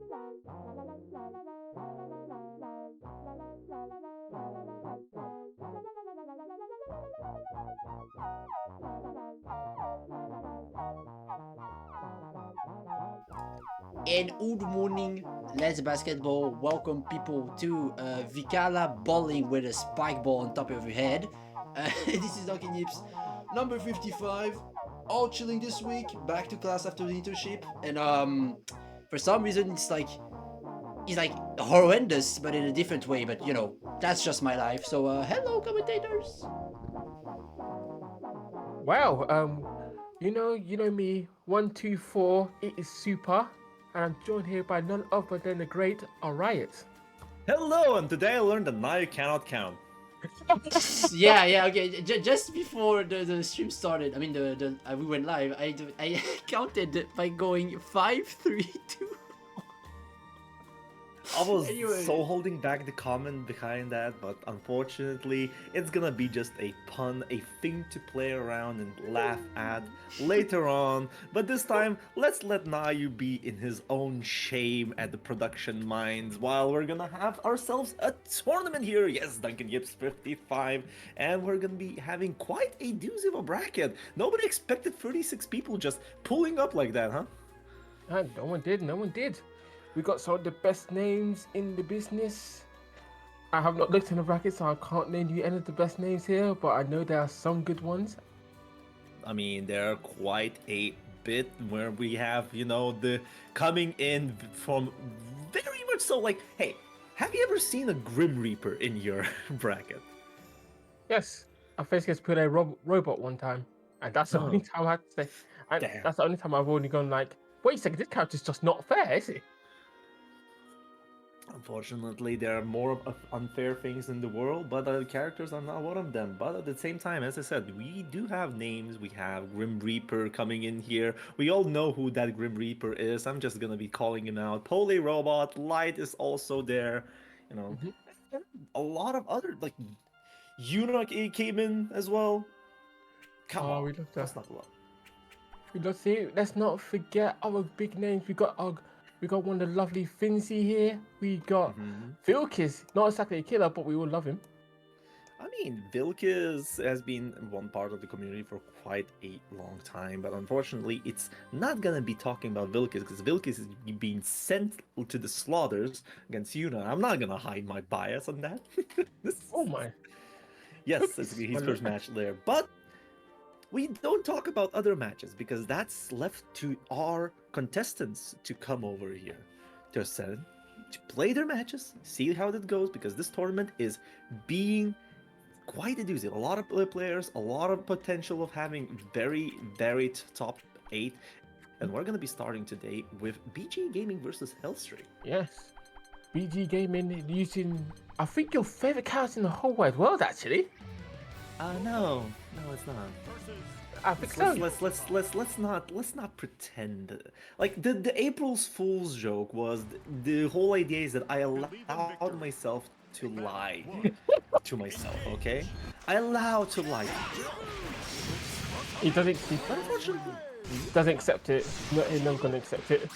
And good morning, Let's Basketball. Welcome people to Vicala bowling with a spike ball on top of your head. This is Dunkin'Yips, number 55. All chilling this week, back to class after the internship. And for some reason it's like horrendous, but in a different way. But that's just my life. So hello, commentators. Wow, you know me, 124, it is super, and I'm joined here by none other than the great Riot. Hello, and today I learned that now you cannot count. Yeah. Okay. Just before the stream started, I mean the we went live. I counted by going 5, 3, 2. I was Anyway. so holding back the comment behind that, but unfortunately, it's gonna be just a pun, a thing to play around and laugh at later on. But this time, let's let Nayu be in his own shame at the production minds while we're gonna have ourselves a tournament here. Yes, Dunkin'Yips 55, and we're gonna be having quite a doozy of a bracket. Nobody expected 36 people just pulling up like that, huh? No one did. We got some of the best names in the business. I have not looked in the bracket, so I can't name you any of the best names here, but I know there are some good ones. I mean, there are quite a bit where we have, the coming in from very much so like, hey, have you ever seen a Grim Reaper in your bracket? Yes, I faced against put a robot one time, and that's the only time I had to say. And Damn. that's the only time I've only gone like, wait a second, this character's just not fair, is he? Unfortunately, there are more unfair things in the world, but the characters are not one of them. But at the same time, as I said, we do have names. We have Grim Reaper coming in here. We all know who that Grim Reaper is. I'm just gonna be calling him out. Pole Robot, Light is also there. Mhm. A lot of other like Eunuch came in as well. Come Oh, on, we love that. that's not a lot. Let's not forget our big names. We got one of the lovely Finzi here. We got Vilkis, not exactly a killer, but we all love him. I mean, Vilkis has been one part of the community for quite a long time, but unfortunately, it's not gonna be talking about Vilkis because Vilkis is being sent to the slaughters against Yuna. I'm not gonna hide my bias on that. Oh my! Yes, it's his first match there, but we don't talk about other matches because that's left to our contestants to come over here to play their matches, see how that goes, because this tournament is being quite a doozy. A lot of players, a lot of potential of having very, very top 8. And we're going to be starting today with BG Gaming versus Hellstreak. Yes, BG Gaming using, I think, your favorite character in the whole wide world, actually. No, it's not. I think so. Let's not pretend. Like the April's Fool's joke was the whole idea is that I allowed myself to lie to myself. Okay, I allow to lie. He doesn't accept it. He's never gonna accept it.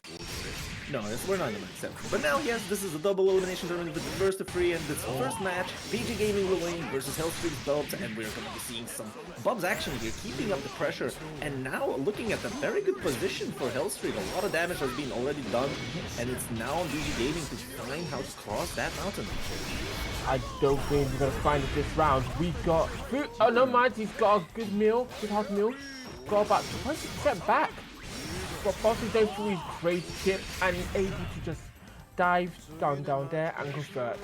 No, we're not gonna accept it. But now, yes, this is a double elimination tournament with the first of 3, and this first match, BG Gaming will win versus Hellstreak's Bubs, and we're gonna be seeing some Bubs action here, keeping up the pressure, and now looking at a very good position for Hellstreak. A lot of damage has been already done, and it's now on BG Gaming to find how to cross that mountain. I don't think we're gonna find it this round. We got, oh no, mind, he's got a good hard meal. Got about 20% back. But Bossy goes through his crazy tip and is able to just dive down there and convert.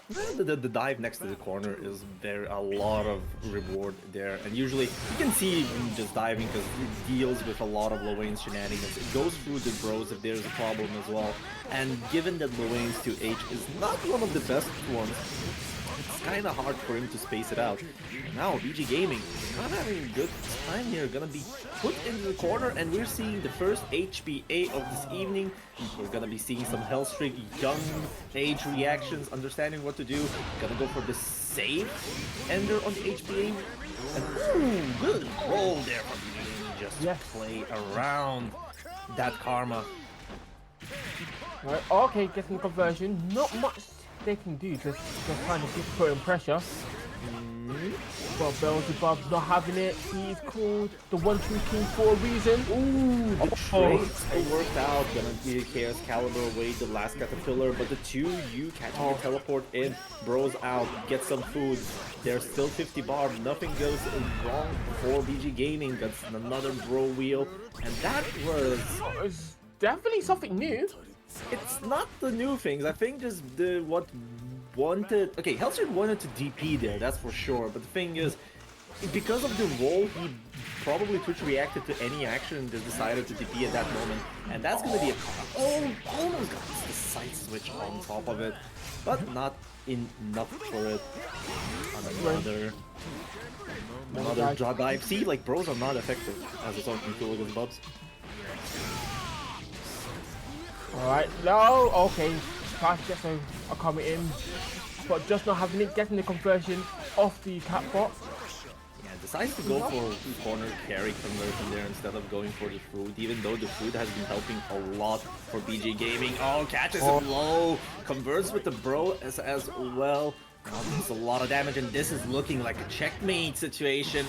The dive next to the corner is a lot of reward there, and usually you can see him just diving because it deals with a lot of Lowain's shenanigans. It goes through the bros if there's a problem as well, and given that Lowain's 2H is not one of the best ones, it's kind of hard for him to space it out. Now BG Gaming not having a good time here, gonna be put into the corner, and we're seeing the first HBA of this evening. We're gonna be seeing some Hellstreak young age reactions, understanding what to do. Gonna go for the safe ender on the HBA, and ooh, good roll there from BG Gaming just to play around that karma. Right, okay, getting the conversion. Not much they can do, just trying to keep putting pressure. But Beelzebub's not having it. He's called the 1-2 king for a reason. Ooh, the trade still worked out. Gonna be a Chaos Caliber away the last Caterpillar, but the 2U catching the teleport in. Bros out, get some food. There's still 50 bar. Nothing goes wrong for BG Gaming. That's another bro wheel. And that was... It's definitely something new. It's not the new things. I think just what wanted... Okay, Hellstreak wanted to DP there, that's for sure. But the thing is, because of the roll, he probably Twitch reacted to any action and just decided to DP at that moment. And that's going to be a... almost got the side switch on top of it. But not enough for it. Another draw dive. See, like, bros are not effective as a talking tool against bubs. Alright, no, okay. Tries to get a comment in, but just not having it, getting the conversion off the catbot. Yeah, decides to go for corner carry conversion there instead of going for the food, even though the food has been helping a lot for BG Gaming. Oh, catches him low, converts with the bro as well. It's a lot of damage, and this is looking like a checkmate situation.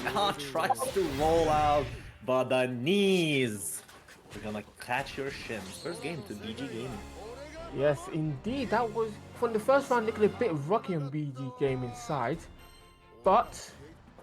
Tries to roll out, but the knees. We're gonna catch your shins. First game to BG Gaming. Yes, indeed. That was from the first round. Looking a bit rocky on BG Gaming side, but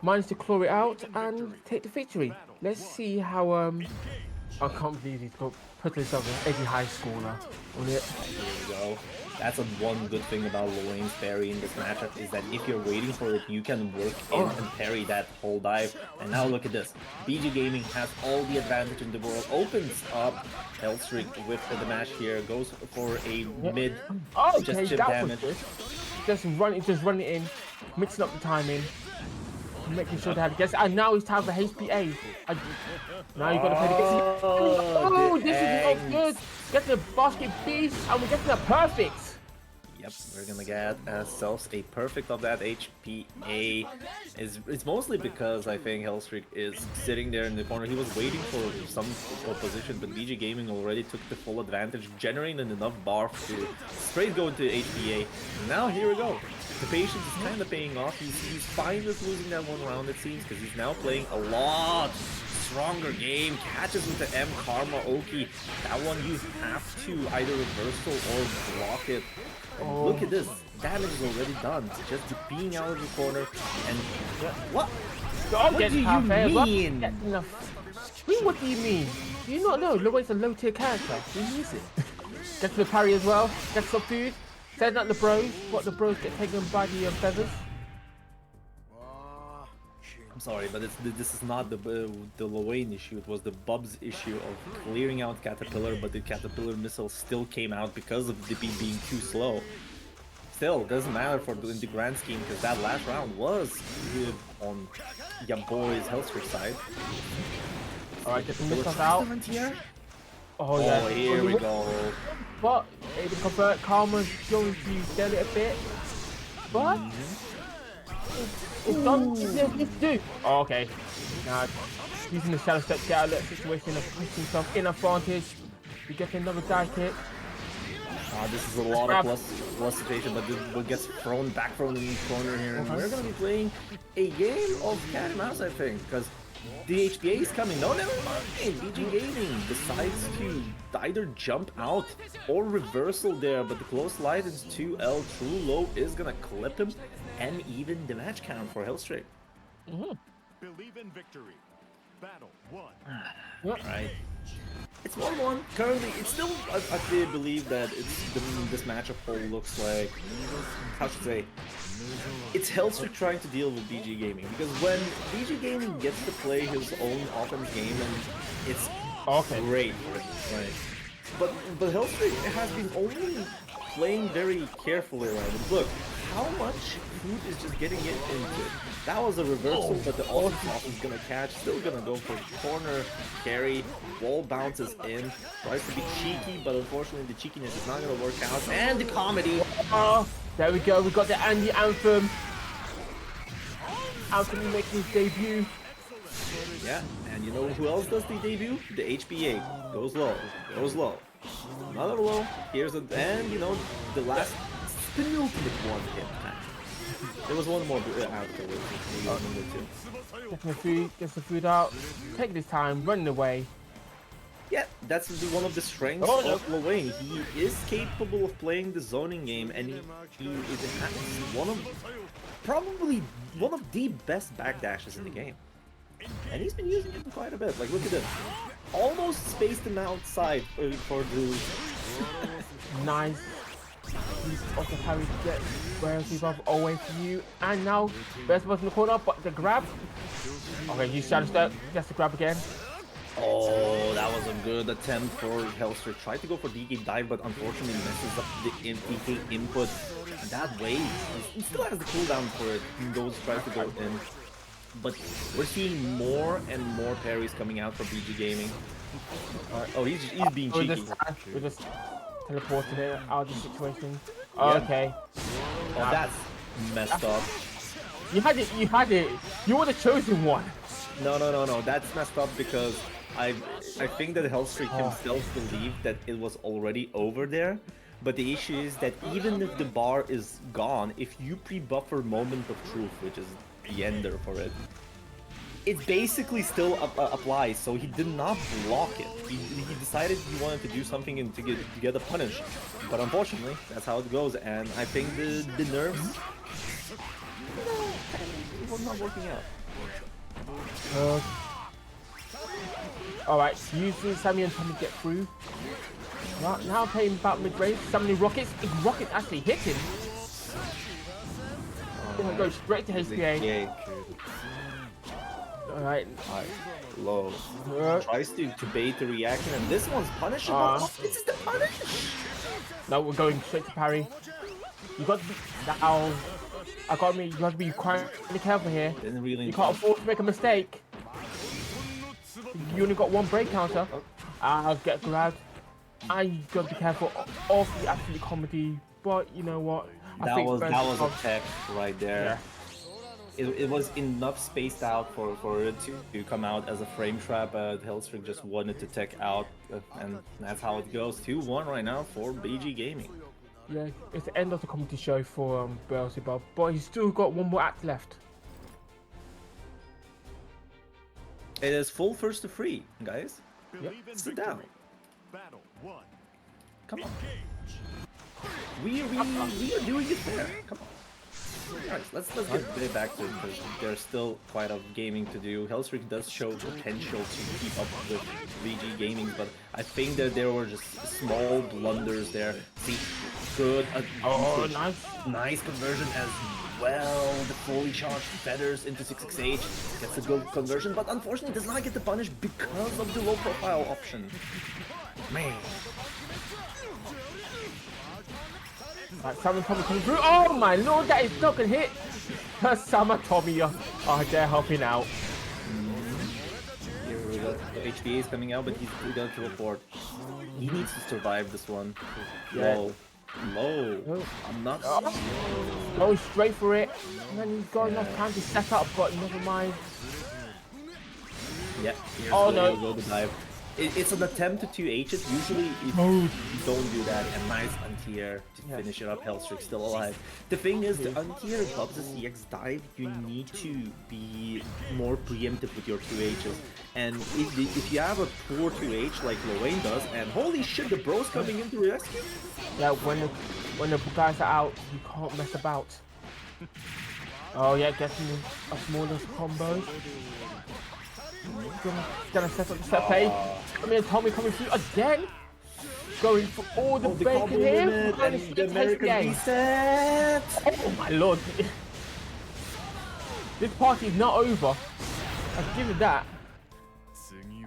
managed to claw it out and take the victory. Let's see how I can't believe he's got put himself an edgy high scorer on it. Here we go. That's one good thing about Lorraine's parry in this matchup is that if you're waiting for it, you can work in and parry that whole dive. And now look at this. BG Gaming has all the advantage in the world. Opens up Hellstreak with the mash here. Goes for a mid. Just chip damage. Just run it in, mixing up the timing, making sure that he gets. And now it's time for HPA. Now you got to play the game. Oh, this is not good. Get the basket beast, and we're getting a perfect. Yep, we're gonna get ourselves a perfect of that HPA. It's mostly because I think Hellstreak is sitting there in the corner. He was waiting for some opposition, but BG Gaming already took the full advantage, generating enough bar to straight go into HPA. Now here we go. The patience is kind of paying off. He's fine with losing that one round, it seems, because he's now playing a lot stronger game. Catches with the M Karma Oki. That one you have to either reversal or block it. And look at this. Damage is already done. Just being out of the corner and what? What do you mean? What do you mean? Do you not know? Lorraine's a low tier character. He needs it. Gets the parry as well. Gets some food. Setting up the bros. What the bros get taken by the feathers. I'm sorry, but this is not the Lorraine issue. It was the Bub's issue of clearing out Caterpillar, but the Caterpillar missile still came out because of the being too slow. Still, doesn't matter for in the grand scheme because that last round was good on your boys' Hellstreak side. Alright, get the missiles out. Oh yeah, here we go. But able to convert. Karma's going to get it a bit, but. It's done. Let's do. Oh, okay. Now, using the shadow step to get out of that situation and push himself in advantage. We get another dive kick. This is a lot of plus situation, but this gets thrown back from the corner here. And we're going to be playing a game of cat and mouse, I think, because the HPA is coming. No, never mind. BG Gaming decides to either jump out or reversal there, but the close light is 2L. True Low is going to clip him. And even the match count for Hellstreak. Believe in victory. Battle 1. Right. It's 1-1. Currently, it's still. I believe that this matchup poll looks like. How should I say? It's Hellstreak trying to deal with BG Gaming because when BG Gaming gets to play his own offense game, and it's great. Right. But Hellstreak has been only playing very carefully around it. Look. How much food is just getting it into? That was a reversal, but the Awesome is gonna catch. Still gonna go for corner carry. Wall bounces in. Tries to be cheeky, but unfortunately the cheekiness is not gonna work out. And the comedy. There we go. We got the Andy Anthem. Anthony making his debut. Yeah, and you know who else does the debut? The HPA. Goes low, goes low. Another low. Here's a, and you know, the last penultimate one hit. There was one more afterwards. Maybe number 2. Gets the food out. Take this time, running away. Yeah, that's one of the strengths of Lil. He is capable of playing the zoning game, and he is probably one of the best backdashes in the game. And he's been using it quite a bit. Like, look at this. Almost spaced him outside for the... Nice. He's also carried to get Beelzebub away from you. And now Beelzebub's in the corner, but the grab. Okay, you challenge that. Gets the grab again. Oh, that was a good attempt for Hellstreak. Tried to go for DK dive, but unfortunately messes up the DK input. That way, he still has the cooldown for it. He tries to go in. But we're seeing more and more parries coming out from BG Gaming. Oh, he's being cheeky. We're just teleporting it out of the situation. Yeah. Okay. Oh, that's messed up. You had it. You were the chosen one. No. That's messed up because I think that Hellstreak himself believed that it was already over there. But the issue is that even if the bar is gone, if you pre-buffer Moment of Truth, which is the ender for it, it basically still applies. So he did not block it. He decided he wanted to do something and to get a punish. But unfortunately, that's how it goes. And I think the nerves, it was not working out. Alright, using Sammy and Tommy to get through. Right, now playing about mid-range, summoning rockets. Rockets actually hit him. Go straight to HPA. Alright. Low. Tries to bait the reaction, and this one's punishable. This is the punish! No, we're going straight to parry. You got to be now. You got to be quite careful here. You can't afford to make a mistake. You only got one break counter. I'll get grabbed. And you got to be careful of the absolute comedy. But you know what? That was a tech right there. Yeah. It was enough spaced out for it to come out as a frame trap. Hellstreak just wanted to tech out, and that's how it goes. 2-1 right now for BG Gaming. Yeah, it's the end of the comedy show for Beelzebub, but he's still got one more act left. It is full first to free, guys. Yep. Sit down. Battle 1. Come on. We are doing it there. Come on. Alright, let's get back to it because there's still quite a gaming to do. Hellstreak does show potential to keep up with VG Gaming, but I think that there were just small blunders there. See, good. Nice conversion as well. The fully charged feathers into 668 gets a good conversion, but unfortunately does not get the punish because of the low profile option. Man. Right, Sam and Tommy coming through. Oh my lord, that is not gonna hit. Sam and Tommy are there helping out. Here we go. The HPA is coming out, but he's going to report. He needs to survive this one. Yeah. Low. I'm not. Going straight for it. And then he's got enough time to set up, but never mind. Yeah. Oh no. Go to dive. It's an attempt to 2H it. Usually, if you don't do that, and nice anti-air to finish it up, Hellstreak still alive. The thing is, the anti-air above the CX dive, you need to be more preemptive with your 2Hs. And if you have a poor 2H like Lorraine does, and holy shit, the bro's coming in to rescue? Yeah, when the guys are out, you can't mess about. Oh yeah, getting a smaller combo. Gonna set up the set play. I mean, Tommy coming through again. Going for all the bacon here. The American reset. Oh my lord. This party is not over. I'll give it that.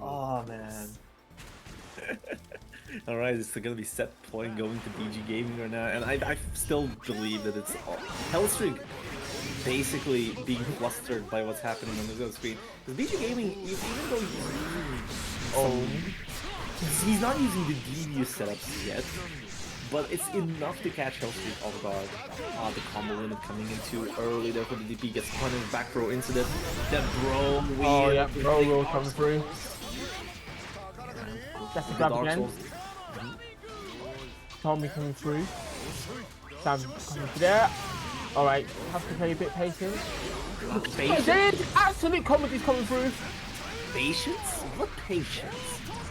Oh man. Alright, it's gonna be set point going to BG Gaming right now, and I still believe that it's Hellstreak basically being flustered by what's happening on the screen. Because BG Gaming, even though he's not using the devious setups yet, but it's enough to catch Hellstreak off guard. The combo limit coming in too early there for the DP, gets punished, back throw into the bro wheel. Oh yeah, bro will coming through. That's the grab Dark again. Souls. Tommy coming through. Sam coming through there. Alright, have to play a bit patient. Patience? There's absolute comedies coming through. Patience? What patience?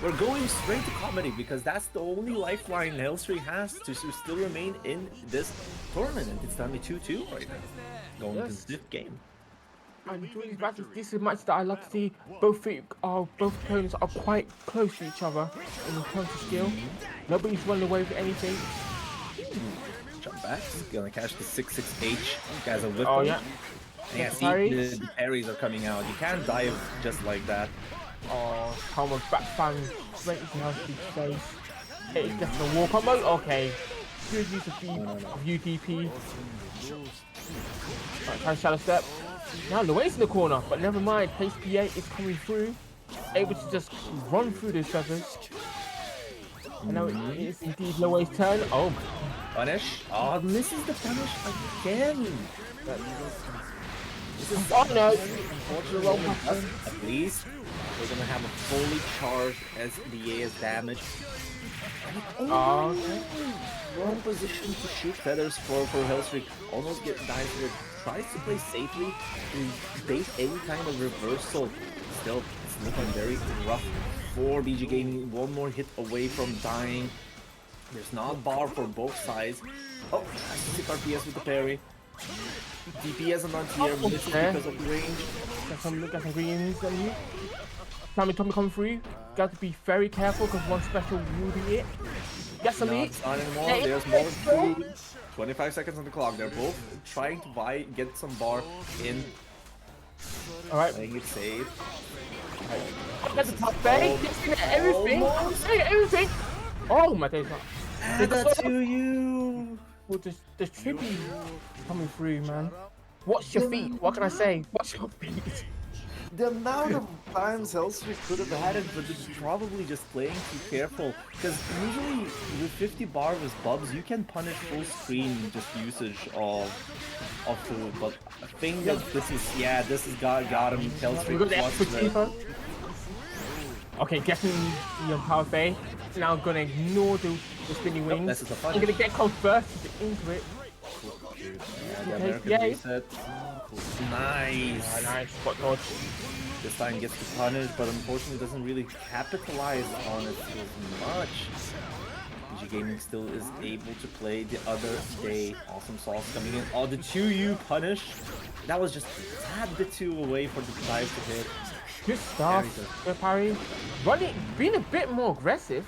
We're going straight to comedy because that's the only lifeline Hellstreak has to still remain in this tournament. And it's only 2-2 right now. Going to this game. And during these matches, this is a match that I love to see. Both opponents are quite close to each other in terms of skill. Nobody's running away with anything. Jump back, gonna catch the 6-6H. Guys are whipping. Oh yeah. Yeah, see, the parries are coming out. You can't dive just like that. Oh, Palmer's back fan straight into Hellstreak's face. Hey, gets the war combo. Okay. Good use of UDP. Right, try shallow step. Now Luane's in the corner, but never mind. HPA is coming through. Able to just run through those feathers. And now it is indeed Luane's turn. Oh my. Punish. Oh, misses the punish again. Oh no. Unfortunately, at least we're gonna have a fully charged SDA as damage. Oh, okay. Wrong position to shoot feathers for Hellstreak. Almost get died here. Tries to play safely to bait any kind of reversal. Still, it's looking very rough for BG Gaming. One more hit away from dying. There's not bar for both sides. Oh, tries to stick RPS with the parry. DPS and anti-air misses because of the range. Got some greens on you. Tommy coming through. Got to be very careful because one special will be it. Get some No, meat. it's not anymore. There's more food. 25 seconds on the clock. They're both trying to get some bar in. Alright. Playing it safe. That's the top bay. Everything. Everything. Oh my days. Add that to you. Well, the tribute coming through, man. Watch your feet. What can I say? Watch your feet. The amount of times Hellstreak could have had it, but it's probably just playing too careful. Because usually with 50 bar with Bubs, you can punish full screen just usage of food. But I think that this is got him. Hellstreak wants to. Okay, getting the power bay. Now gonna ignore the spinning wings. I'm gonna get close first into it. Yeah, reset. Nice. Nice. Spot dodge. This time gets to punish, but unfortunately doesn't really capitalize on it as much. BG Gaming still is able to play the other day. Awesome sauce coming in. Oh, the 2U punish. That was just a tad bit too away for the dive to hit. Good stuff. Good parry. Running, being a bit more aggressive.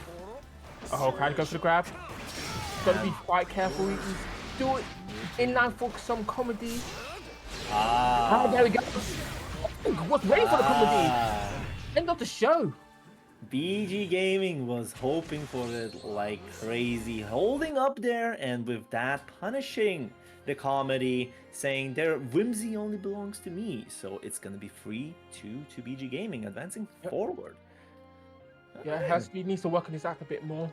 Oh, trying to go for the grab. Gotta be quite careful. You can do it in line for some comedy. Ah, there we go. Was ready for the comedy. End of the show. BG Gaming was hoping for it like crazy, holding up there, and with that punishing the comedy, saying their whimsy only belongs to me. So it's gonna be 3-2 to BG Gaming, advancing forward. Yeah, Hellstreak needs to work on his act a bit more.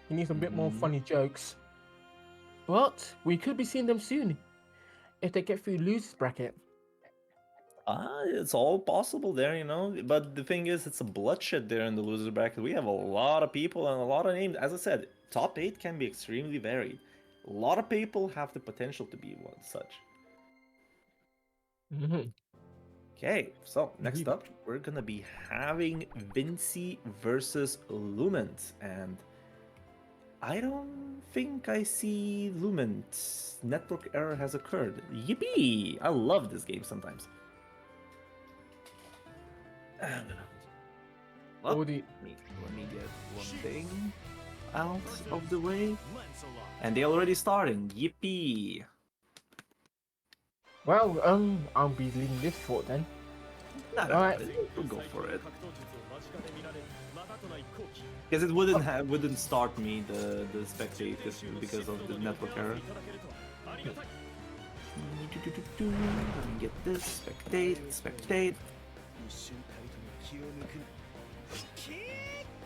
He needs a bit more funny jokes. But we could be seeing them soon if they get through losers bracket. It's all possible there, you know. But the thing is, it's a bloodshed there in the loser bracket. We have a lot of people and a lot of names. As I said, top 8 can be extremely varied. A lot of people have the potential to be one such. Okay, so next up, we're gonna be having Vinci versus Lumens, and I don't think I see Lumens. Network error has occurred. Yippee! I love this game sometimes. Well, let me get one thing out of the way. And they already starting. Yippee! Well, I'll be leading this fort then. Alright, we'll go for it. Because it wouldn't start me the spectate because of the network error. Let me get this spectate.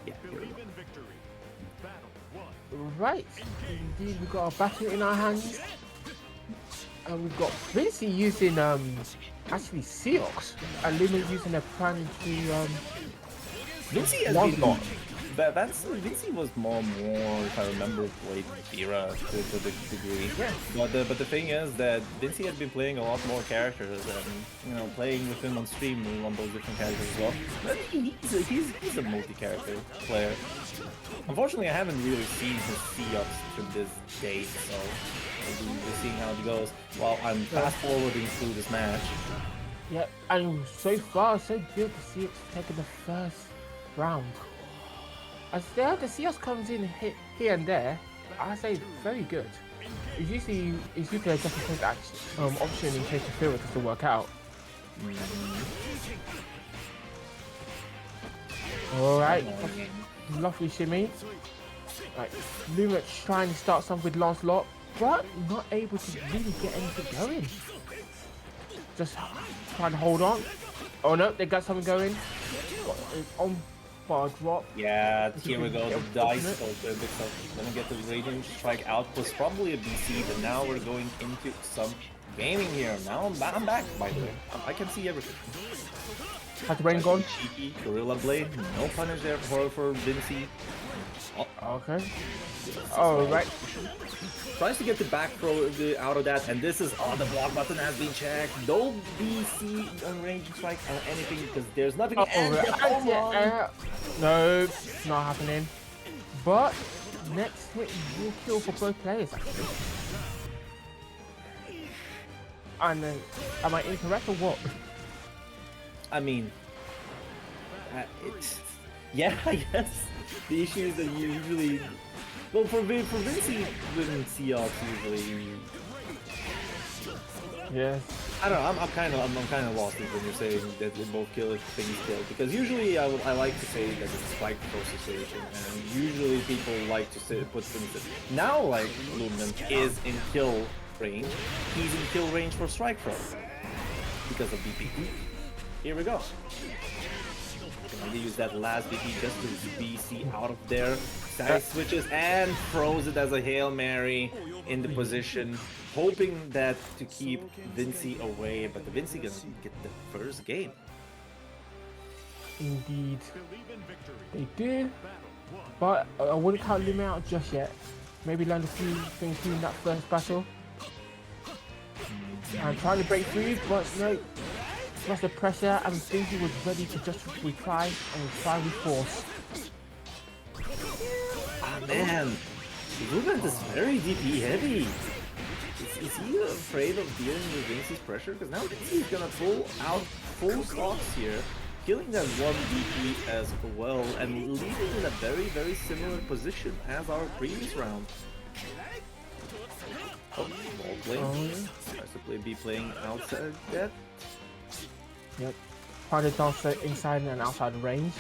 Yeah, here we go. Right, indeed, we've got a battle in our hands. And we've got Vinci using actually Seox and Lumen using a plan to Vinci has one been lot. Vinci was more, if I remember, played Fira to the degree. Yeah. But the thing is that Vinci has been playing a lot more characters and playing with him on stream on those different characters as well. But he's a multi-character player. Unfortunately, I haven't really seen his Seox to this date, so we're seeing how it goes. While I'm fast forwarding through this match. Yeah, and so far, so good to see it's taking the first round. As there, the CS comes in here and there, I say very good. It's usually a just a quick option in case the field doesn't work out. Alright, lovely shimmy. Right, Luma trying to start something with Lancelot, but not able to really get anything going. Just trying to hold on. Oh no, they got something going. On bar drop. Yeah, here we go. The dice filter because let me get the raging strike outpost. Probably a BC, but now we're going into some gaming here. Now I'm back, by the way. I can see everything. Has the rain gone? Cheeky Gorilla Blade. No punish there for Vinci. Oh. Okay. Alright. Tries to get the back throw out of that, and this is the block button has been checked. No BC on range strike or anything because there's nothing. No, not happening. But next hit will kill for both players actually. And am I incorrect or what? I mean, it's yes. The issue is that you usually. Well, for Vinci, with Seahawks usually. Yes. I don't know. I'm kind of lost when you're saying that they both kill things kill because usually I like to say that it's a spike throw situation, and usually people like to say put things in. Now, like Lumen is in kill range, he's in kill range for strike throw because of BP. Here we go. They use that last BP just to BC out of there. Side switches and throws it as a Hail Mary in the position, hoping that to keep Vinci away, but the Vinci gonna get the first game. Indeed. They do, but I wouldn't count Lumen out just yet. Maybe learn a few things in that first battle. And trying to break through, but no. Plus the pressure, and Vinci was ready to just retry and try with force. Ah man, Lumen is very DP heavy. Is he afraid of dealing with Vinci's pressure? Because now Vinci is gonna pull out full stocks here, killing that one DP as well, and leaving in a very similar position as our previous round. Oh, ball play. Possibly be playing outside that. Yep. Part of also inside and outside range.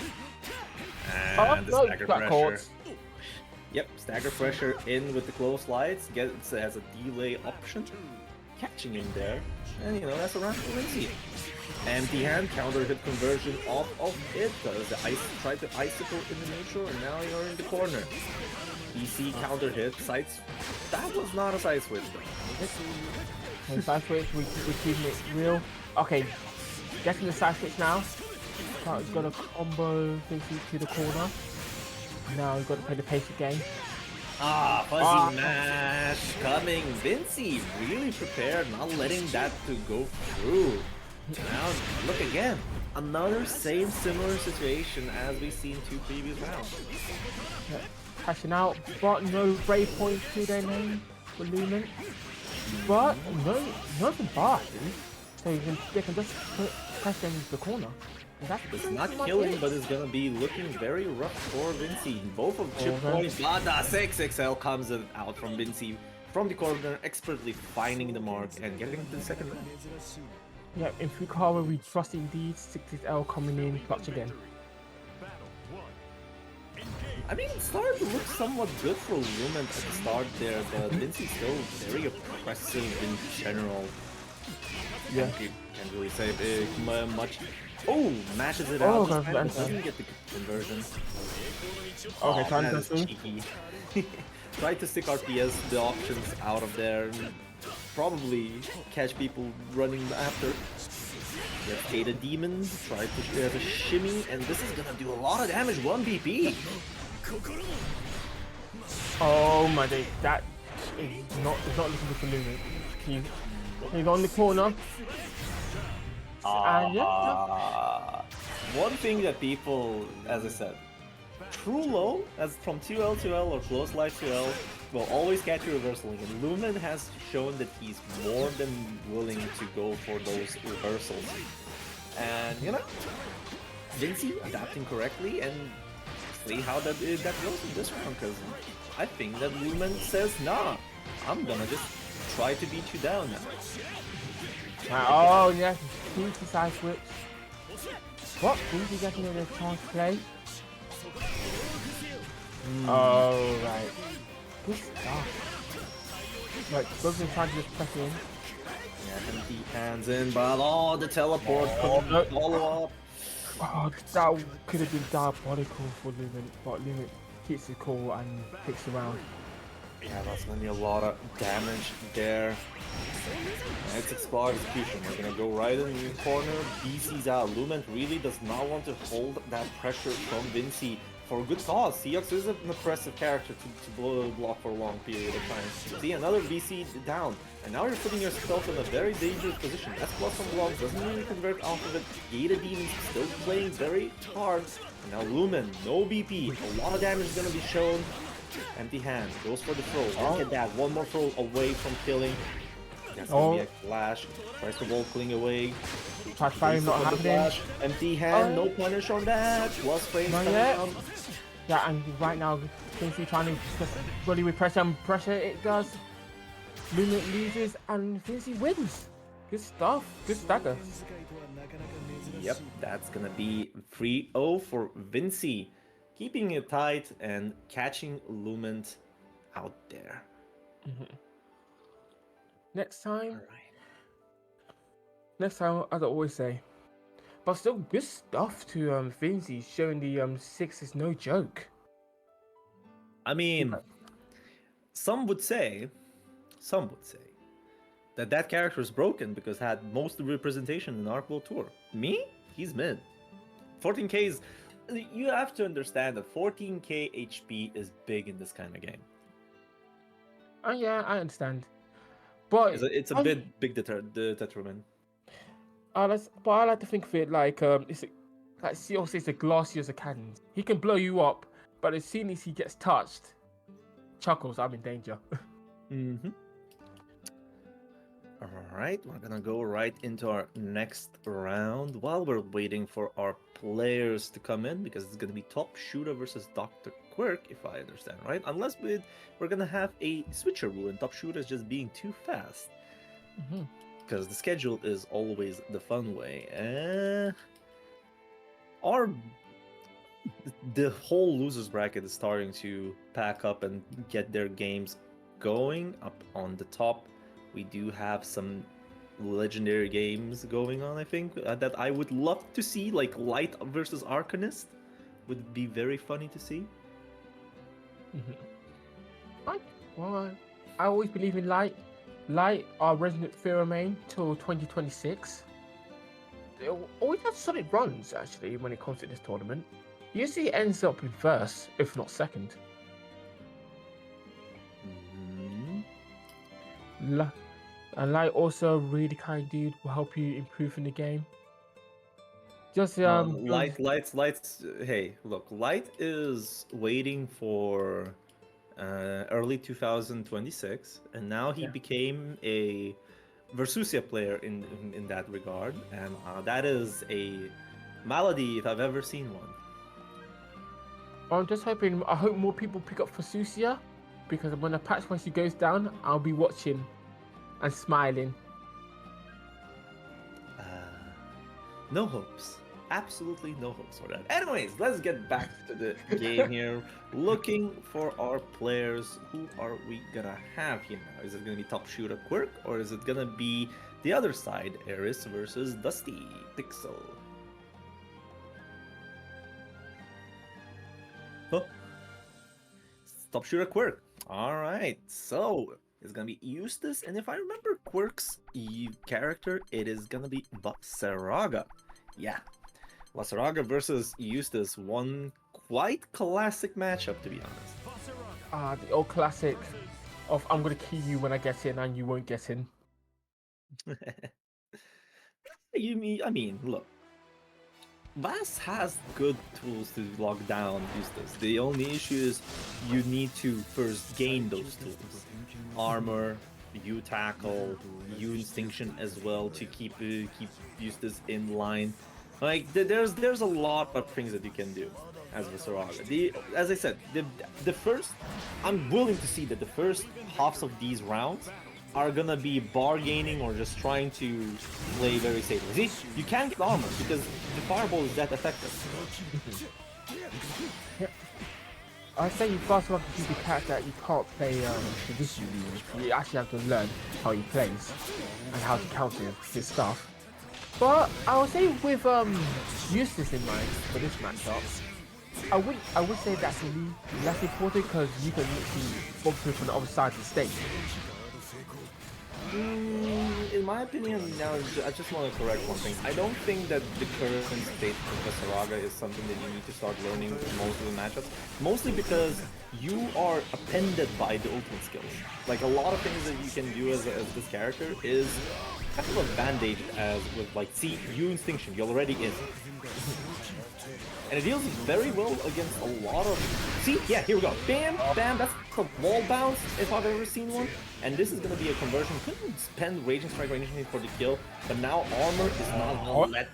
And the stagger pressure. Caught. Yep, stagger pressure in with the close slides. Gets has a delay option. Catching him there. And that's a round for Vinci. Empty hand, counter hit conversion off of it. The ice tried to icicle in the neutral, and now you're in the corner. EC counter hit, sides. That was not a side switch. And side switch, we're keeping it real. Okay. Getting the side switch now. He's got a combo Vinci to the corner. Now he's got to play the patient game. Fuzzy mash coming. Vinci really prepared, not letting that to go through. Now look again. Another similar situation as we've seen 2 previous rounds. Yeah. Crashing out, but no break point to their name for Lumen. But no for Barton. So they can just press them into the corner. It's not killing, but it's gonna be looking very rough for Vinci. Both of chip points, but the 6XL comes out from Vinci from the corner, expertly finding the mark and getting to the second round. Yeah, in Fukawa we trust indeed. 6XL coming in clutch again. I mean, it started to look somewhat good for Lumen at the start there, but Vinci's still very oppressive in general. Yeah. Can't really say much. Oh, mashes it out. Doesn't get the conversion. Okay, trying to go that's through. cheeky. try to stick RPS, the options out of there, and probably catch people running after. Let's Data Demon, try to have a shimmy, and this is gonna do a lot of damage, 1 BP. Oh my day, that is not looking good for Lumen. He's on the corner. And yeah. One thing that people, as I said, true low, as from 2L to L or close life to L, will always catch you reversaling, and Lumen has shown that he's more than willing to go for those reversals. And, you know, Vinci adapting correctly, and see how that goes in this round, because I think that Lumen says, nah, I'm gonna just try to beat you down now. Oh yeah, sneaky side switch. What? Vinci getting a chance to play? Oh right. Good stuff. Right, both of them trying to just press in. Yeah, empty hands in, but the teleport follow up. Oh, that could have been diabolical for Lumen, but Lumen keeps it cool and picks around. Yeah, that's gonna be a lot of damage there. And it's Explode Execution. We're gonna go right in the corner. BC's out. Lumen really does not want to hold that pressure from Vinci for a good cause. Seox is an impressive character to block for a long period of time. See, another BC down. And now you're putting yourself in a very dangerous position. That's plus on blocks, doesn't really convert off of it. Gata Demon's still playing very hard. And now Lumen, no BP. A lot of damage is gonna be shown. Empty hand, goes for the throw. Look at that, one more throw away from killing. That's gonna be a flash. Tries to wall cling away. Touch fire not happening. Empty hand, no punish on that. Plus frames Not coming yet. down. Yeah, and right now, Vinci trying to just really with pressure and pressure it does. Lumen loses and Vinci wins. Good stuff, good stagger. Yep, that's gonna be 3-0 for Vinci. Keeping it tight and catching Lumen out there. Next time, Alright. as I always say. But still good stuff to Vinci, showing the 6 is no joke. I mean, some would say that character is broken because had most of the representation in Arc World Tour. Me? He's mid. 14k is... You have to understand that 14k HP is big in this kind of game. Oh yeah, I understand. But It's a big detriment. but I like to think of it like it's like Seox is a glassy as a cannon. He can blow you up, but as soon as he gets touched, chuckles, I'm in danger. Mm-hmm. Alright, we're gonna go right into our next round while we're waiting for our players to come in, because it's gonna be Top Shooter versus Dr. Quirk, if I understand right. Unless we're gonna have a switcheroo and Top Shooter is just being too fast. Because the schedule is always the fun way. The whole losers bracket is starting to pack up and get their games going up on the top. We do have some legendary games going on, I think, that I would love to see, like Light versus Arcanist would be very funny to see. Well, I always believe in Light. Light are Resident Fear main till 2026. They always have solid runs, actually, when it comes to this tournament. Usually it ends up in first, if not second. And Light also really kind dude, will help you improve in the game. Just Light's hey, look, Light is waiting for early 2026, and now he became a Versusia player in that regard, and that is a malady if I've ever seen one. I'm just hoping, I hope more people pick up Versusia, because when the patch once he goes down, I'll be watching and smiling. No hopes. Absolutely no hopes for that. Anyways, let's get back to the game here. Looking for our players. Who are we gonna have here now? Is it gonna be Top Shooter Quirk, or is it gonna be the other side, Eris versus Dusty Pixel? Huh? Top Shooter Quirk. Alright, so it's gonna be Eustace, and if I remember Quirk's character, it is gonna be Basaraga. Yeah, Basaraga versus Eustace, one quite classic matchup, to be honest. The old classic of I'm gonna kill you when I get in and you won't get in. I mean, look. Vass has good tools to lock down Eustace. The only issue is you need to first gain those tools. Armor, you tackle, you instinction as well to keep Eustace in line. Like there's a lot of things that you can do as Visceraga. As I said, the first, I'm willing to see that the first halves of these rounds are gonna be bargaining or just trying to play very safely. See, you can't get armor because the fireball is that effective. I say you first want to be the character that you can't play traditionally. You actually have to learn how he plays and how to counter his stuff. But I would say with Eustace in mind for this matchup, I would say that's really less important because you can literally bump through from the other side of the stage. In my opinion, now I just want to correct one thing. I don't think that the current state of Basaraga is something that you need to start learning most of the matchups. Mostly because you are appended by the ultimate skills. Like a lot of things that you can do as this character is kind of a band-aid as with like, see, you instinction, you're already in. And it deals very well against a lot of... See? Yeah, here we go. Bam! Bam! That's a wall bounce, if I've ever seen one. And this is going to be a conversion. Couldn't spend Raging Strike initially for the kill, but now Armor is not going to let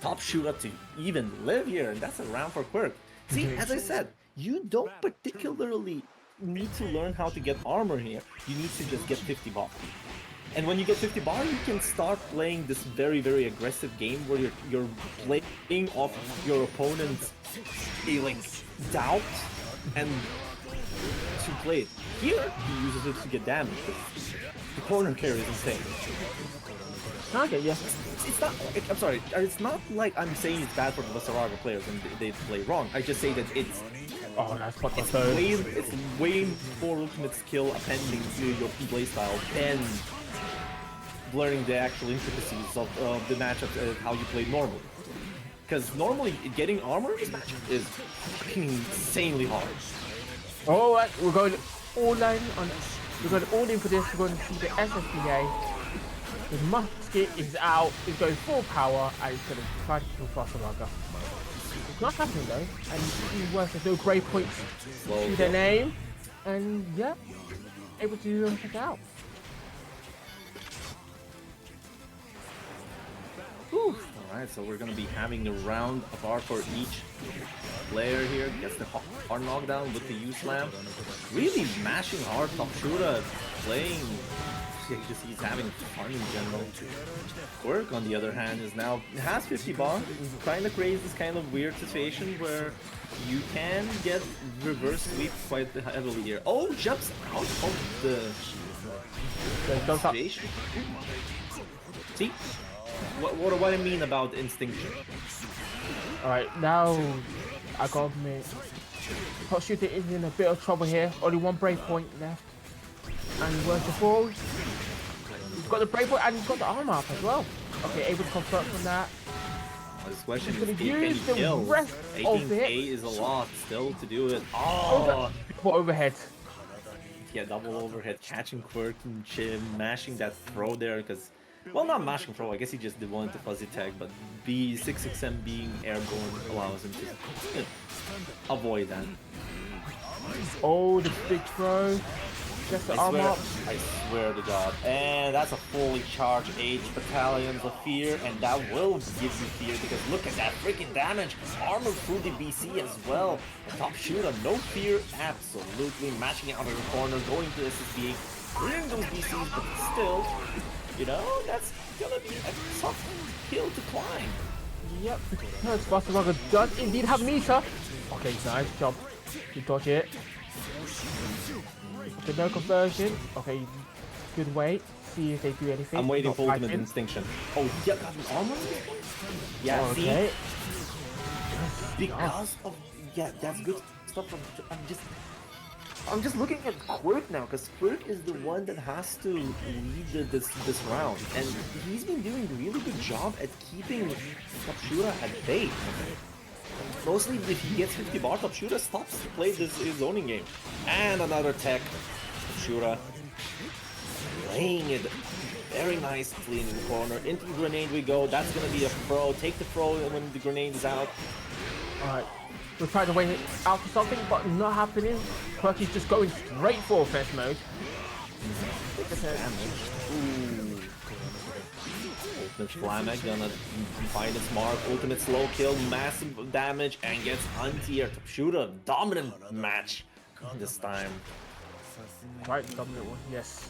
Top Shooter to even live here, and that's a round for Quirk. See, as I said, you don't particularly need to learn how to get Armor here. You need to just get 50 bar. And when you get 50 bar, you can start playing this very, very aggressive game where you're playing off your opponent's feeling doubt and to play it. Here, he uses it to get damage. The corner carry is insane. Okay, yeah. It's not, I'm sorry, it's not like I'm saying it's bad for the Basaraga players and they play wrong. I just say that it's... Oh, that's what it's way more ultimate skill appending to your playstyle than learning the actual intricacies of the matchup and how you play normally. Because normally getting armor in this matchup is fucking insanely hard. Alright, we're going all in on. We're going all in for this. We're going to see the SSBA. The musket is out. It's going full power and it's going to try to kill Basaraga. It's not happening though, and even worse, there's no grave points to their name, and yeah, able to check it out. Alright, so we're gonna be having a round apart for each player here. Gets the hard knockdown with the U-slam. Really mashing hard. Top Shooter playing. He's having fun in general. Quirk, on the other hand, has 50 bar. Kind of creates this kind of weird situation where you can get reverse sweep quite heavily here. Oh, jumps out of the situation. See? What do I mean about instinction? Alright, now I gotta admit, Top Shooter is in a bit of trouble here. Only one break point left. And worst of all, he's got the break point and he's got the armor up as well. Okay, able to convert from that. This question He's is, gonna use can he the kill? rest of it. 18k is a lot still to do it. Oh! Double overhead. Yeah, double overhead, catching Quirk and Chim, mashing that throw there because... Well, not mashing throw, I guess he just did want to fuzzy tag, but B6XM being airborne allows him to avoid that. Oh, the big throw. Gets the armor up. I swear to God. And that's a fully charged H Battalions of Fear, and that will give you fear because look at that freaking damage. Armor through the BC as well. Top Shooter, no fear, absolutely. Mashing out of the corner, going to SSB, clearing those BCs, but still... You know, that's gonna be a tough hill to climb. Yep, because Basaraga does indeed have meter. Okay, nice job. You dodge it. Okay, no conversion. Okay, good wait. See if they do anything. I'm waiting for ultimate instinction. Oh, yeah, got an armor? Yeah, okay. See? Because of... Yeah, that's good stuff from... I'm just... I'm just looking at Quirk now, because Quirk is the one that has to lead this round, and he's been doing a really good job at keeping Tapshura at bay. Mostly if he gets 50 bar, Tapshura stops to play his zoning game. And another tech. Tapshura playing it very nicely in the corner. Into the grenade we go. That's gonna be a throw. Take the throw when the grenade is out. Alright. We're trying to wait out for something, but not happening. Quirky's just going straight for offense mode. Ultimate Flamek gonna find its mark. Ultimate slow kill, massive damage, and gets anti-air. Tapshura, dominant match this time. Right, dominant one, yes.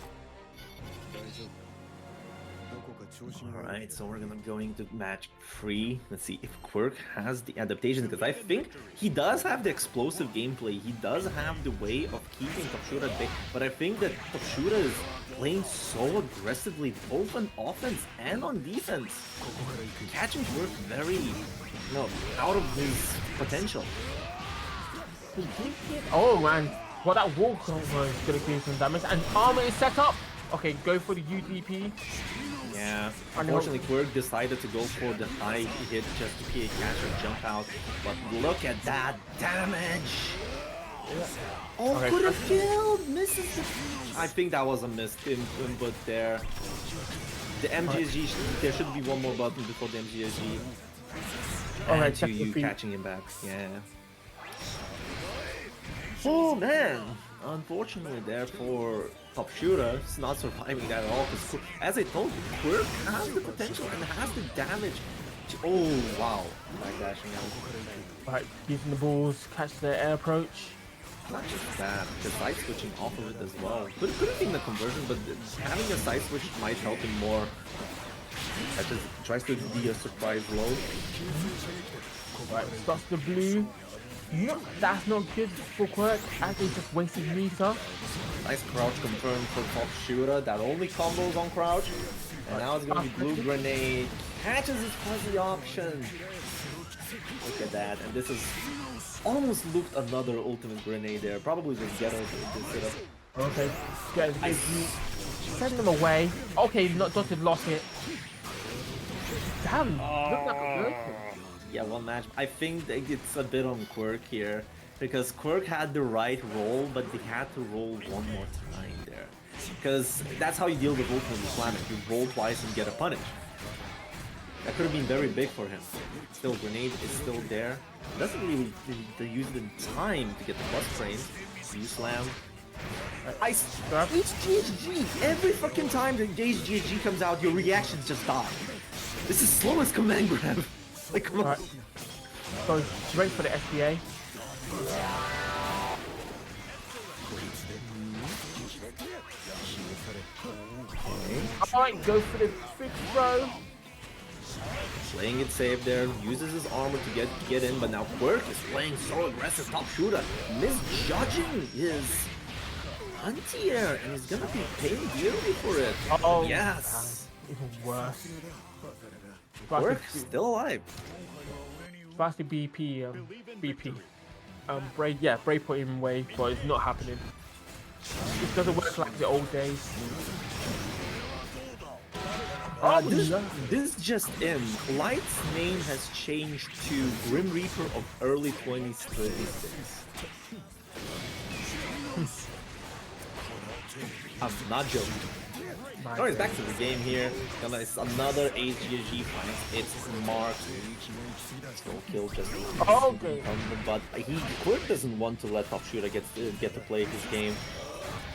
Alright, so we're gonna go into match 3. Let's see if Quirk has the adaptation, because I think he does have the explosive gameplay. He does have the way of keeping Tapshura at bay, but I think that Tapshura is playing so aggressively both on offense and on defense. Catching Quirk very, out of his potential. Oh man, well that walk was gonna do some damage, and armor is set up. Okay, go for the UDP. Yeah, unfortunately Quirk decided to go for the high hit just to PA catch or jump out, but look at that damage! Oh, Okay, could have killed! Misses the... I think that was a missed input there. The MGSG, there should be one more button before the MGSG. Alright, And you catching him back, yeah. Oh man! Unfortunately there for Tapshura, it's not surviving that at all, because as I told you, Quirk has the potential and has the damage. Oh wow, backdashing out. Right, using the balls, catch the air approach. Not just that, the side switching off of it as well. Could have been the conversion, but having a side switch might help him more. That just tries to be a surprise low. Right, stops the blue. That's not good for Quirk, as he just wasted meter. Nice crouch confirmed for Tapshura. That only combos on crouch. And now it's gonna be blue grenade. Catches his fuzzy option. Look at that. And this is almost looked another ultimate grenade there. Probably just get over this setup. Okay, guys, send them away. Okay, not dotted, lost it. Damn, look like a good. Yeah, one match. I think that it's a bit on Quirk here, because Quirk had the right roll, but they had to roll one more time there. Because that's how you deal with Ultimate Flamek. You roll twice and get a punish. That could have been very big for him. Still, grenade is still there. Doesn't really use the time to get the bus frame. U-slam. HGHG! Every fucking time the HGHG comes out, your reactions just die. This is slowest command grab. Like, come on. Right. So, ready for the SBA. Alright, go for the big throw. Playing it safe there, uses his armor to get in, but now Quirk is playing so aggressive. Tapshura misjudging his anti-air, and he's gonna be paying dearly for it. Oh, yes! even worse. Quirk still alive. Faster BP, BP. Brave put him away, but it's not happening. It doesn't work like the old days. This just in. Light's name has changed to Grim Reaper of early 2036. I'm not joking. Alright, back to the game here. It's another HGG fight. It's Mark. Slow kill just okay. But Quirk doesn't want to let Tapshura get to play his game.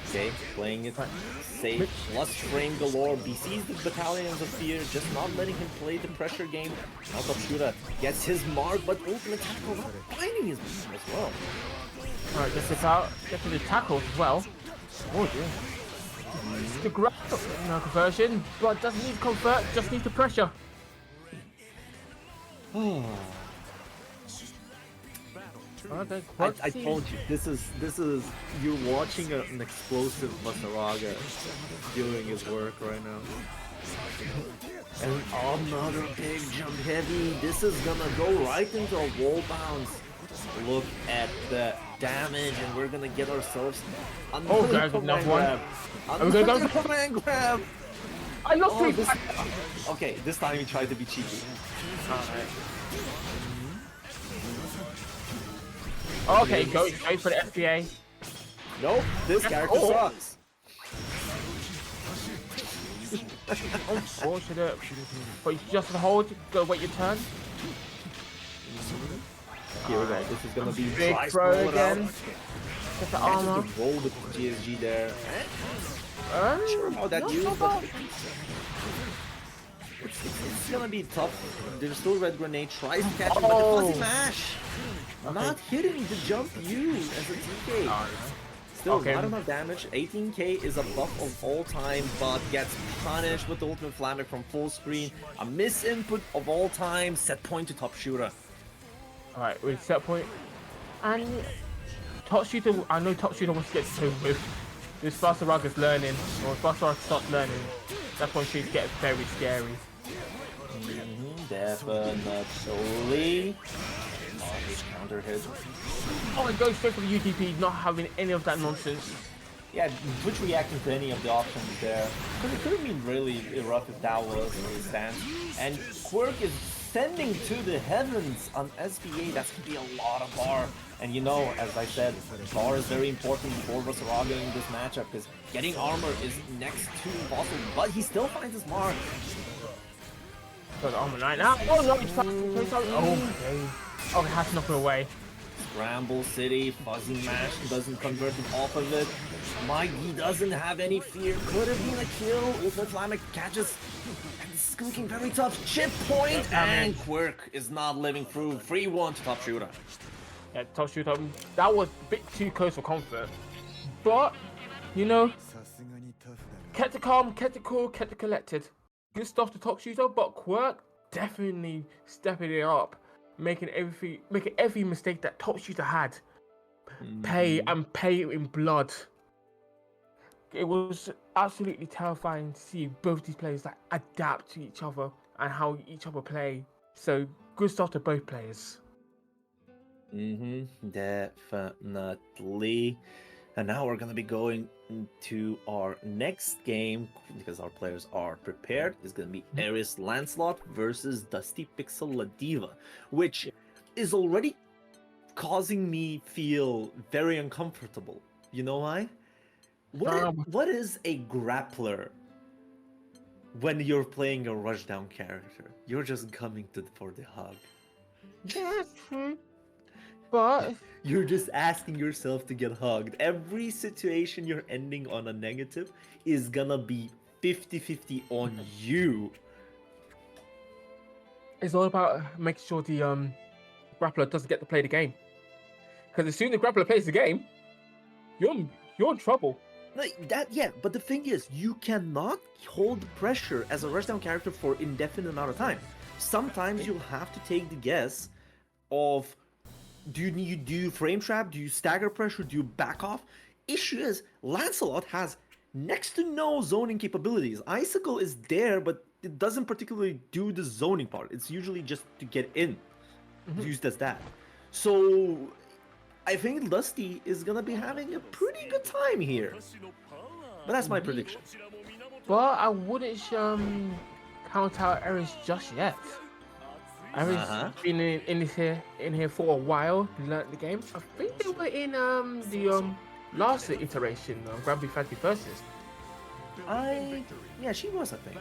Okay, playing it safe. Plus frame galore. BC's the Battalions of Fear, just not letting him play the pressure game. Now Tapshura gets his mark, but ultimate tackle not finding his mark as well. Alright, gets it out. Gets the tackle as well. Oh dear. The grab conversion, but doesn't need to convert, just needs to pressure. I told you, this is you're watching an explosive Basaraga doing his work right now. And another big jump heavy. This is gonna go right into a wall bounce. Look at the damage, and we're gonna get ourselves Oh, guys, enough one. Another command grab. I lost Oh, three. okay, this time he tried to be cheeky. Okay, go straight for the FPA. Nope, this character sucks. Unfortunate. But you just hold, go wait your turn. Here we go. This is gonna be Big tries throw to roll it again. out. Get the Manages armor. to roll the GSG there. Not sure how that not used, so but bad. it's gonna be tough. There's still red grenade. Tries to catch him, but Oh. the fuzzy mash not hitting the jump U as a TK. Still Okay. not enough damage. 18k is a buff of all time, but gets punished with the ultimate flamer from full screen. A miss input of all time. Set point to top shooter. Alright, with set point. And top shooter, I know top shooter wants to get to with. This faster rug is learning, or faster rug starts learning. That's when she's getting very scary. Definitely. Oh, his counter hit. Oh, it goes straight for the UTP, not having any of that nonsense. Yeah, Twitch reacting to any of the options there. Because it could have been really rough if that was his stance. And Quirk is sending to the heavens on SBA. That's going to be a lot of bar. And you know, as I said, bar is very important for Rosaraga in this matchup because getting armor is next to impossible, but he still finds his mark. Got the armor right now. Oh no, it's okay. Oh, it has to knock him away. Scramble City, Fuzzy Mash doesn't convert him off of it. Mikey doesn't have any fear. Could have been a kill. Ultimate Flamer catches. And this is looking very tough. Chip point, and Quirk is not living through. 3-1 to top shooter. Yeah, top shooter. That was a bit too close for comfort. But, you know, kept it calm, kept it cool, kept it collected. Good stuff to top shooter, but Quirk definitely stepping it up. Making every mistake that top shooter had pay in blood. It was absolutely terrifying to see both these players that adapt to each other and how each other play. So good stuff to both players. Definitely. And now we're gonna be going to our next game because our players are prepared. It's gonna be Ares Lancelot versus Dusty Pixel Ladiva, which is already causing me feel very uncomfortable. You know why? What is a grappler when you're playing a rushdown character? You're just coming for the hug. Yeah, true. But You're just asking yourself to get hugged. Every situation you're ending on a negative is gonna be 50-50 on you. it's all about making sure the grappler doesn't get to play the game. Because as soon as the grappler plays the game, you're in trouble. Like that, yeah, but the thing is, you cannot hold pressure as a rushdown character for indefinite amount of time. Sometimes you'll have to take the guess of do you frame trap, do you stagger pressure, do you back off? Issue is Lancelot has next to no zoning capabilities. Icicle is there, but it doesn't particularly do the zoning part. It's usually just to get in, used as that. So I think Dusty is gonna be having a pretty good time here. But that's my prediction. But I wouldn't count out Ares just yet. Ares been in here for a while, learned the game. I think they were in the last iteration of Grand Prix Fantasy Versus. Yeah, she was, I think.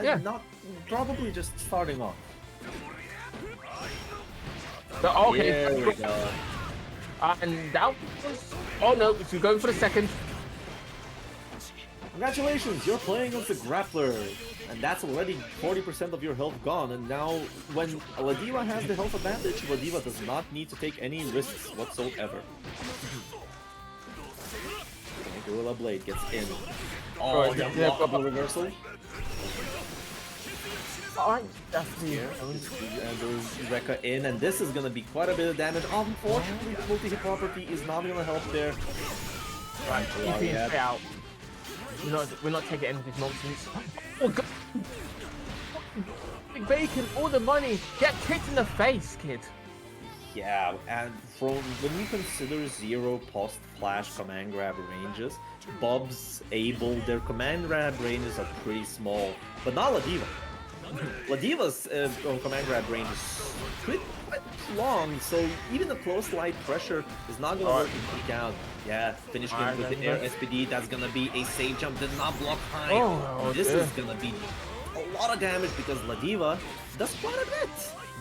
Yeah. Not probably just starting off. But, okay. There we go. And that was... Oh no, she's going for the second. Congratulations, you're playing as the grappler. And that's already 40% of your health gone. And now, when Ladiva has the health advantage, Ladiva does not need to take any risks whatsoever. And Gorilla Blade gets in. Oh, the unblockable reversal. Alright, that's the... And there's Rekka in, and this is gonna be quite a bit of damage. Unfortunately, the multi-hit property is not gonna help there. Right, stay out. We're not taking any of this nonsense. Oh god! Big bacon, all the money! Get kicked in the face, kid! Yeah, and from when you consider zero post flash command grab ranges, Bob's Able, their command grab ranges are pretty small, but not Ladiva. Ladiva's command grab range is quite long, so even a close light pressure is not gonna work in kick out. Yeah, finishing him with the air SPD, that's gonna be a safe jump, did not block high. Oh, This dear. is gonna be a lot of damage because Ladiva does quite a bit.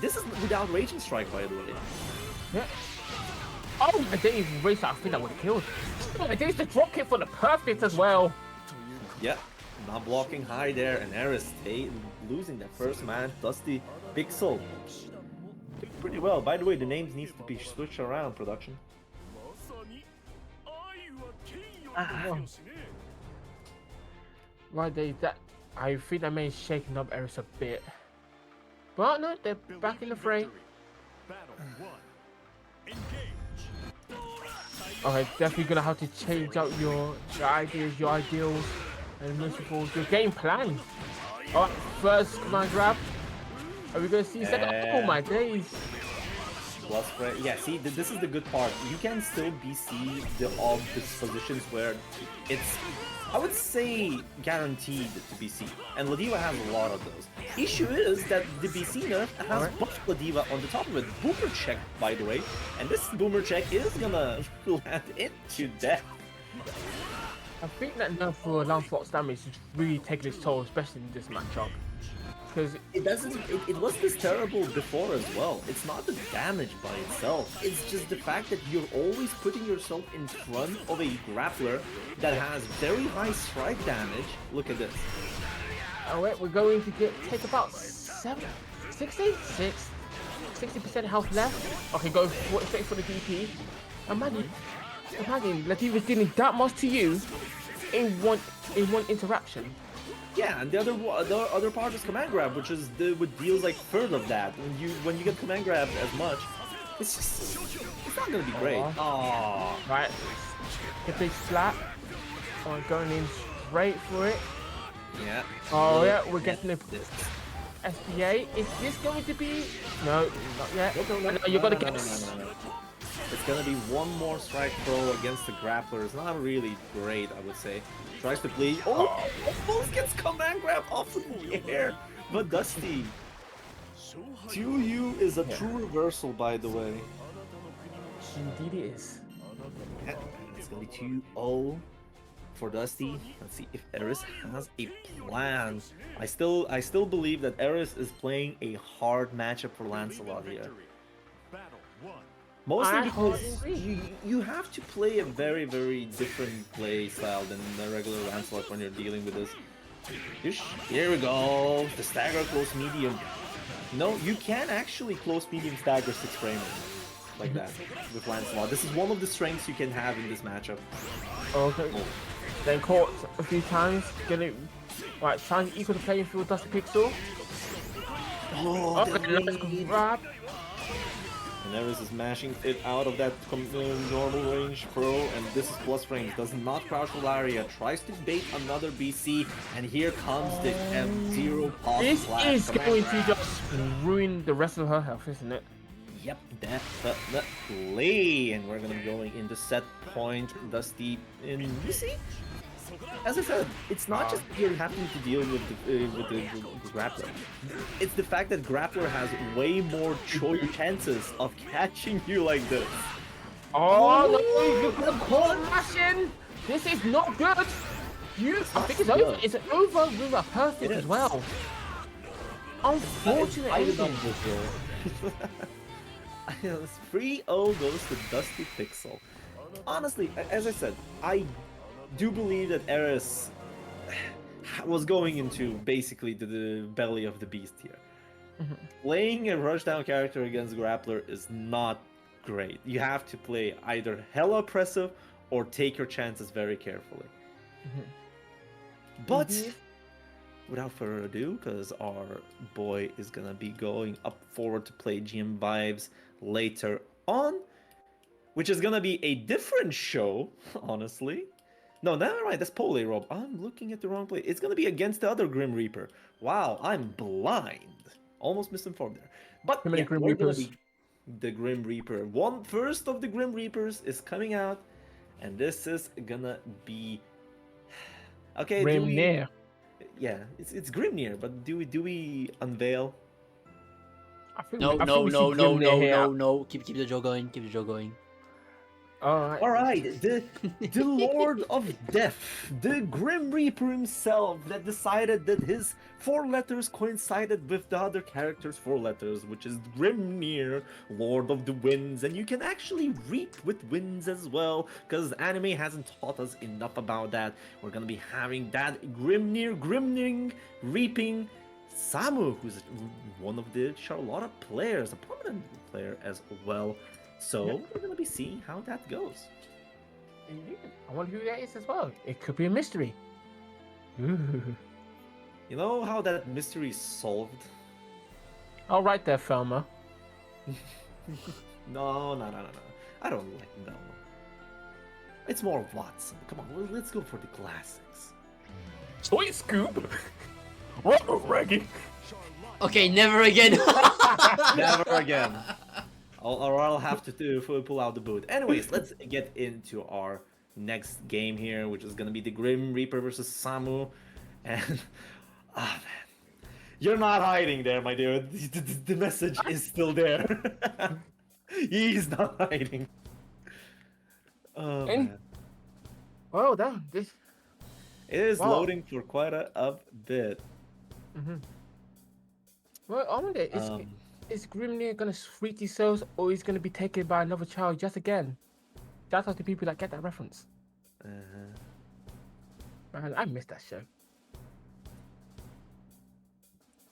This is without Raging Strike, by the way. Yeah. Oh, I didn't even raise that. I think that would have killed. I did the drop kick for the perfect as well. Yep, not blocking high there, and Eris losing that first man. Dusty Pixel did pretty well. By the way, the names needs to be switched around, production. Right, that I think that may have shaken up Eris a bit. But no, they're back in the fray. Battle 1. Engage. Okay, definitely gonna have to change out your ideas, your ideals, and most of all, your game plan. Alright, first command grab. Are we gonna see second? Oh my days. Plus, yeah, see, this is the good part. You can still BC the positions where it's, I would say, guaranteed to BC. And Ladiva has a lot of those. Issue is that the BC nerf has buffed Ladiva on the top of it. Boomer check, by the way. And this boomer check is gonna land into death. I think that nerf for Lancelot's damage is really taking its toll, especially in this matchup. Because it was this terrible before as well. It's not the damage by itself. It's just the fact that you're always putting yourself in front of a grappler that has very high strike damage. Look at this. oh wait, we're going to take about 60% health left. Okay, go straight for the DP. Imagine Latifa's dealing that much to you in one interaction. Yeah, and the other part is command grab, which is what deals like third of that. When you get command grabbed as much, it's not gonna be great. Aww. Right, get big flat. Oh, going in straight for it. Yeah. Oh yeah, we're getting the SPA. Is this going to be? No, not yet. No, you gotta get. No. It's gonna be one more strike throw against the grappler. It's not really great, I would say. Tries to play. Oh, almost gets command grab off in the air. But Dusty, 2U is a true reversal, by the way. Indeed it is. Yeah, it's gonna be 2-0 for Dusty. Let's see if Eris has a plan. I still believe that Eris is playing a hard matchup for Lancelot here. Battle 1. Mostly because you have to play a very, very different play style than the regular Lancelot when you're dealing with this. Here we go, the stagger close medium. No, you can actually close medium stagger 6 frames like that with Lancelot. This is one of the strengths you can have in this matchup. Okay. Then caught a few times. Right, trying to equal the playing field. Dusty Pixel. Oh, Okay, let's grab. And Eris is mashing it out of that normal range pro, and this is plus frames. Does not crouch Valeria, tries to bait another BC, and here comes the M0 pop This slash is command going grab. to just ruin the rest of her health, isn't it? Yep, definitely. And we're gonna be going into set point. Dusty in BC. As I said, it's not just you're having to deal with the grappler. It's the fact that grappler has way more chances of catching you like this. Oh no! You're gonna call mashing. This is not good. I think it's over. It's over with a perfect as well. Unfortunate ending. 3-0 goes to Dusty Pixel. Honestly, as I said, I do believe that Eris was going into basically the belly of the beast here. Playing a rushdown character against grappler is not great. You have to play either hella oppressive or take your chances very carefully. But without further ado, because our boy is gonna be going up forward to play GM Vibes later on, which is gonna be a different show, honestly. No, never mind, that's Pole Rob. I'm looking at the wrong play. It's gonna be against the other Grim Reaper. Wow, I'm blind. Almost misinformed there. But Too many yeah, Grim we're gonna Reapers. be the Grim Reaper. One first of the Grim Reapers is coming out, and this is gonna be okay. Do we? Grimnir. Yeah, it's Grimnir, but do we unveil? I think No, we, I no, think we see no, no, Grimnir no, here. no, no. Keep the joke going. Keep the joke going. Alright. All right, the Lord of Death, the Grim Reaper himself, that decided that his 4 letters coincided with the other character's 4 letters, which is Grimnir, Lord of the Winds, and you can actually reap with winds as well, because anime hasn't taught us enough about that. We're gonna be having that Grimning, reaping Samu, who's one of the Charlotta players, a prominent player as well. So we're gonna be seeing how that goes. I wonder who that is as well. It could be a mystery. Ooh. You know how that mystery is solved? All right there, Felma. No. I don't like Velma. It's more Watson. Come on, let's go for the classics. Toy Scoop. What, Reggie? Okay, never again. Never again. I'll have to pull out the boot. Anyways, let's get into our next game here, which is gonna be the Grim Reaper versus Samu. And man, you're not hiding there, my dude. The message is still there. He's not hiding. Oh man. Well, this. It is Wow. loading for quite a bit. Well, I wonder, is Grimnir gonna sweet his souls, or is gonna be taken by another child just again? Shout out to people that get that reference. Man, I missed that show.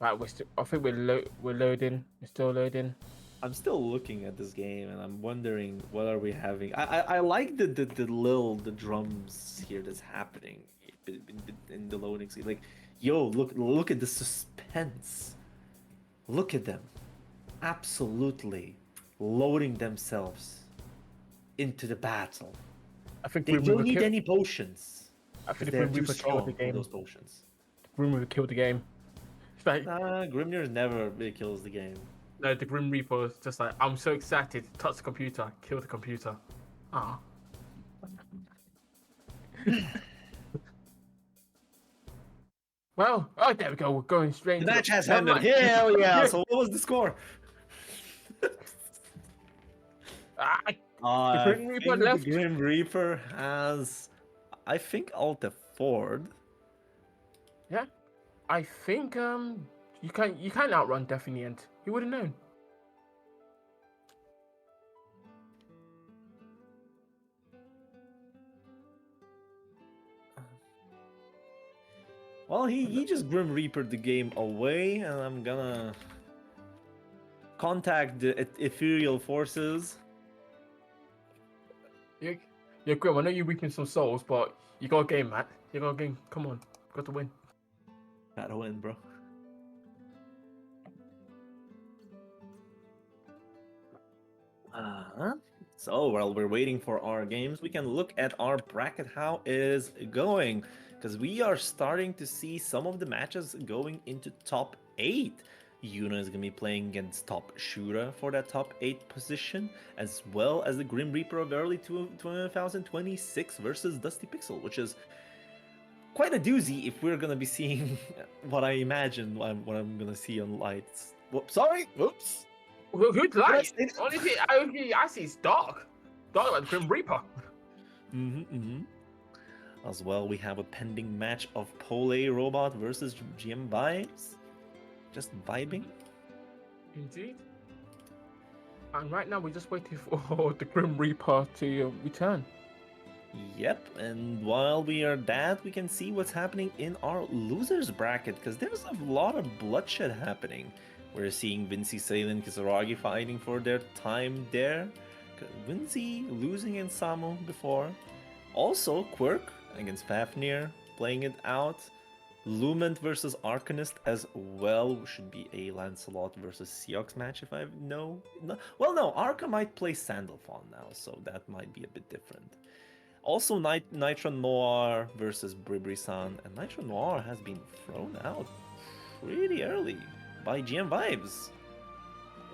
Right, I think we're loading. We're still loading. I'm still looking at this game and I'm wondering what are we having. I like the drums here that's happening in the loading scene. Like, yo, look at the suspense. Look at them. Absolutely loading themselves into the battle. I think They Grim don't Reaper need kill- any potions. I think the They're Grim too Reaper killed strong the for game. those potions. Grim Reaper killed the game. It's like, Grimnir never really kills the game. no, the Grim Reaper was just like, I'm so excited. Touch the computer. Kill the computer. Ah. Well, oh, there we go. We're going straight. The into match has Never ended. mind. Hell yeah! So what was the score? Ah, I Grim Reaper think left. the Grim Reaper has, I think, Alta Ford. yeah, I think you can outrun Death in the end. You would have known. Well, he just Grim Reapered the game away, and I'm gonna contact the ethereal forces. Yeah, Grim. I know you're reaping some souls, but you got a game, Matt. You got a game. Come on, got to win. Gotta win, bro. So while we're waiting for our games, we can look at our bracket, how is going, because we are starting to see some of the matches going into top 8. Yuna is going to be playing against Top Shura for that top 8 position, as well as the Grim Reaper of early 2026 versus Dusty Pixel, which is quite a doozy if we're going to be seeing what I imagine what I'm going to see on lights. Whoops, sorry, whoops. Good light. Did I say Honestly, I see it's dark. Dark like Grim Reaper. As well, we have a pending match of Pole Robot versus GM Vibes. Just vibing. Indeed. And right now we're just waiting for the Grim Reaper to return. Yep, and while we are that, we can see what's happening in our losers bracket, because there's a lot of bloodshed happening. We're seeing Vinci, Salen, Kisaragi fighting for their time there. Vinci losing in Samu before. Also, Quirk against Fafnir playing it out. Lument versus Arcanist as well. Should be a Lancelot versus Seox match if I know. Well, no, Arca might play Sandalphon now, so that might be a bit different. Also, Nitro Noir versus Bribri-san, and Nitro Noir has been thrown out pretty early by GM Vibes.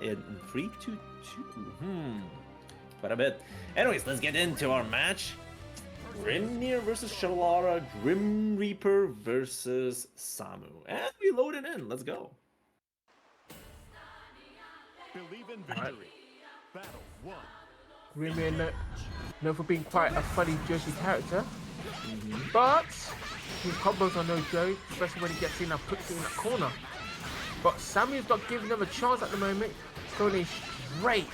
in 3-2-2. Quite a bit. Anyways, let's get into our match. Grimnir versus Shalara, Grim Reaper versus Samu. And we load it in. Let's go. Believe in victory. Battle 1. Grimnir known for being quite a funny Jersey character, but his combos are no joke, especially when he gets in and puts it in that corner. But Samu's not giving them a chance at the moment. He's going in straight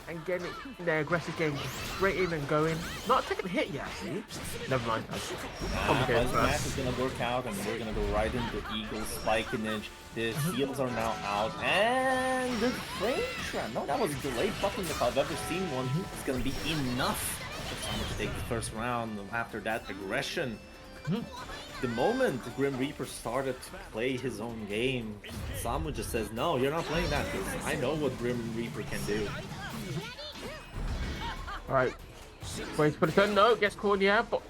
and getting it in their aggressive game, straight in and going. Not taking a hit yet, see? Never mind. But this match is gonna work out, and we're gonna go right into Eagle spikinage. The shields are now out, and the frame trap. No, that was a delayed button if I've ever seen one. It's gonna be enough for Samu to take the first round after that aggression. The moment the Grim Reaper started to play his own game, Samu just says, no, you're not playing that, because I know what Grim Reaper can do. Alright. Wait for the turn. No, gets caught, yeah, but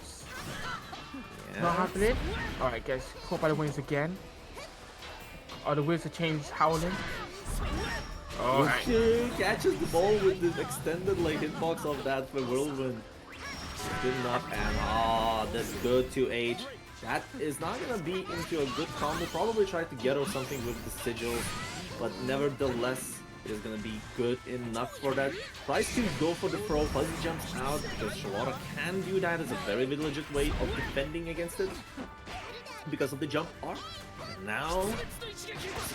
Yeah. not happening. Alright, gets caught by the wings again. Oh, the wheels have changed, howling. Alright. Catches the ball with the extended like hitbox of that for whirlwind. Good enough, and that's good to H. That is not gonna be into a good combo. Probably try to get or something with the sigil, but nevertheless it is gonna be good enough for that. Tries to go for the throw, Fuzzy jumps out because Shalara can do that as a very legit way of defending against it because of the jump arc. Now,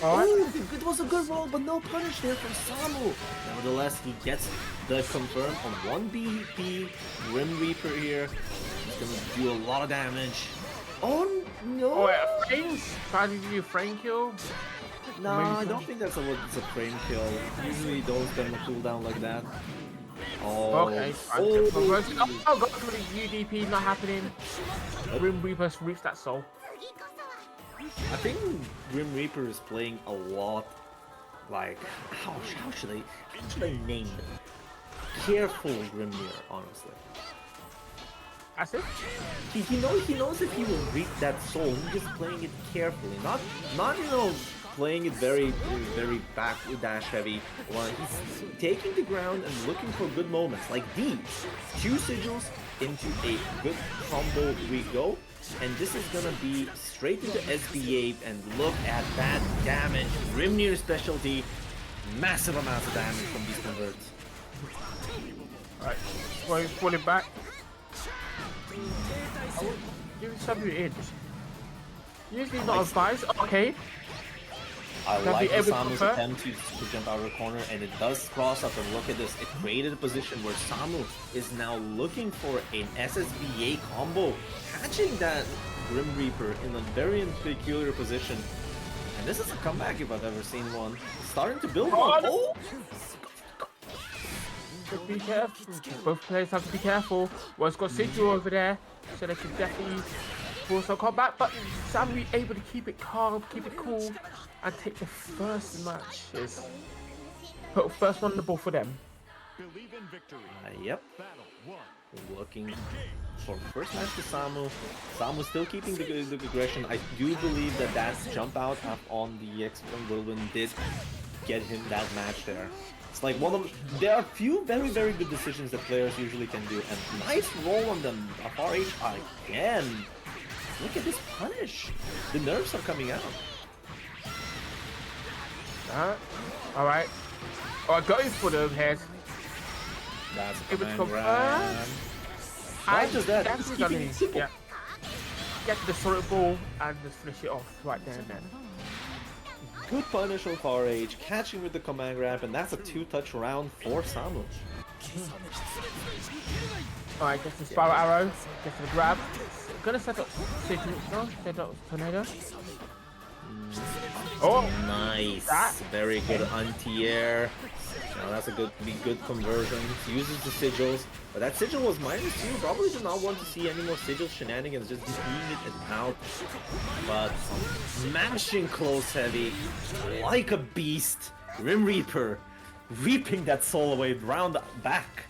it was a good roll, but no punish there from Samu. Nevertheless, he gets the confirm on 1BP. Grim Reaper here. He's gonna do a lot of damage. Oh no! Oh, yeah, frames? Trying to do a frame kill? No, I don't think that's a frame kill. Usually those don't cool down like that. Oh, Okay. oh, Oh, got through the UDP, not happening. Grim Reaper reached that soul. I think Grim Reaper is playing a lot like how should I name it? Careful Grimnir, honestly. That's it? He knows if he will reach that soul, he's just playing it carefully. Not you know playing it very back dash heavy. Well, he's taking the ground and looking for good moments like these. 2 sigils into a good combo we go. And this is gonna be straight into SBA, and look at that damage. Grimnir specialty, massive amounts of damage from these converts. Alright, well, he's falling back. I will give some in. Usually not advised. Okay. I Can like be able to Samu's convert? attempt to jump out of the corner, and it does cross up, and look at this. It created a position where Samu is now looking for an SSBA combo, catching that Grim Reaper in a very peculiar position. And this is a comeback if I've ever seen one. Starting to build one. Oh! But be careful. Both players have to be careful. One's got Sigil over there, so they can definitely force some combat. But Samu able to keep it calm, keep it cool, and take the first match. Put first one on the ball for them. Believe in victory. Yep. Battle 1. Looking for first match to Samu. Samu still keeping the aggression. I do believe that jump out up on the X1 Whirlwind did get him that match there. It's like there are a few very good decisions that players usually can do, and nice roll on them. RH again. Look at this punish. The nerves are coming out. Alright. Alright, going for the head. That's a It was command grab. Not just that, that's just keeping it simple. Yeah. Get the solid ball and just finish it off right there and then. Good punish of RH, catching with the command grab, and that's a 2-touch round for Samu. Alright, gets the spiral arrow, gets the grab. Gonna set up Sigil, no, set up tornado. Oh, Nice. That- Very good anti-air. Now that's a good conversion. He uses the sigils, but that sigil was -2. Probably did not want to see any more sigil shenanigans, just being it out. But smashing close heavy like a beast. Grim Reaper reaping that soul away round back.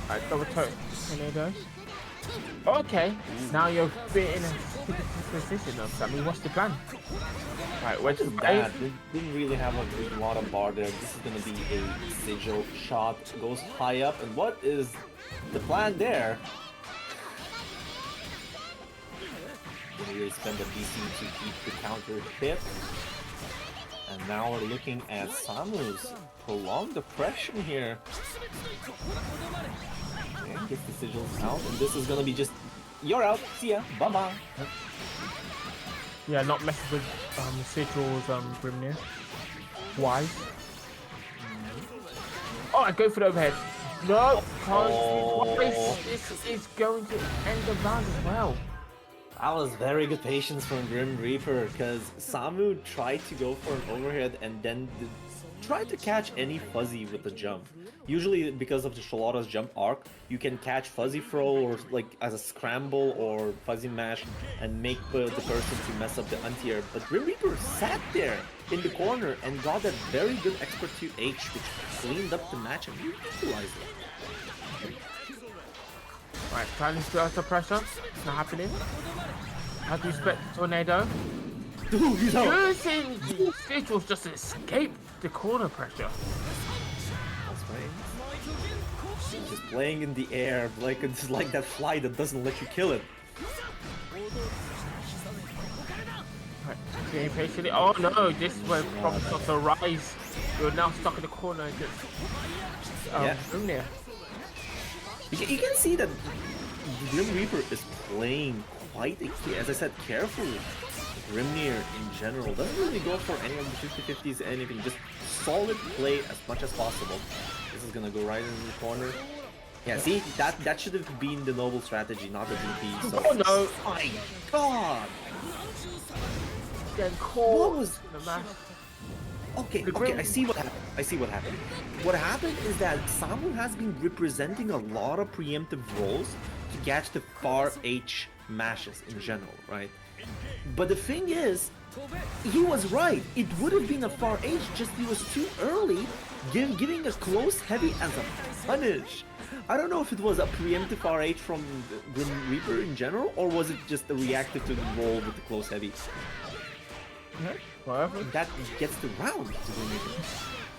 alright, double tornado. Okay, now you're a bit in a stupid position of, I mean, what's the plan? Right, where's the That didn't really have a lot of bar there. This is gonna be a sigil shot. Goes high up, and what is the plan there? Didn't really spend the BC to keep the counter hit. And now we're looking at Samu's prolonged oppression here. And gets the sigils out, and this is gonna be just, you're out, see ya, bye-bye. Yeah, not messing with Sigil's Grimnir. Why? Oh, I go for the overhead. No, can't. This is going to end the round as well. That was very good patience from Grim Reaper, because Samu tried to go for an overhead and then tried to catch any fuzzy with the jump. Usually because of the Charlotta's jump arc, you can catch fuzzy throw or like as a scramble or fuzzy mash and make the person to mess up the anti-air. But Grim Reaper sat there in the corner and got that very good expert 2H, which cleaned up the match and utilized it. Right, trying to start the pressure. It's not happening. How do you expect Tornado? Dude, he's out! Using the Sigils just escaped the corner pressure. That's right. He's just playing in the air, like it's like that fly that doesn't let you kill it. Right, being patiently. Oh no, this is where problems start to arise. You're now stuck in the corner against Grimnir. You can see that Grim Reaper is playing quite, as I said, carefully. Grimnir in general doesn't really go for any of the 50-50s, anything, just solid play as much as possible. This is gonna go right in the corner. Yeah, see, that should have been the noble strategy, not the DP. So. Oh no! My God! Getting caught. What was the match? Okay, I see what happened. What happened is that Samu has been representing a lot of preemptive roles to catch the far H mashes in general, right? But the thing is, he was right. It would have been a far H, just he was too early, giving a close heavy as a punish. I don't know if it was a preemptive far H from Grim Reaper in general, or was it just a reactive to the roll with the close heavy. Whatever. That gets the round to Grim Reaper.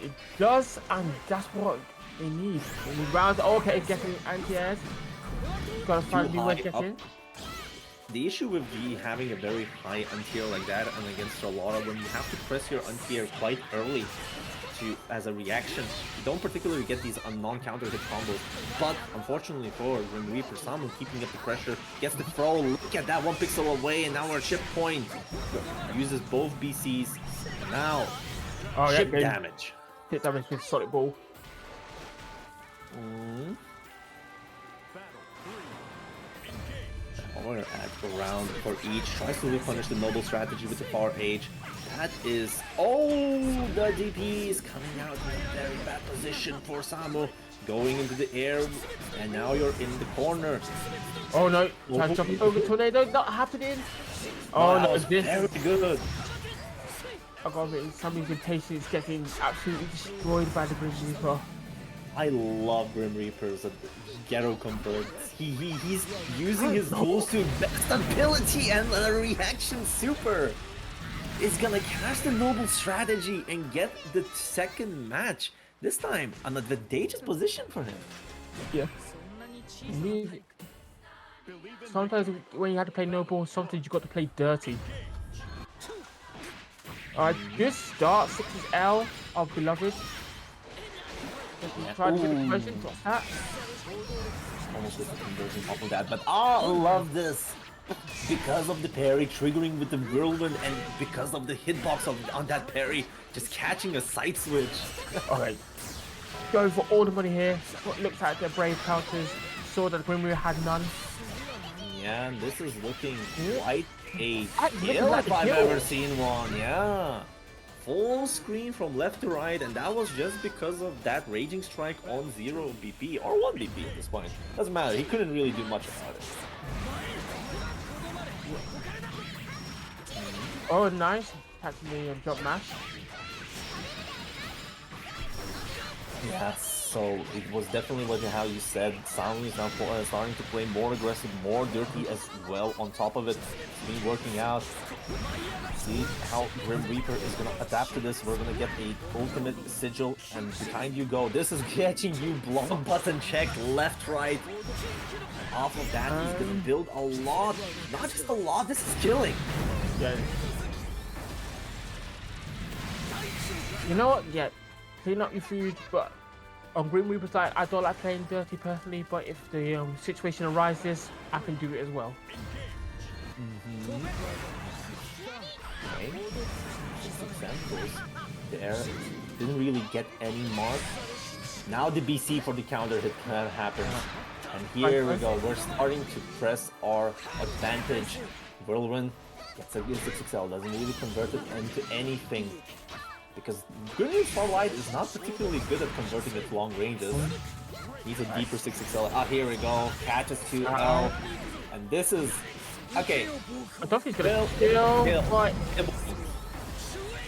It does, and that's what they need. In the round, okay, getting anti-airs. Gotta find a new way to get in. The issue with having a very high anti-air like that and against a lot of them, you have to press your anti-air quite early as a reaction. You don't particularly get these non-counter hit combos, but unfortunately for Grim Reaper, Samu keeping up the pressure, gets the throw, look at that, 1 pixel away, and now we're chip point. Uses both BCs, now chip damage. Hit damage with solid ball. Or at around for each, tries to punish the noble strategy with the far H. That is, the DP is coming out in a very bad position for Samu, going into the air, and now you're in the corner. Oh no, try to jump over Tornado, not happening. Oh no, this very good. I got a bit, somebody's impatience getting absolutely destroyed by the Grim Reaper. I love Grim Reapers, Ghetto converts. He's using his tools to best ability, and the reaction super is gonna catch the noble strategy and get the second match. This time, an advantageous position for him. Yeah. Sometimes when you have to play noble, sometimes you got to play dirty. Alright, good start. 6 is L of Beloved. Try to get the conversion. What's that? Almost with the conversion off of that, but I love this. Because of the parry triggering with the whirlwind and because of the hitbox on that parry, just catching a side switch. Alright. Go for all the money here. Looked at their brave counters, saw that Grim Reaper had none. Yeah, and this is looking quite a kill if I've ever seen one, yeah. Full screen from left to right, and that was just because of that Raging Strike on 0 BP, or 1 BP at this point. Doesn't matter, he couldn't really do much about it. Oh, nice. Catching the jump mash. Yes. So it was definitely what how you said. Samu is now starting to play more aggressive, more dirty as well. On top of it, it's been working out. See how Grim Reaper is gonna adapt to this. We're gonna get a ultimate sigil, and behind you go. This is getting you block button check left, right. And off of that, he's gonna build a lot. Not just a lot. This is killing. Yeah. You know what? Yeah, clean up your food, but on Grim Reaper's side, I don't like playing dirty personally, but if the situation arises, I can do it as well. Okay. Just examples there. Didn't really get any marks. Now the BC for the counter hit can happen. And here we go. We're starting to press our advantage. Whirlwind gets a 6XL, doesn't really convert it into anything. Because Grimly Starlight is not particularly good at converting it to long ranges. Needs a deeper 6XL. Ah, here we go. Catches 2L. And this is... Okay. I don't think he's gonna kill, but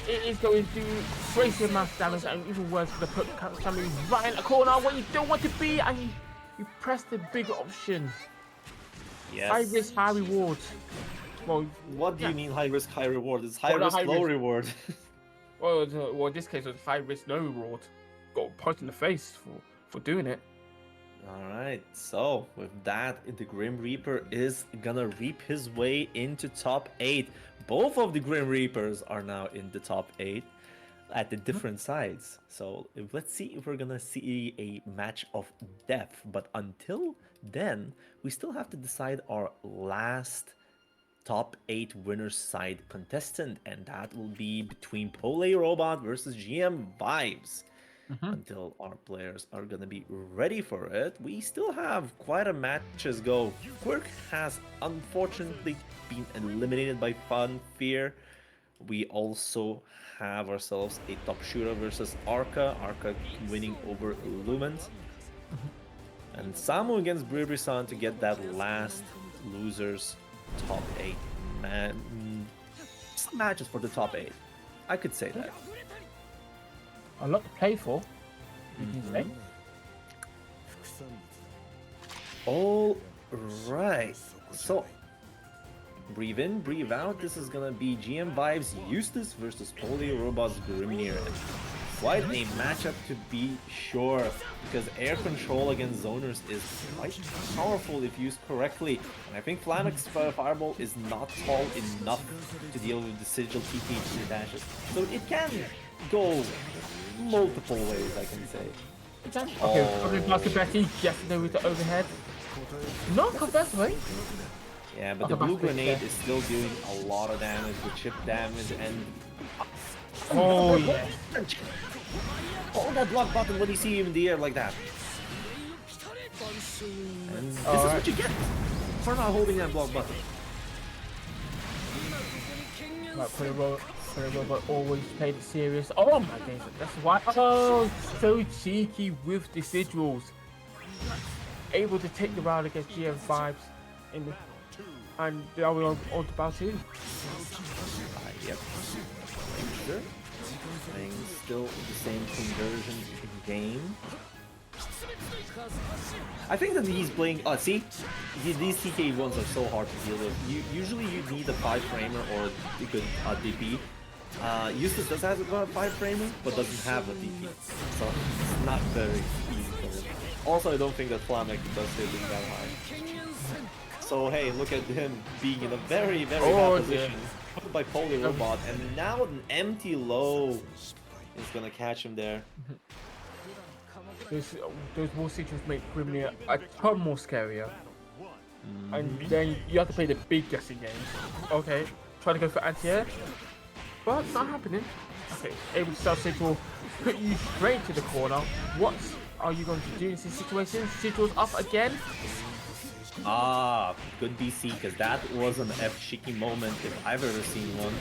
it is going to do crazy amount of damage, and even worse, gonna put Samu right in the corner where you don't want to be, and you press the big option. Yes. High risk, high reward. Well, what do you mean high risk, high reward? It's high risk, low reward. well, in this case, it's high risk, no reward. Got a punch in the face for doing it. Alright, so with that, the Grim Reaper is gonna reap his way into top 8. Both of the Grim Reapers are now in the top 8 at the different sides. So let's see if we're gonna see a match of depth. But until then, we still have to decide our last top 8 winners side contestant, and that will be between Pole Robot versus GM Vibes. Until our players are gonna be ready for it, we still have quite a matches go. Quirk has unfortunately been eliminated by Funfear. We also have ourselves a top shooter versus Arca winning over Lumens. And Samu against Bribrisan to get that last losers top 8. Some matches for the top 8. I could say that. A lot to play for. You can say. All right. So, breathe in, breathe out. This is gonna be GM Vibes Eustace versus Polio Robots Grimnir. Quite a matchup to be sure, because air control against zoners is quite powerful if used correctly. And I think Flamex's Fireball is not tall enough to deal with the Sigil TP dashes. So it can go multiple ways, I can say. Okay, Basket Betty, yesterday with the overhead. Not the best way. Yeah, but the blue grenade is still doing a lot of damage with chip damage and... Oh, yeah. Oh, that block button when you see him in the air like that. And this is what you get for not holding that block button. Right, Player Robot always played it serious. Oh my days, that's why. Oh, so cheeky with the sigils. Able to take the round against GM Vibes in the, and now we're on to battle 2. Yep. Sure. Playing still the same conversion game. I think that he's playing. See, these TK ones are so hard to deal with. Usually you need a 5-framer or a good DP. Eustace does have a 5-framer, but doesn't have a DP, so it's not very easy for him. Also, I don't think that Flamek does hit him that high. So hey, look at him being in a very bad position. Put by Poly Robot, and now an empty low is gonna catch him there. Those more situations make Grimnir a ton more scarier. And then you have to play the big guessing games. Okay, try to go for anti-air, but it's not happening. Okay, able to start Sigil, put you straight to the corner. What are you going to do in this situation? Sigil's up again. Ah, good BC, because that was an F-Shiki moment if I've ever seen one.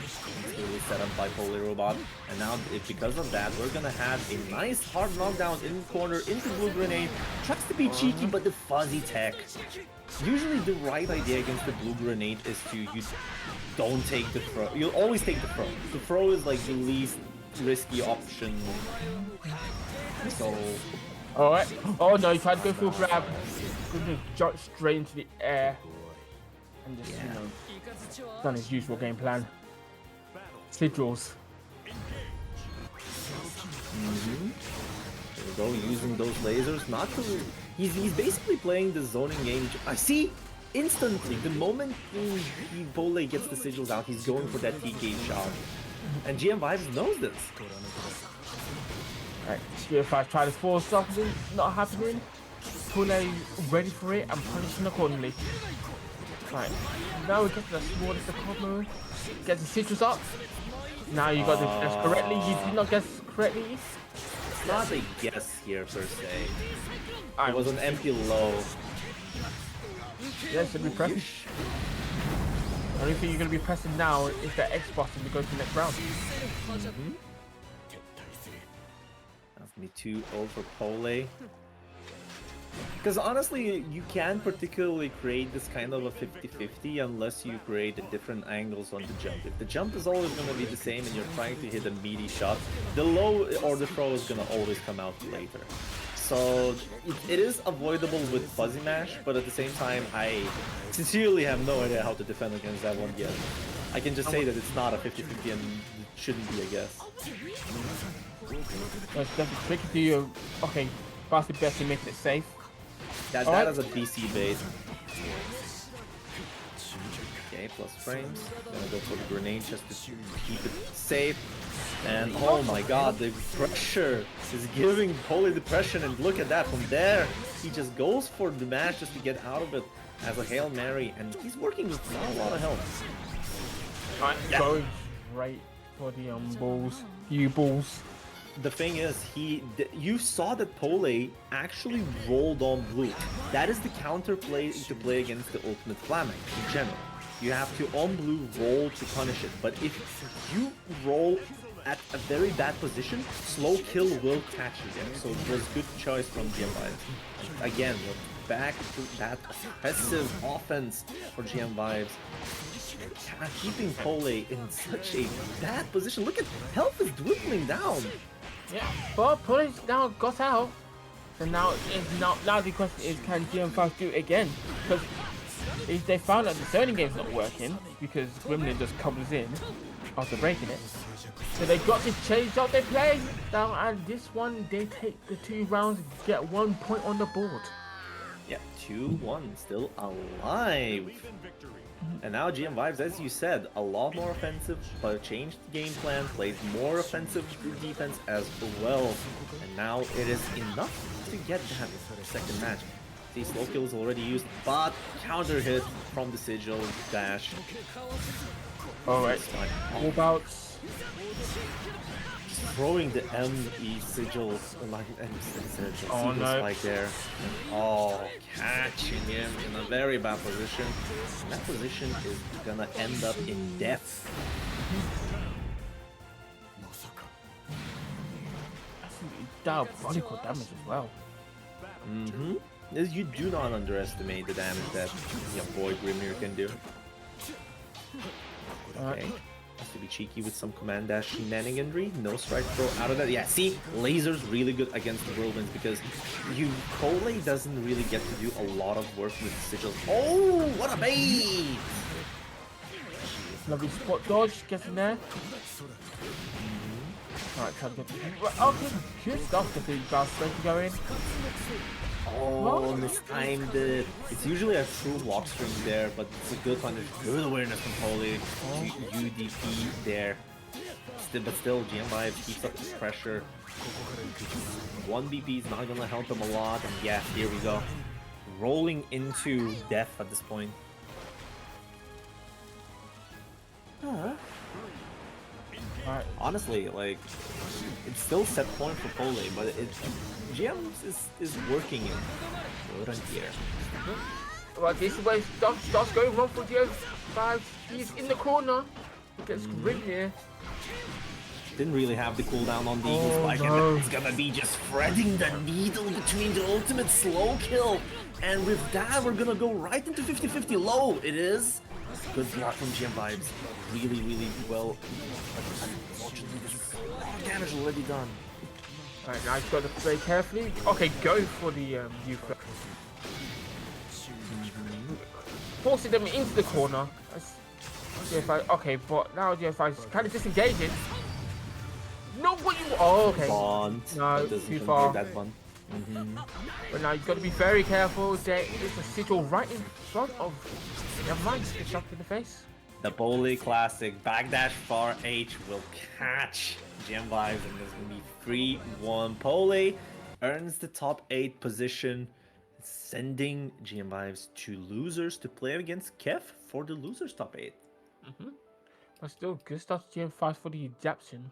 It's really set up by Poly Robot, and now because of that, we're gonna have a nice hard knockdown in the corner into Blue Grenade. Tries to be cheeky, but the fuzzy tech. Usually the right idea against the Blue Grenade is to, you don't take the throw. You'll always take the throw. The throw is like the least risky option. So Alright. Oh no, he tried to go for a grab. Could just jump straight into the air. And just, you know, done his usual game plan. Sigils. there we go, using those lasers. Not to. He's basically playing the zoning game. I see. Instantly, the moment Pole gets the sigils out, he's going for that TK shot. And GM Vibes knows this. Alright, GF5 try to force something, not happening. Pule ready for it and punishing accordingly. Right, now we get to the smallest of combo. Gets the citrus up. Now you got to guess correctly. You did not guess correctly. It's not a guess here per se. It was an empty low. Yes, should be pressing. The only thing you're going to be pressing now is the X button to go to the next round. That's me 2-0 for Pole. Because honestly, you can't particularly create this kind of a 50-50 unless you create different angles on the jump. If the jump is always going to be the same and you're trying to hit a meaty shot, the low or the throw is going to always come out later. So it is avoidable with Fuzzy Mash, but at the same time, I sincerely have no idea how to defend against that one yet. I can just say that it's not a 50-50 and it shouldn't be a guess. That's definitely tricky to you. Okay, fast and best in making it safe. That is a BC bait. Okay, plus frames. Gonna go for the grenade just to keep it safe. And oh my god, the pressure is giving Pole the pressure, and look at that, from there he just goes for the mash just to get out of it as a Hail Mary, and he's working with not a lot of health. Going right for the balls. You balls. The thing is, you saw that Pole actually rolled on blue. That is the counter play to play against the ultimate Flamek in general. You have to on blue roll to punish it, but if you roll at a very bad position, slow kill will catch you there. So it was a good choice from GM Vibes. Again, we're back to that aggressive offense for GM Vibes. Keeping Pole in such a bad position. Look at health is dwindling down. Yeah, but Pole's now got out. So now the question is, can GM5 do it again? Because if they found out the zoning game's not working, because Gremlin just comes in after breaking it. So they got to change up their play now, and this one they take the 2 rounds and get 1 point on the board. Yeah, 2-1, still alive. And now GM Vibes, as you said, a lot more offensive, but changed game plan, plays more offensive defense as well. And now it is enough to get that second match. See, slow kill is already used, but counter hit from the sigil dash. Alright, all about throwing the ME sigils like oh, no. Spike there. Oh, catching him in a very bad position. And that position is gonna end up in death. diabolical damage as well. You do not underestimate the damage that your boy Grimnir can do. Okay. Has to be cheeky with some command dash shenaniganry. No strike throw out of that. Yeah, see, laser's really good against the whirlwinds because Pole doesn't really get to do a lot of work with sigils. Oh, what a bait! Lovely spot dodge, getting there. Alright, try to get the... Okay, good stuff, the big bounce straight to go in. Oh, mistimed it. It's usually a true block string there, but it's a good one. There's good awareness from Pole. UDP there. But still, GM Vibes keeps up the pressure. 1 BP is not gonna help him a lot, and yeah, here we go. Rolling into death at this point. Honestly, like, it's still set point for Pole, but GM is working in good here. Well, this is where starts going wrong for GM5. He's in the corner. He gets Grim here. Didn't really have the cooldown on the Eagle Spike, and it's gonna be just threading the needle between the ultimate slow kill. And with that, we're gonna go right into 50-50 low. It is. Good block from GM Vibes. Really, really well. Unfortunately, this is damage already done. Right, now he's got to play carefully. Okay, go for the U-flip. Forcing them into the corner. Okay, but now GFI is kind of disengaging. No, what you? Oh, okay. Bond. No, That doesn't too convert far. that one. But now you've got to be very careful. There is a sigil right in front of. Never mind, get shot in the face. The Bully Classic backdash far H will catch Gem Vibes, and there's gonna be 3-1. Pole earns the top 8 position, sending GM Vibes to losers to play against Kev for the losers top 8. But still, good stuff to GM5 for the adaptation.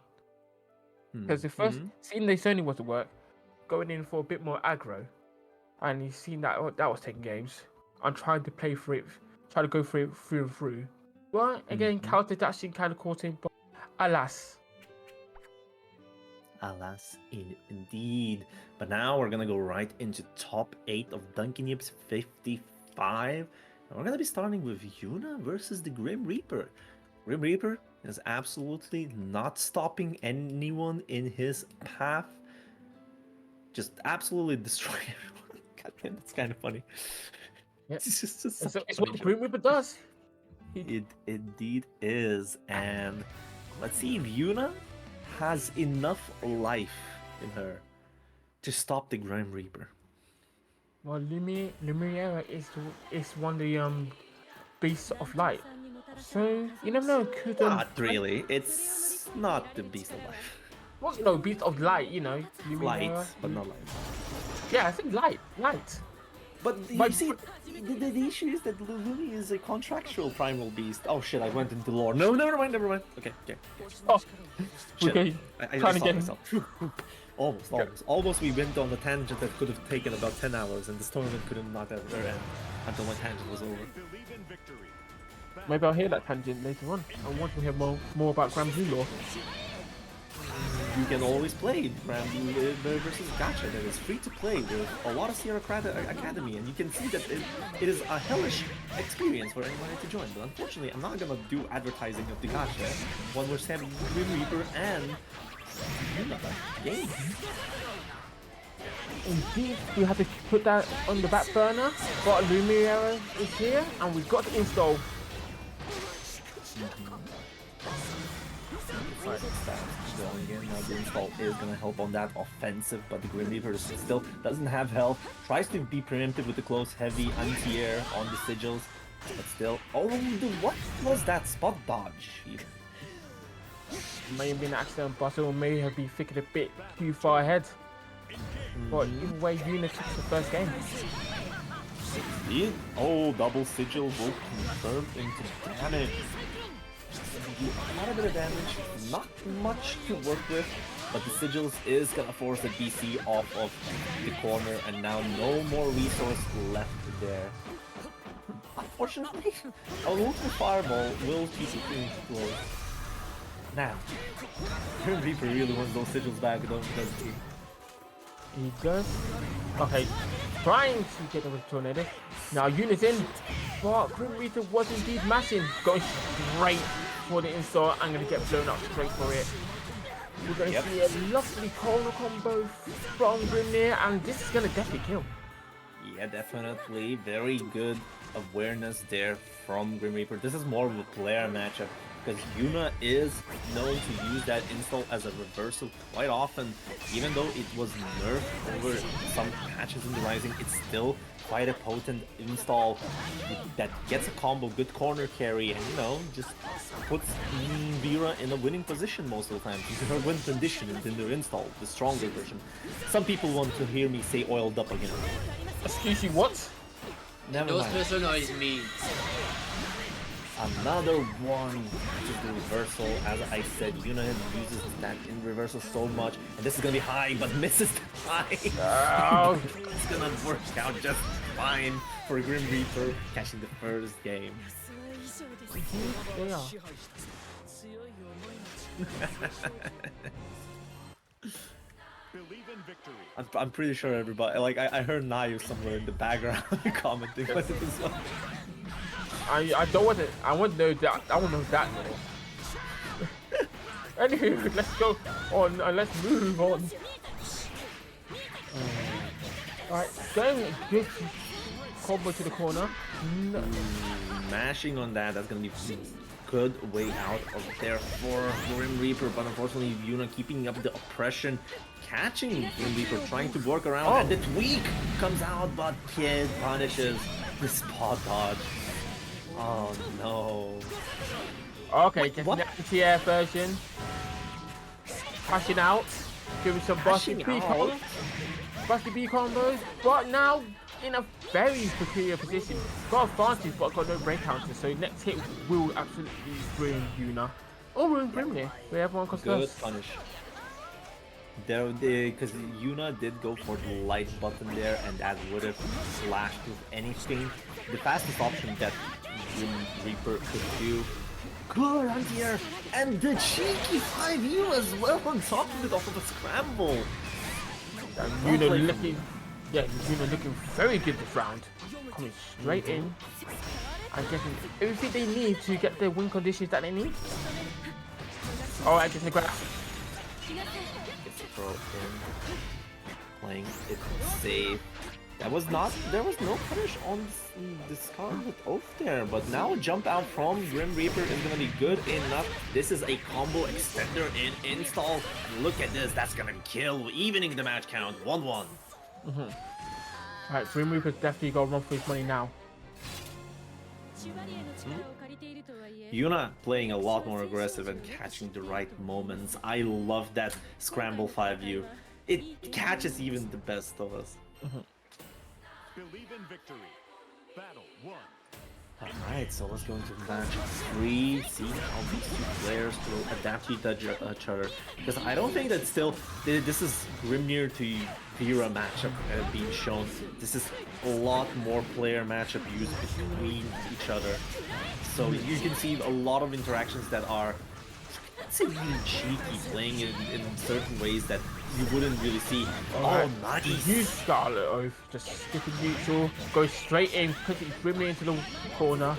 Because the first seeing they Sony was to work, going in for a bit more aggro, and he's seen that that was taking games. I'm trying to play for it, try to go through and through. Well, again, counter dashing kind of caught him, but alas. Alas, indeed. But now we're gonna go right into top 8 of Dunkin'Yips 55. And we're gonna be starting with Yuna versus the Grim Reaper. Grim Reaper is absolutely not stopping anyone in his path. Just absolutely destroy everyone. God damn, that's kind of funny. Yeah. It's It's what the Grim Reaper does. It indeed is. And let's see if Yuna has enough life in her to stop the Grim Reaper. Well, Lumiere is one of the beasts of light. So you never know. Could Not really. It's not the Beast of Life. Well, no, beast of light. You know, Light, Lumiere. but not light. Yeah, I think light. But you see, the issue is that Lumi is a contractual primal beast. Oh shit, I went into lore. No, never mind. Okay. Oh, Shit. okay. I Trying to stopped get myself. Almost we went on a tangent that could have taken about 10 hours, and this tournament couldn't not ever end until my tangent was over. Believe in victory. Maybe I'll hear that tangent later on. I want to hear more about Grand Blue lore. You can always play Grand Blue versus Gacha. That is free to play with a lot of Sierra Academy, and you can see that it is a hellish experience for anybody to join. But unfortunately, I'm not gonna do advertising of the Gacha when we're having Grim Reaper and game. Indeed, we have to put that on the back burner. But Lumiere is here, and we've got to install. Going in now, the install is gonna help on that offensive, but the Grim Reaper still doesn't have health. Tries to be preemptive with the close, heavy anti-air on the sigils, but still. Oh, what was that spot dodge? May have been an accident, but it may have been thinking a bit too far ahead. But either way, Yuna took the first game. Oh, double sigil will confirm into damage. Quite a bit of damage, not much to work with, but the sigils is gonna force the BC off of the corner, and now no more resource left there. Unfortunately, a ultimate fireball will keep it in close. Now, Grim Reaper really wants those sigils back, doesn't he? He does. Okay, trying to get over the tornado. Now Yuna's in, but Grim Reaper was indeed massive. Going straight for the install. I'm gonna get blown up straight for it. We're gonna see a lovely corner combo from Grimnir, and this is gonna definitely kill. Yeah, definitely. Very good awareness there from Grim Reaper. This is more of a player matchup, because Yuna is known to use that install as a reversal quite often. Even though it was nerfed over some patches in the Rising, it's still quite a potent install that gets a combo, good corner carry, and just puts Vera in a winning position most of the time. She's in her win condition in their install, the stronger version. Some people want to hear me say oiled up again. Excuse you, what? Never Those mind. personas me. Another one, which is the reversal. As I said, Yuna uses that in reversal so much, and this is gonna be high, but misses the high. Oh. It's gonna work out just fine for Grim Reaper catching the first game. They are. Believe in victory. I'm pretty sure everybody, like I heard Nayu somewhere in the background commenting with it as well. I don't want it. I want to know that. I want to know that more. Anywho, let's go on and let's move on. Alright, going a good combo to the corner. No. Mashing on that, that's gonna be good way out of there for Grim Reaper, but unfortunately Yuna keeping up the oppression, catching Grim Reaper, trying to work around, and the tweak comes out, but Kid punishes the spot dodge. Oh no. Okay, getting the anti-air version. Crashing out, giving some busty B combos. Busty B combos, but now in a very peculiar position. Got advantage, but got no break counter, so next hit will absolutely ruin Yuna. Or ruin Grimnir, where everyone comes Good first. punish. Because Yuna did go for the light button there, and that would have slashed with anything. The fastest option that Grim Reaper could do. Good anti-air, and the cheeky 5U as well on top of it off of a scramble. Yuna looking, Yuna looking very good this round. Coming straight in and getting everything they need to get the win conditions that they need. Alright, getting the grab. Gets the throw in. Playing it safe. There was no punish on this Scarlet Oath there, but now a jump out from Grim Reaper is gonna be good enough. This is a combo extender in install. Look at this, that's gonna kill, evening the match count, 1-1. Alright, Grim Reaper's definitely got to run for his money now. Yuna playing a lot more aggressive and catching the right moments. I love that scramble 5U. It catches even the best of us. Believe in victory. Battle 1. Alright, so let's go into match 3, see how these two players will adapt to each other. Because I don't think that this is Grimnir to Vera matchup being shown. This is a lot more player matchup used between each other. So you can see a lot of interactions that are, let's say, really cheeky, playing in certain ways that you wouldn't really see. Alright. Oh, nice! Use Scarlet Oath, just skipping neutral, go straight in, putting Grimnir into the corner.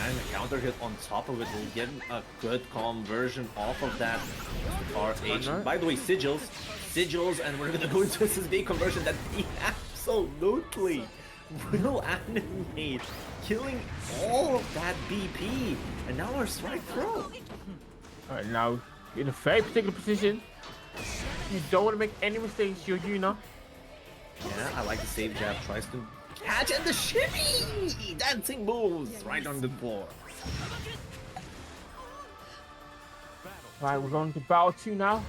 And a counter hit on top of it will get a good conversion off of that. RH. By the way, sigils, and we're gonna go into SSB conversion that he absolutely will animate, killing all of that BP. And now our strike throw. Alright, now in a very particular position. You don't want to make any mistakes, you're Yuna. Yeah, I like the save jab, tries to catch, and the shimmy! Dancing moves right on the floor. Right, we're going to battle 2 now.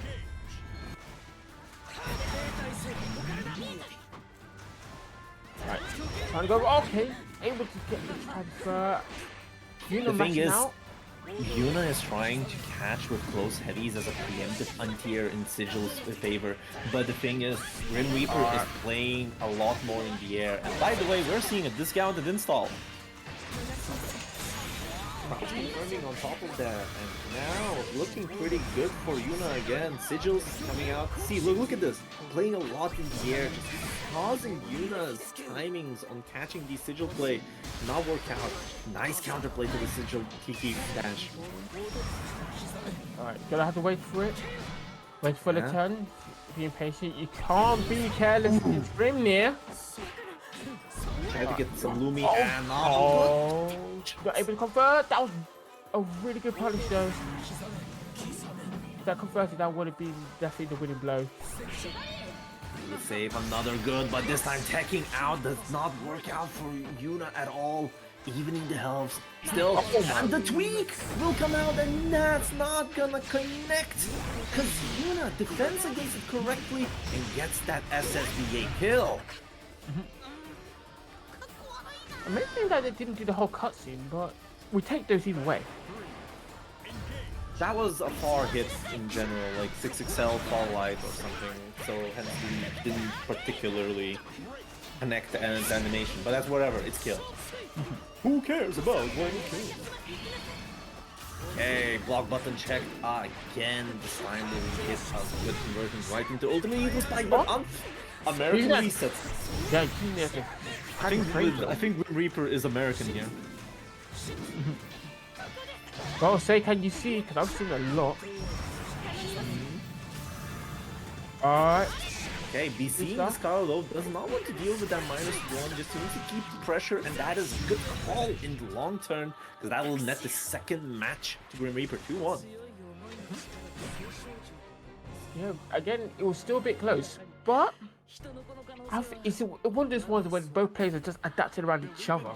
Right, trying to go, okay, able to get the transfer. Yuna mashing out. Yuna is trying to catch with close heavies as a preemptive anti-air in Sigil's favor, but the thing is, Grim Reaper is playing a lot more in the air, and by the way, we're seeing a discounted install. Confirming on top of that, and now looking pretty good for Yuna again. Sigil's coming out. See, look at this, playing a lot in the air, just causing Yuna's timings on catching the Sigil play not work out. Nice counterplay to the Sigil Kiki dash. Alright, gonna have to wait for it. Wait for the turn. Being patient. You can't be careless. It's Grimnir. Try to get some Lumi and You're able to convert. That was a really good punish though. If that converted, that would have been definitely the winning blow. The save, another good, but this time teching out does not work out for Yuna at all. Evening the health. Still, and the tweak will come out, and that's not gonna connect. Because Yuna defends against it correctly and gets that SSBA kill. Amazing that they didn't do the whole cutscene, but we take those either way. That was a far hit in general, like 6XL Fall Light or something, so hence we didn't particularly connect the animation, but that's whatever, it's kill. Who cares about when it kills? Hey, block button checked again. This time we hit a good conversion right into ultimate evil spike, but American resets. Yeah, I think Grim Reaper is American here. Well, say, can you see? Because I've seen a lot. Alright. Okay, BC stuff. Scarlet does not want to deal with that -1, just needs to keep the pressure, and that is a good call in the long term, because that will net the second match to Grim Reaper 2-1. Yeah, again, it was still a bit close, but it's one of those ones when both players are just adapting around each other.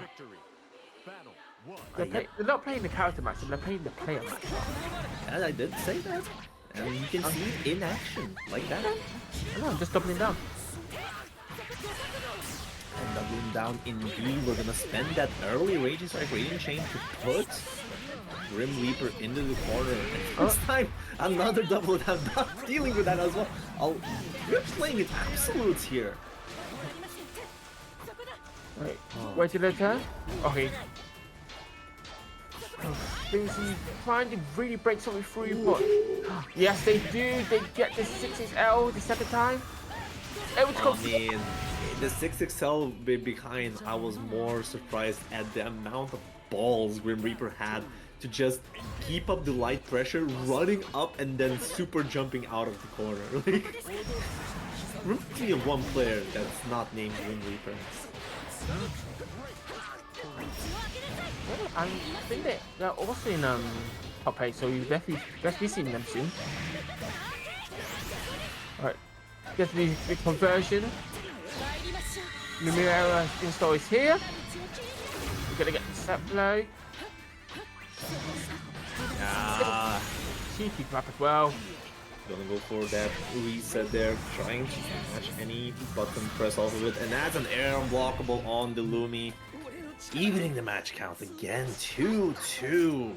They're not playing the character match, they're playing the player match. And I did say that. And you can see it in action, like that. I know, I'm just doubling down. And doubling down indeed, we're gonna spend that early Raging Strike Radiant Chain to put Grim Reaper into the corner. And this time, another double down, not dealing with that as well. We're playing in absolutes here. Wait, wait till they turn? Okay. Lucy trying to really break something through, but yes, they do. They get the 6XL the second time. I mean, the 6XL behind, I was more surprised at the amount of balls Grim Reaper had to just keep up the light pressure, running up and then super jumping out of the corner. Like, reminds me of one player that's not named Grim Reaper. Well, I think they're also in top 8, so you definitely seen them soon. Alright, get the conversion. Lumiera install is here. We're gonna get the set play. Yeah. Cheeky grab as well. Gonna go for that reset there, trying to match any button press off of it, and that's an air unblockable on the Lumi, evening the match count again, 2-2.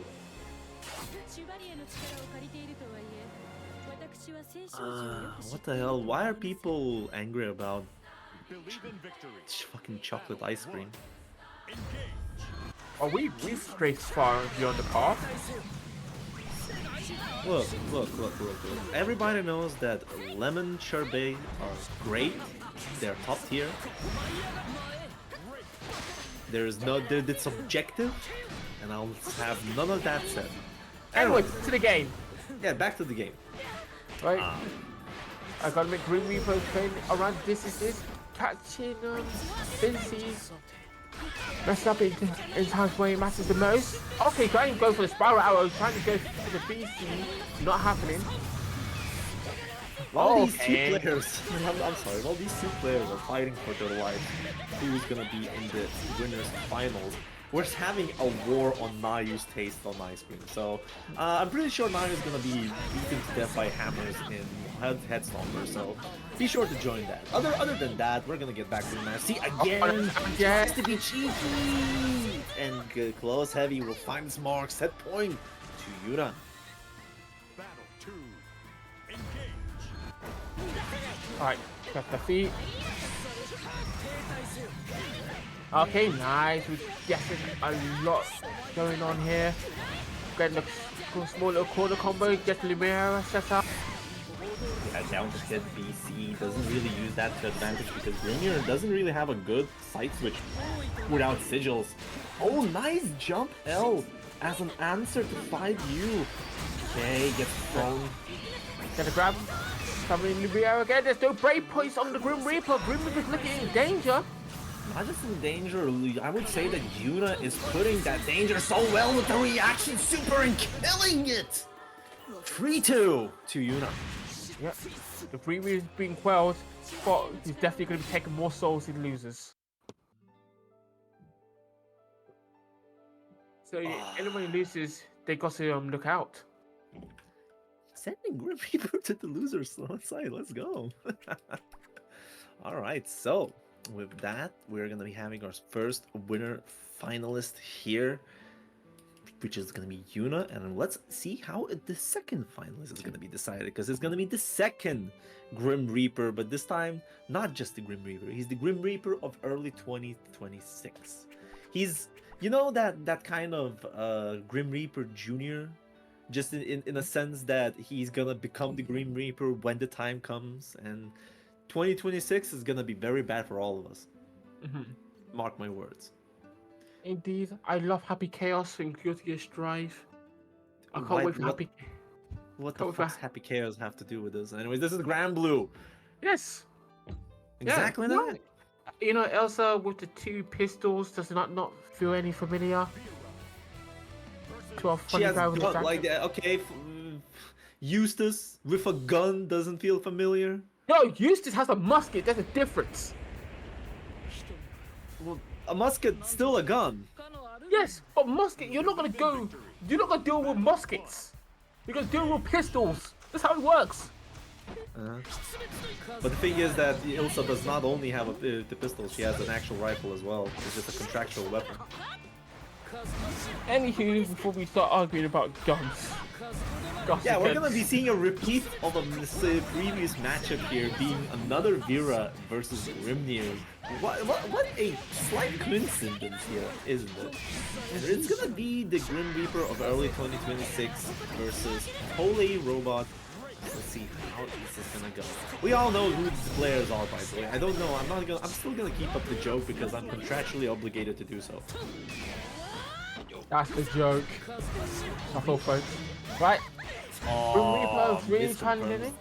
What the hell? Why are people angry about fucking chocolate ice cream? Oh, we've strayed far beyond the path. Look. Everybody knows that lemon sherbet are great. They're top tier. It's subjective, and I'll have none of that said. Anyway, to the game. Yeah, back to the game. Right. I gotta make Grim Reaper playing around distances, catching Vince's messed up in times where it matters the most. Okay, trying to go for the spiral arrow, trying to go for the BC, not happening. While these two players, I'm sorry, while these two players are fighting for their life, who's gonna be in the winners finals, we're having a war on Nayu's taste on ice cream. So I'm pretty sure Nayu's gonna be beaten to death by hammers in Headstomper. So be sure to join that. Other than that, we're gonna get back to the match. See again, has to be cheeky and close heavy. Will find his mark. Set point to Yuna. Battle 2. Engage. Alright, got the feet. Okay, nice. We're getting a lot going on here. Getting a small little corner combo, get Lumiera set up. Yeah, down to hit BC doesn't really use that to advantage because Lumiera doesn't really have a good side switch without sigils. Oh, nice jump L as an answer to 5U. Okay, gets thrown. Get a grab. Coming in Lumiera again. There's no break points on the Grim Reaper. Grim Reaper's looking in danger. Not just in danger, I would say that Yuna is putting that danger so well with the reaction super and killing it! 3-2 to Yuna. Yep, the Grim Reaper's being quelled, but he's definitely going to be taking more souls in losers. So anyone who loses, they got to look out. Sending Grim Reaper to the losers side, let's go. Alright, so with that, we're gonna be having our first winner finalist here, which is gonna be Yuna, and let's see how the second finalist is gonna be decided, because it's gonna be the second Grim Reaper, but this time not just the Grim Reaper. He's the Grim Reaper of early 2026. He's, you know, that kind of Grim Reaper Junior, just in a sense that he's gonna become the Grim Reaper when the time comes, and 2026 is gonna be very bad for all of us. Mark my words. Indeed, I love Happy Chaos and Guilty Gear Strive. I can't wait for Happy. What the fuck's Happy Chaos have to do with this? Anyways, this is Grand Blue. Yes. Exactly Yeah, that. you know, Elsa with the 2 pistols does not feel any familiar to a She funny has guy with a gun jacket. like that. Okay, Eustace with a gun doesn't feel familiar. No, Eustace has a musket. There's a difference. Well, a musket still a gun. Yes, but musket. You're not gonna deal with muskets. You're gonna deal with pistols. That's how it works. But the thing is that Ilsa does not only have the pistol; she has an actual rifle as well. It's just a contractual weapon. Anywho, before we start arguing about guns. Yeah, we're gonna be seeing a repeat of a previous matchup here, being another Vera versus Grimnir. What a slight coincidence here, isn't it? It's gonna be the Grim Reaper of early 2026 versus Holy Robot. Let's see how this is gonna go. We all know who the players are, by the way. I don't know. I'm still gonna keep up the joke because I'm contractually obligated to do so. That's the joke. That's all, folks. Right. Oh, really trying to hit it?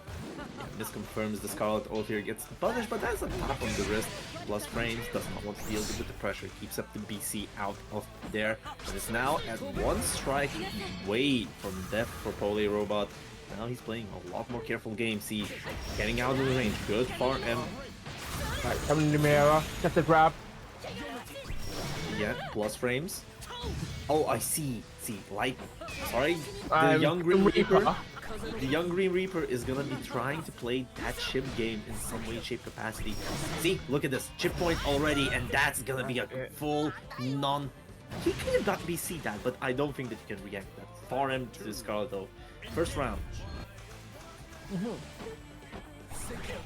Misconfirms the Scarlet Oath here, gets punished, but that's a tap on the wrist. Plus frames, does not want to deal with the pressure, keeps up the BC out of there. And is now at 1 strike away from death for Poly Robot. Now he's playing a lot more careful game. See, getting out of the range. Good for M. Right, coming in the mirror. Get the grab. Yeah, plus frames. Oh, I see. Sorry, the young Green Reaper. The young Green Reaper is gonna be trying to play that chip game in some way, shape, capacity. See, look at this chip point already, and that's gonna be a full non. He could have got BC that, but I don't think that he can react that. Far M to the Scarlet though. First round.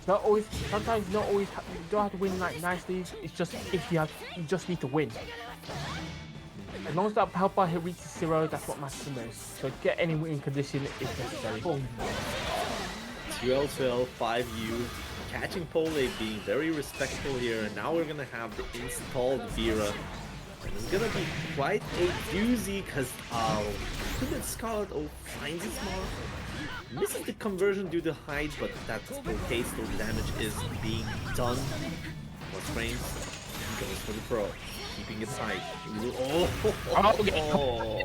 Not always. Sometimes not always. You don't have to win like nicely. It's just if you just need to win. As long as that help bar hit reaches 0, that's what matters the most. So get any winning condition if necessary. 2L12, 5U, catching Pole being very respectful here, and now we're gonna have the installed Vera. And it's gonna be quite a doozy because the Scarlet Oath finds its mark. Misses the conversion due to height, but that's okay, still the damage is being done. Plus frames, goes for the pro. Keeping it tight.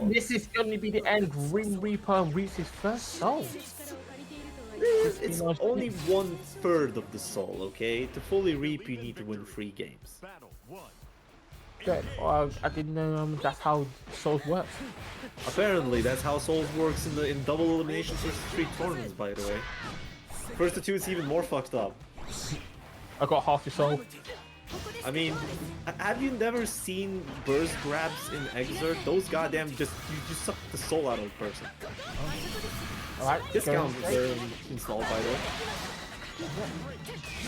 This is going to be the end. Grim Reaper reaches his first soul. It's only 1/3 of the soul, okay? To fully reap, you need to win 3 games. Good. I didn't know that's how souls work. Apparently, that's how souls works in double elimination versus 3 tournaments, by the way. First to 2, it's even more fucked up. I got half your soul. I mean, have you never seen burst grabs in Exert? Those goddamn you suck the soul out of a person. Alright, Discount installed, by the way.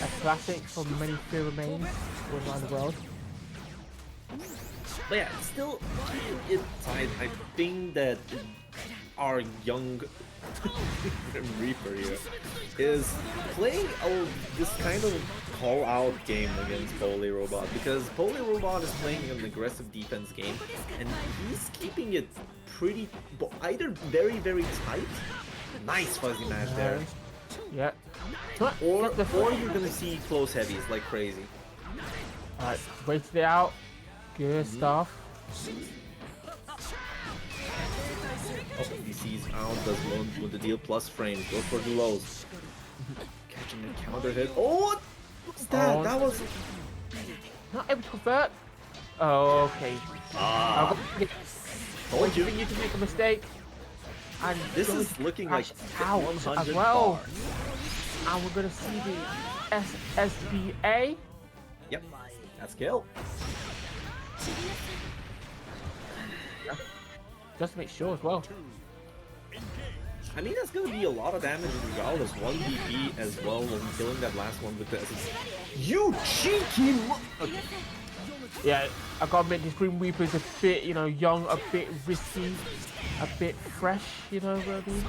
A classic from many few remains all around the world. But yeah, still inside, I think that our young Reaper here is playing this kind of call-out game against Poly Robot, because Poly Robot is playing an aggressive defense game, and he's keeping it pretty, either very, very tight, nice fuzzy match there, Yeah. or you're gonna see close heavies like crazy. Alright, waited it out. Good stuff. Oh, DC's out, does one with the deal plus frames, goes for the lows. Catching the counter hit. Oh, what's that? Oh. That was... Not able to convert. Oh, okay. Told you. You to make a mistake. And This is looking like out 100 as well. bar. And we're gonna see the SSBA. Yep, that's kill. Just to make sure as well. I mean, that's gonna be a lot of damage regardless. 1 BP as well when killing that last one with the SS. You cheeky okay. Yeah, I gotta admit this Grim Reaper is a bit, young, a bit risky, a bit fresh, what I mean?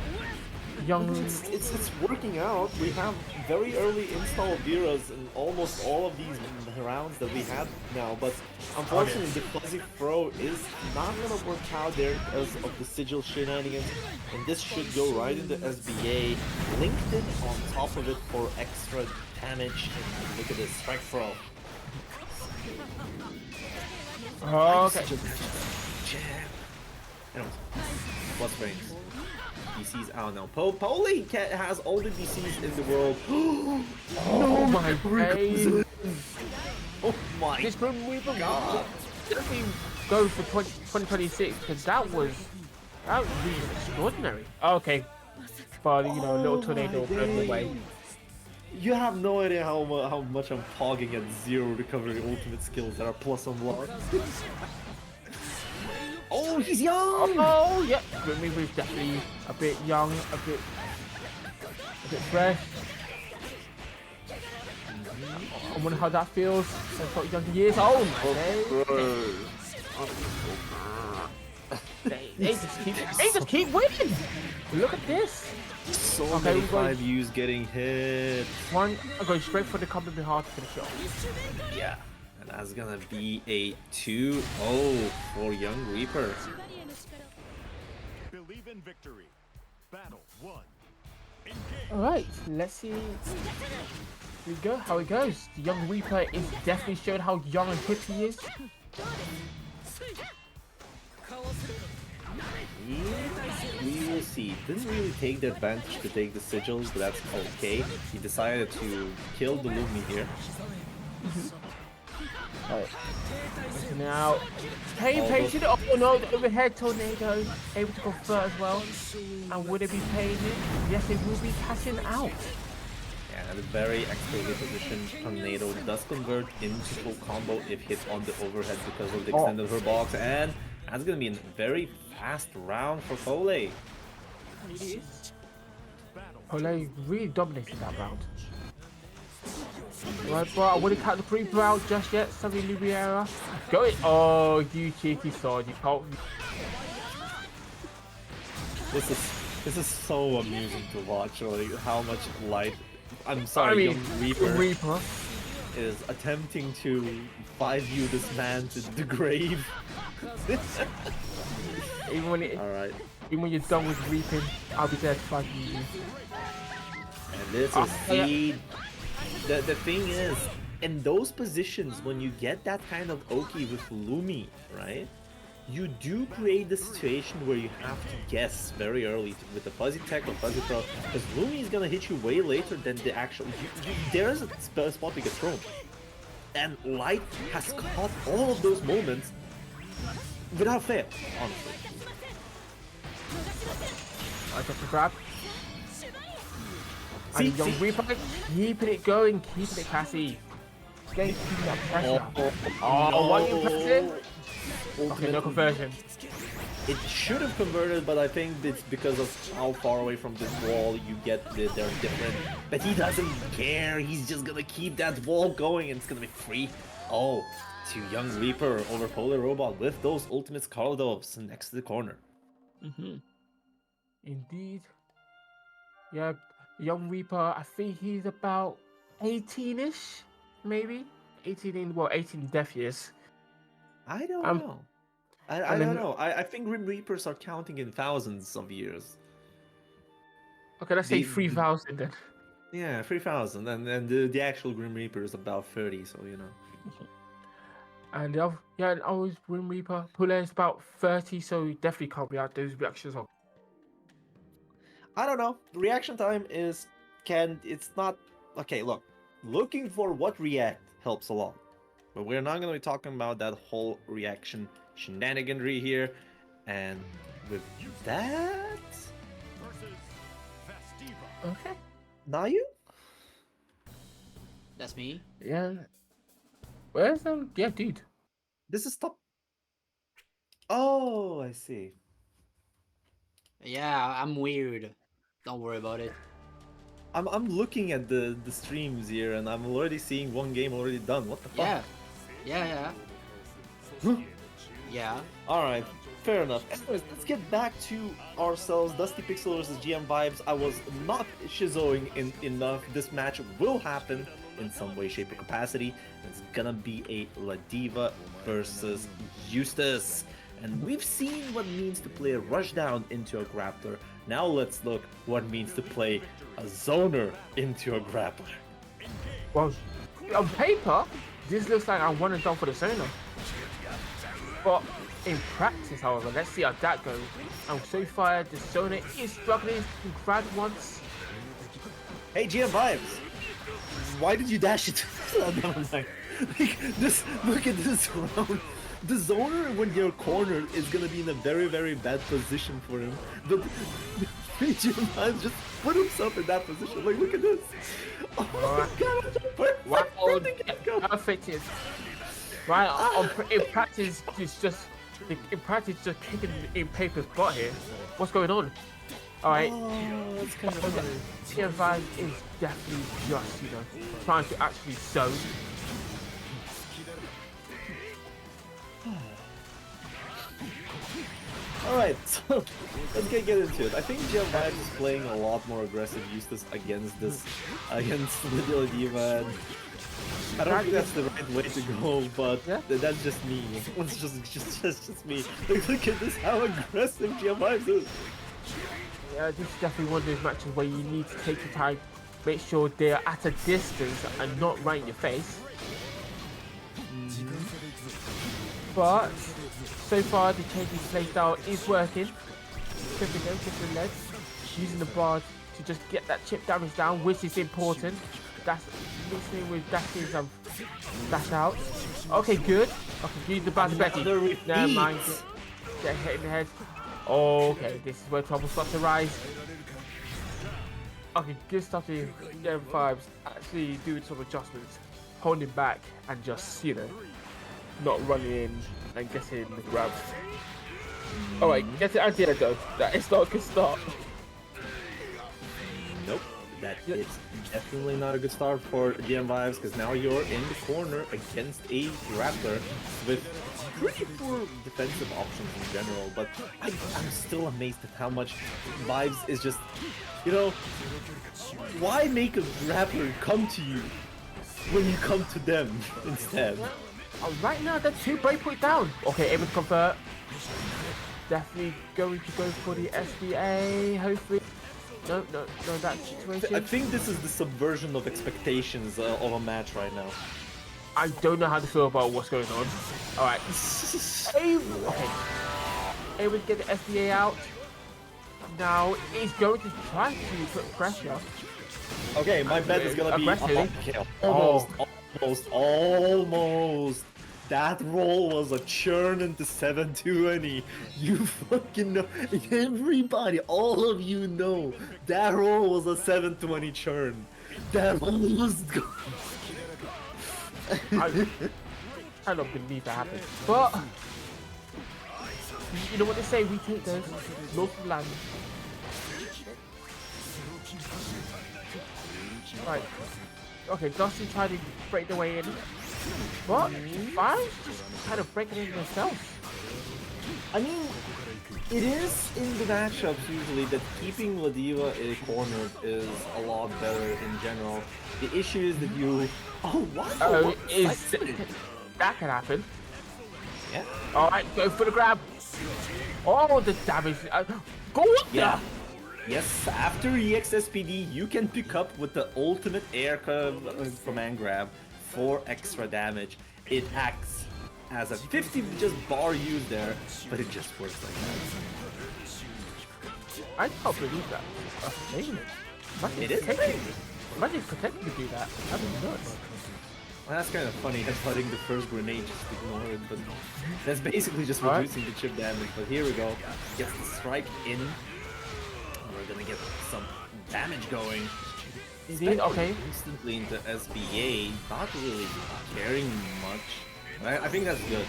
young. It's working out. We have very early install Viras in almost all of these rounds that we have now, but unfortunately the fuzzy throw is not gonna work out there because of the sigil shenanigans, and this should go right into SBA. LinkedIn on top of it for extra damage, and look at this strike throw. Okay. Jam. Anyways, plus range. DC's out now. Poli has all the DCs in the world. Oh my god. Oh my This Grim Reaper god. definitely go for 2026 because that was really extraordinary. Okay, but you know, little tornado blown away. You have no idea how much I'm hogging at 0 recovery ultimate skills that are plus unlocked. Oh, he's young! Oh yeah, Grim Reaper is definitely a bit young, a bit fresh. I wonder how that feels. I've got younger years. Oh my days. They just keep winning. Look at this. So Okay, many we're going- 5Us getting hit. One, I'm going straight for the combat hard to finish it off. Yeah. And that's gonna be a 2-0 for Young Reaper. Believe in victory. Battle 1. Engage. Alright, let's see. Here we go, how it goes. The Young Reaper is definitely showing how young and hip he is. We will see. Didn't really take the advantage to take the sigils, but that's okay. He decided to kill the Lumi here. Alright. So now, paying patient. Oh no, the overhead tornado able to go third as well. And would it be paying it? Yes, it will be cashing out. Yeah, and a very expertly positioned tornado does convert into full combo if hit on the overhead because of the extended her box, and that's gonna be a very fast round for Cole. Ole really dominated that round. Right, but I wouldn't count the creeper out just yet. Sorry, Lubiera. Go it. Oh, you cheeky sword. You can't. This is so amusing to watch, like how much light. I'm sorry, Young Reaper is attempting to 5U this man to the grave. Even when it, Alright. even when you're done with reaping, I'll be there to fight you. And this is seed. The thing is, in those positions, when you get that kind of Oki with Lumi, right? You do create the situation where you have to guess very early with the fuzzy tech or fuzzy throw, because Lumi is gonna hit you way later than the actual. There is a spot to get thrown, and Light has caught all of those moments without fail, honestly. I got the grab. See, And Young Reaper keeping it going, keeping it classy. Keeping that pressure. Oh, what are you pressing? Okay, no conversion. It should have converted, but I think it's because of how far away from this wall you get. They're different. But he doesn't care. He's just gonna keep that wall going, and it's gonna be free. Oh, to Young Reaper over Polar Robot with those ultimate Skarldovs next to the corner. Indeed. Yeah, Young Reaper, I think he's about 18-ish, maybe? 18 in, well, 18 death years. I don't know. I and don't then- know. I think Grim Reapers are counting in thousands of years. Okay, let's say The- 3,000 then. Yeah, 3,000, and then the actual Grim Reaper is about 30. So you know. And the other, yeah, and always Grim Reaper. Pula is about 30, so he definitely can't be out those reactions. I don't know. Reaction time is it's not okay. Look, looking for what react helps a lot, but we're not gonna be talking about that whole reaction shenaniganry here. And with that, Versus Festiva. Okay. Nayu, That's me. Yeah. Where's yeah, dude. this is top. Oh, I see. Yeah, I'm weird. Don't worry about it. I'm looking at the streams here, and I'm already seeing one game already done. What the fuck? Yeah. Yeah, yeah. Yeah. Alright, fair enough. Anyways, let's get back to ourselves. Dusty Pixel versus GM Vibes. I was not shizoing enough. This match will happen in some way, shape, or capacity. It's gonna be a Ladiva versus Eustace. And we've seen what it means to play a rushdown into a grappler. Now let's look what it means to play a zoner into a grappler. Well, on paper, this looks like I'm 1 and done for the zoner. But in practice, however, let's see how that goes. And so far, the zoner is struggling to grab once. Hey, GM Vibes! Why did you dash it? Never mind. Like, this, look at this round. The zoner, when you're cornered, is gonna be in a very, very bad position for him. But GM Vibes just put himself in that position. Like, look at this. Oh my god! Perfect. Right, in practice, it's just kicking in Paper's butt here. What's going on? All right. Oh, that's kind of funny. TM5 is definitely just, trying to actually zone. Alright, so let's get into it. I think GM Vibes is playing a lot more aggressive Eustace against Little Diva. I don't think that's the right way to go, but that's just me. It's just me. Like, look at this, how aggressive GM Vibes is. Yeah, this is definitely one of those matches where you need to take your time, make sure they're at a distance and not right in your face. But so far, the changing playstyle is working. Different legs, using the bar to just get that chip damage down, which is important. That's mixing with dashes and dash out. Okay, good. Okay, use the bad Betty. Never mind. Get hit in the head. Okay, this is where trouble starts to rise. Okay, good stuff to Game 5's actually doing some adjustments, holding back and just, not running in and getting the grabs. Alright, get it anti-air. That is not a good start. Nope, that is definitely not a good start for GM Vibes, because now you're in the corner against a grappler with pretty poor defensive options in general, but I'm still amazed at how much Vibes is just, why make a grappler come to you when you come to them instead? Right now, they're 2 breakpoint down. Okay, able to convert. Definitely going to go for the SBA, hopefully. No, that situation. I think this is the subversion of expectations of a match right now. I don't know how to feel about what's going on. Alright. Okay. Able to get the SBA out. Now, he's going to try to put pressure. Okay, my bet is gonna be almost. That roll was a churn into 720. You fucking know, everybody, all of you know, that roll was a 720 churn. That roll was good. I don't believe that happened. But you know what they say, we take those north of land. Right. Okay, Dusty tried to break the way in. But Vibes just kind of breaking in themselves. I mean, it is in the matchups usually that keeping Ladiva in a corner is a lot better in general. The issue is that you... Oh, what? That can happen. Yeah. Alright, go for the grab. Oh, the damage. Go up there. Yeah. Yes, after EXSPD, you can pick up with the ultimate air command grab for extra damage. It acts as a 50 just bar used there, but it just works like that. I can't believe that. Amazing. It is amazing. Imagine protecting to do that. That'd be nuts. Well, that's kind of funny, headbutting the first grenade just to ignore it, but that's basically just reducing the chip damage. But here we go. Gets the strike in. We're gonna get some damage going. Indeed, okay. Instantly into SBA, not really caring much. I think that's good.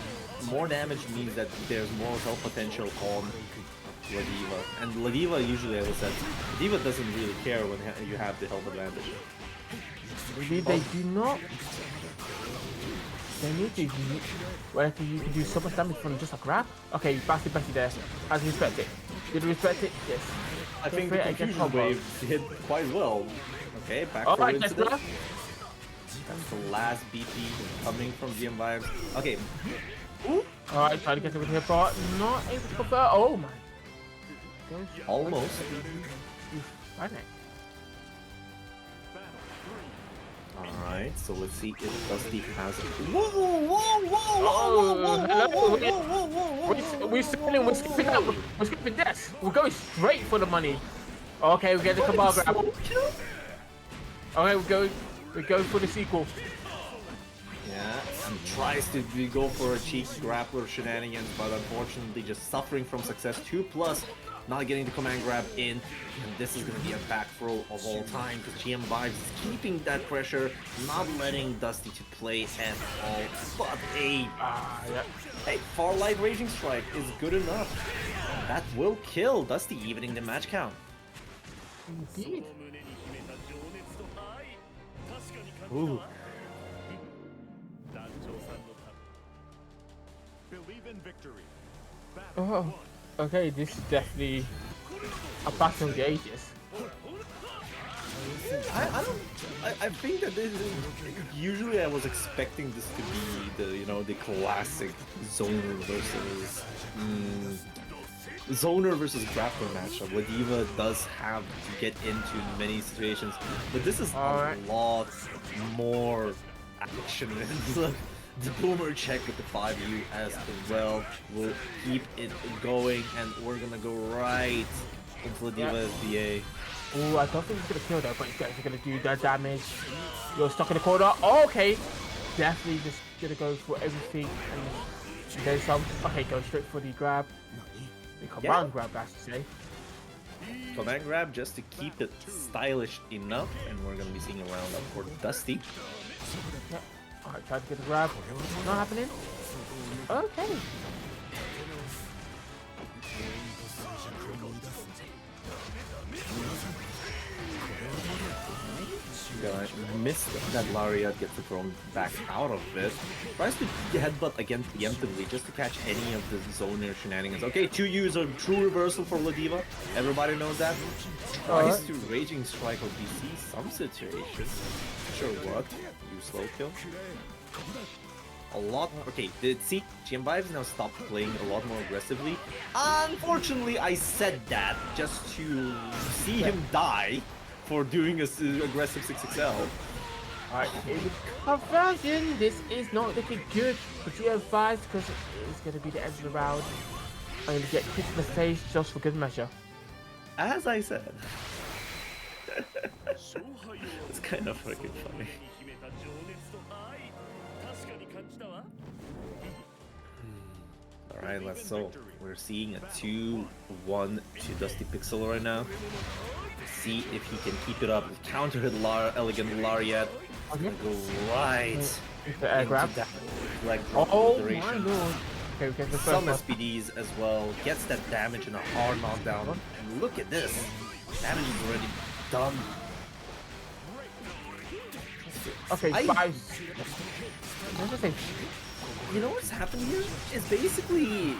More damage means that there's more health potential on Ladiva. And Ladiva usually, as I said, Ladiva doesn't really care when you have the health advantage. Maybe they do not. They need to. Well, you can do so much damage from just a grab. Okay, Bessie there. How do you respect it? Did you respect it? Yes. I think the confusion wave hit quite well. Okay, back for incident. That's the last BP coming from GM Vibes. Okay. Alright, trying to get over here, but not able to prefer. Oh my. Almost. Right. Alright, so let's see if Dusty has it. We're skipping up. We're skipping this. We're going straight for the money. Okay, we get the cabal grab. Okay, we go for the sequel. Yeah, and tries to go for a cheek grappler shenanigans, but unfortunately just suffering from success. 2+, not getting the command grab in, and this is going to be a back throw of all time because GM Vibes is keeping that pressure, not letting Dusty to play at all. But a Farlight Raging Strike is good enough. That will kill Dusty, evening the match count. Indeed. Ooh. Believe in victory. Oh, okay, this is definitely a battle of the ages. I think that this is, usually I was expecting this to be the classic zoner versus grappler matchup where Diva does have to get into many situations, but this is a lot more action. The boomer check with the 5U as well will keep it going, and we're gonna go right into the Diva SBA. Oh, I don't think he's gonna kill that, but he's gonna do that damage. You're stuck in the corner. Oh, okay, definitely just gonna go for everything. And there's some. Okay, go straight for the grab. The command grab, I should say. Command grab just to keep it stylish enough, and we're gonna be seeing a round up for Dusty. Yeah. Alright, try to get the grab. Not happening. Okay. Missed that Lariat gets thrown back out of it. Tries to headbutt again preemptively just to catch any of the zoner shenanigans. Okay, 2U is a true reversal for Ladiva. Everybody knows that. Tries to Raging Strike or DC some situations. Sure what? You slow kill. A lot. Okay, see, GM Vibes now stopped playing a lot more aggressively. Unfortunately, I said that just to see him die for doing a aggressive 6XL. Alright, conversion. This is not looking good for GM Vibes because it is going to be the end of the round. I'm going to get kicked in the face just for good measure. As I said. It's kind of freaking funny. Alright, let's so we're seeing a 2-1 to Dusty Pixel right now. See if he can keep it up. Counter hit Elegant Lariat. Go right into that leg drop. Oh my lord. Okay, we get the some SPDs as well. Gets that damage and a hard knockdown. And look at this. Damage is already done. Okay, You know what's happening here? Is basically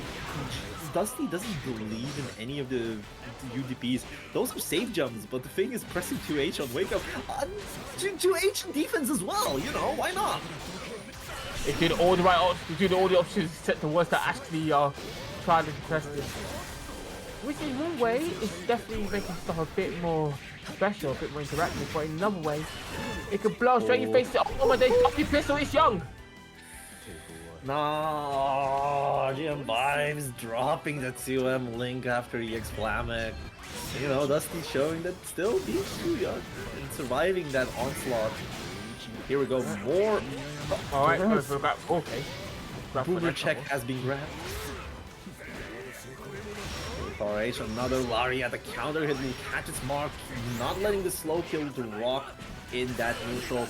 Dusty doesn't believe in any of the UDPs. Those are safe jumps, but the thing is pressing 2H on wake up. 2H defense as well, you know, why not? It did all the right options, did all the options except the ones that actually are trying to press this. Which in one way is definitely making stuff a bit more special, a bit more interactive, but in another way, it can blow straight in your face. Oh my days, Dusty Pistol is young! No, GM Vibes dropping the 2M link after EX Flamek. You know, Dusty showing that still he's too young and surviving that onslaught. Here we go, more. Alright, okay. Boomer check has been grabbed. RH, another Lariat, the counter hit will catch its mark, not letting the slow kill to rock in that neutral.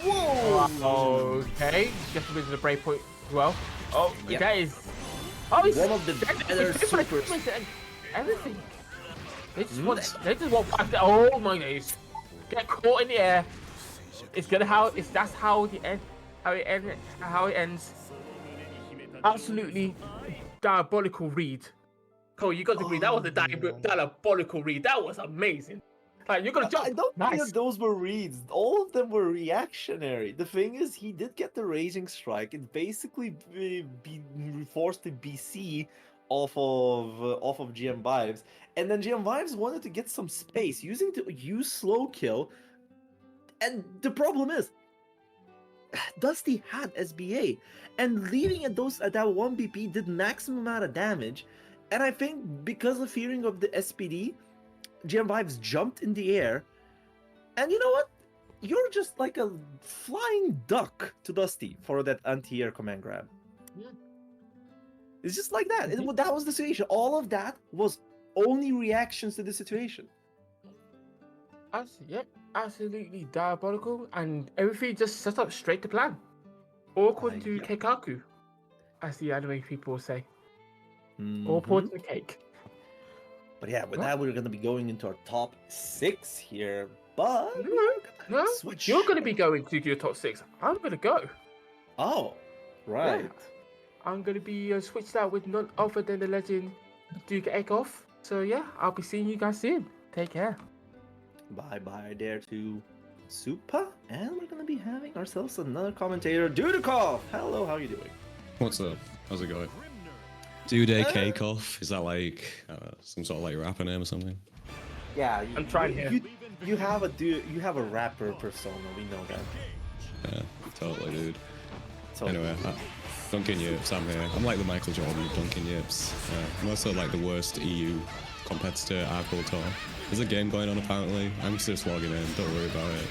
Whoa! Okay, just a bit of the break point as well. Oh, yeah. That is. Oh, he's one of the better supers. Everything. They just want back there. Oh my days. Get caught in the air. It's gonna that's how the end. how it ends. Absolutely diabolical read. Cole, you got to agree, that was a diabolical read. That was amazing. Like, you're gonna jump. I don't think Nice. that those were reads. All of them were reactionary. The thing is, he did get the Raging Strike. It basically be forced to BC off of GM Vibes, and then GM Vibes wanted to get some space, use slow kill. And the problem is, Dusty had SBA, and leaving at that 1 BP did maximum amount of damage. And I think because of fearing of the SPD, GM Vibes jumped in the air, and you know what? You're just like a flying duck to Dusty for that anti-air command grab. Yeah. It's just like that. That was the situation. All of that was only reactions to the situation. Yep, absolutely diabolical, and everything just set up straight to plan. All according to Yep. Keikaku, as the anime people say. All Mhm. poured in the cake. But yeah, with What? that, we're going to be going into our top 6 here. But No, switch. you're going to be going to your top 6. I'm going to go. Oh, right. Yeah. I'm going to be switched out with none other than the legend Duke Eckhoff. So yeah, I'll be seeing you guys soon. Take care. Bye there to Supa, and we're going to be having ourselves another commentator, Dudikov. Hello, how are you doing? What's up? How's it going? Day Cake Off? Is that like some sort of like rapper name or something? Yeah, I'm trying here. You have a rapper persona. We know that. Yeah, totally, dude. So Anyway, Dunkin'Yips, I'm here. I'm like the Michael Jordan of Dunkin'Yips. I'm also like the worst EU competitor I've called on. There's a game going on apparently. I'm just logging in. Don't worry about it.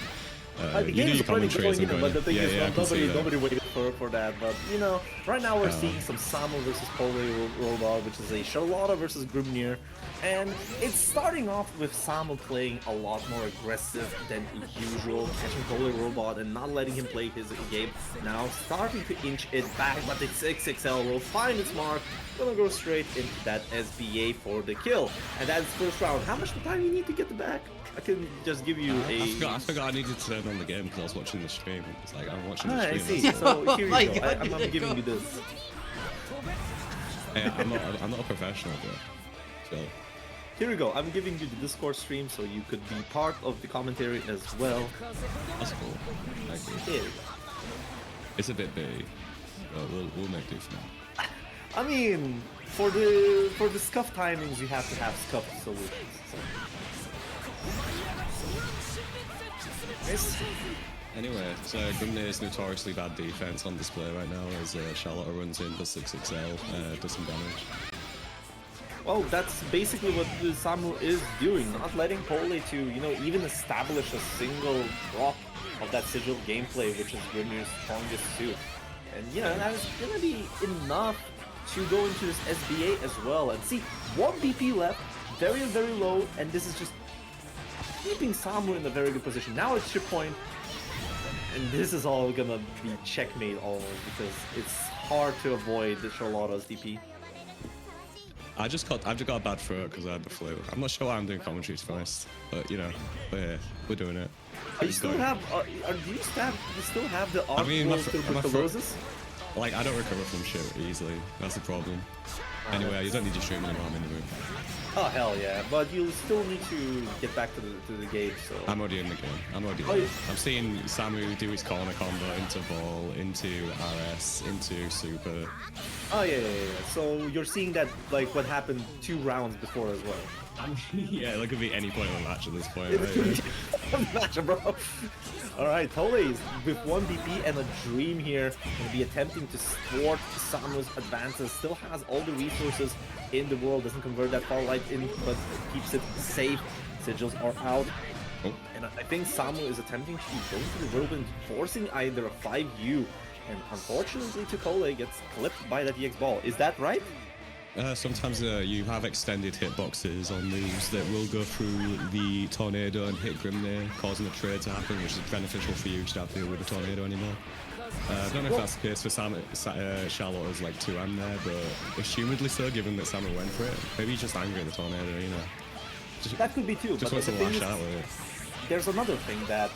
the You game do is your plenty commentary going as I'm in, going but in. the thing Yeah, is, I can see that. nobody waited for that. But you know, right now we're seeing some Samo versus Pole Robot, which is a Charlotta versus Grimnir, and it's starting off with Samo playing a lot more aggressive than usual, catching Pole Robot and not letting him play his game. Now starting to inch it back, but the 6XL will find its mark. Gonna go straight into that SBA for the kill, and that's first round. How much time you need to get the back? I can just give you a. I forgot I needed to turn on the game because I was watching the stream. It's like I'm watching the Ah, I stream. see. that's all. So here my you go. God, I'm giving you this. Hey, I'm not a professional, bro. So, Here we go. I'm giving you the Discord stream so you could be part of the commentary as well. that's cool. Thank you. Here we go. It's a bit big, but we'll make do for now. I mean, for the scuff timings, you have to have scuff solutions. So. Yes. Anyway, so Grimnir's notoriously bad defense on display right now as Charlotte runs in for 6XL, does some damage. Well, that's basically what the Samu is doing, not letting Pole to, you know, even establish a single drop of that sigil gameplay, which is Grimnir's strongest suit. And yeah, that is gonna be enough to go into this SBA as well. And see, 1 BP left, very, very low, and this is just keeping Samu in a very good position. Now it's chip point, and this is all gonna be checkmate almost, because it's hard to avoid the Charlotta's DP. I've just got a bad throat because I had the flu. I'm not sure why I'm doing commentary to be honest, but you know, we're here, we're doing it. Do you still have the I mean, my tuberculosis? Like, I don't recover from shit easily. That's the problem. Anyway, you don't need your stream anymore. I'm in the room. Oh hell yeah! But you still need to get back to the gate. So I'm already in the game. I'm already. Oh, there. I'm seeing Samu do his corner combo into ball, into RS, into super. oh yeah. So you're seeing that like what happened 2 rounds before as well. Yeah, look at me any point in the match at this point. Right? Match, bro. All right, Tole is with 1 DP and a dream here, gonna be attempting to thwart Samu's advances. Still has all the resources in the world, doesn't convert that far light in, but keeps it safe. Sigils are out. Oh. And I think Samu is attempting to go into the whirlwind, forcing either a 5U, and unfortunately Tole gets clipped by that EX ball. Is that right? Sometimes you have extended hitboxes on moves that will go through the tornado and hit Grimnir, causing a trade to happen, which is beneficial for you. You don't have to deal with the tornado anymore. I don't know if that's the case for Charlotte's like 2M there, but assumedly so, given that Samu went for it. Maybe he's just angry at the tornado, you know. That could be too, Just but wants the to thing lash is, out with it. there's another thing that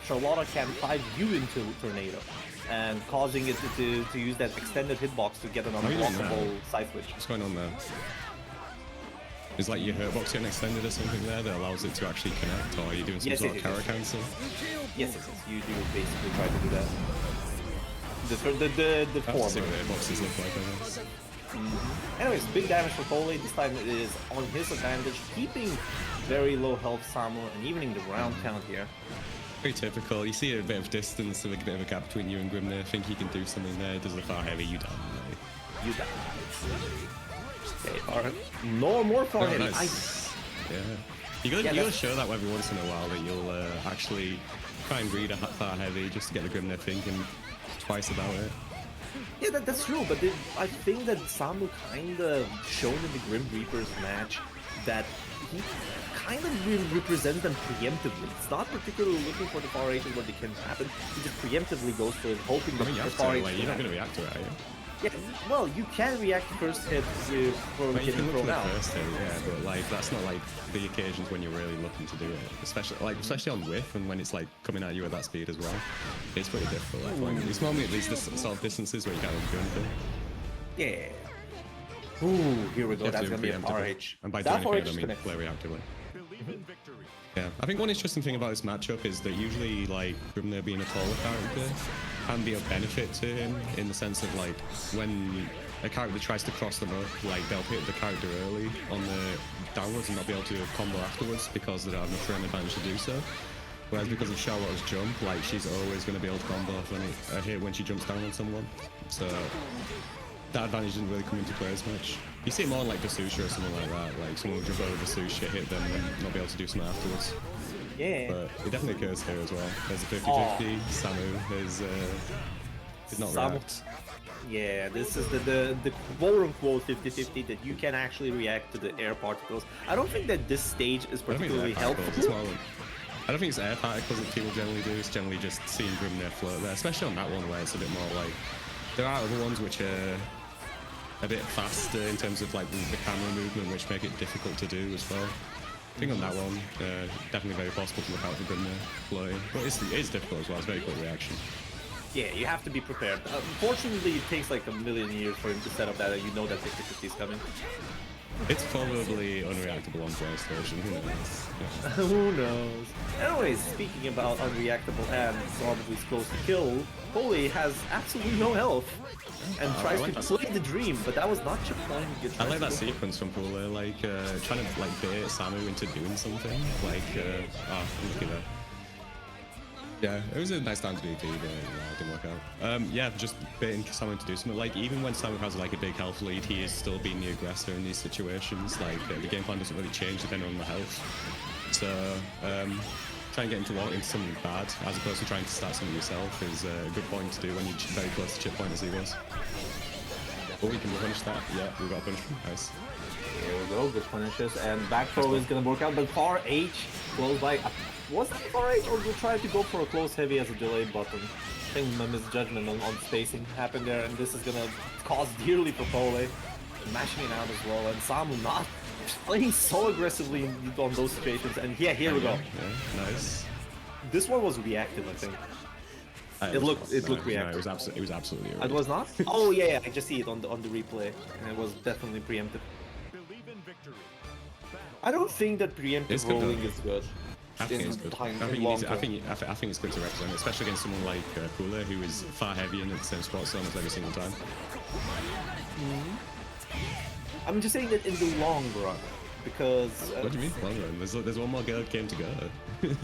Charlotta can 5U into Tornado. and causing it to use that extended hitbox to get an you doing that? unblockable side switch. What's going on there? Is like your hurtbox getting extended or something there that allows it to actually connect, or are you doing some Yes, sort yes, of carry yes. cancel? Yes, you do basically try to do that. The I have to see former. what the hitboxes look like, I guess. Anyways, big damage for Pole. This time it is on his advantage, keeping very low health Samu and evening the round count here. Very typical. You see a bit of distance, a bit of a gap between you and Grim there. Think you can do something there. Does the far heavy, you done. You die. Okay, alright. No more far heavy. Nice. Yeah. You gotta that's- show that every once in a while that you'll actually try and read a far heavy just to get the Grim there thinking twice about it. Yeah, that's true, but I think that Samu kind of shown in the Grim Reapers match that he kind of represents them preemptively. It's not particularly looking for the far H's where they can happen. He just preemptively goes for it, hoping that I mean, you the have far to, H like, you're not going to react to it, are you? Yeah, well, you can react first hit for Like, you getting can look for thrown the out. first hit, yeah, but like that's not like the occasions when you're really looking to do it, especially on whiff and when it's like coming at you at that speed as well. It's pretty difficult. I find. It's normally at least this sort of distances where you can't really do anything. Yeah. Ooh, here we go. You have That's to gonna be a preemptively. far H. And by That doing far anything, H I mean connects. play reactively. Believe in victory. Yeah, I think one interesting thing about this matchup is that usually, like, Grimnir being a taller character can be of benefit to him in the sense of, like, when a character tries to cross them up, like, they'll hit the character early on the downwards and not be able to combo afterwards because they don't have enough frame advantage to do so. Whereas because of Charlotte's jump, like, she's always going to be able to combo off a hit when she jumps down on someone. So that advantage didn't really come into play as much. You see it more on like Basusha or something like that, like someone will jump over Basusha, hit them, and not be able to do something afterwards. Yeah. But it definitely occurs here as well. There's a 50-50, Samu is not Samu- react. Yeah, this is the quote-unquote 50-50 that you can actually react to the air particles. I don't think that this stage is I don't think it's particularly air particles, it's helpful. more like, I don't think it's air particles that people generally do, it's generally just seeing Grimnir float there, especially on that one where it's a bit more like, there are other ones which are a bit faster in terms of like the camera movement, which make it difficult to do as well. I think on that one, definitely very possible to look out for Grimnir floating, but it is difficult as well, it's a very quick reaction. Yeah, you have to be prepared. Unfortunately, it takes like a million years for him to set up that, and you know that 50-50 is coming. It's probably unreactable on PlayStation, who knows? Yeah. Who knows? Anyways, speaking about unreactable and probably close to kill, Poli has absolutely no health and I tries like to that. play the dream, but that was not your plan. You I tried like to that go for- sequence from Pula, like trying to like bait Samu into doing something. Like, look at that. Yeah, it was a nice time to do PvP, but it didn't work out. Yeah, just baiting Samu to do something. Like, even when Samu has like a big health lead, he is still being the aggressor in these situations. Like, the game plan doesn't really change depending on the health. So, trying to get into something bad as opposed to trying to start something yourself is a good point to do when you're very close to chip point as he was. Oh, we can punish that. Yeah, we got a punishment. Nice. There we go, good punishes, and back throw is gonna work out, but far H close by. Was that far H, or did you try to go for a close heavy as a delayed button? I think my misjudgment on spacing happened there, and this is gonna cost dearly for Pole. Mashing it out as well, and Samu not playing so aggressively on those situations, and yeah, here we go. Yeah, nice. This one was reactive, I think. It looked reactive. No, it was absolutely. It was not? Oh yeah, I just see it on the replay, and it was definitely preemptive. Believe in victory. I don't think that preemptive It's good, rolling though. is good. I think in it's good. time- I in think, long it's, I, term. think, I think it's good to represent it, especially against someone like Cooler, who is far heavier in the same spot so almost every single time. I'm just saying that in the long run, because... What do you mean? Long run? There's one more game to go.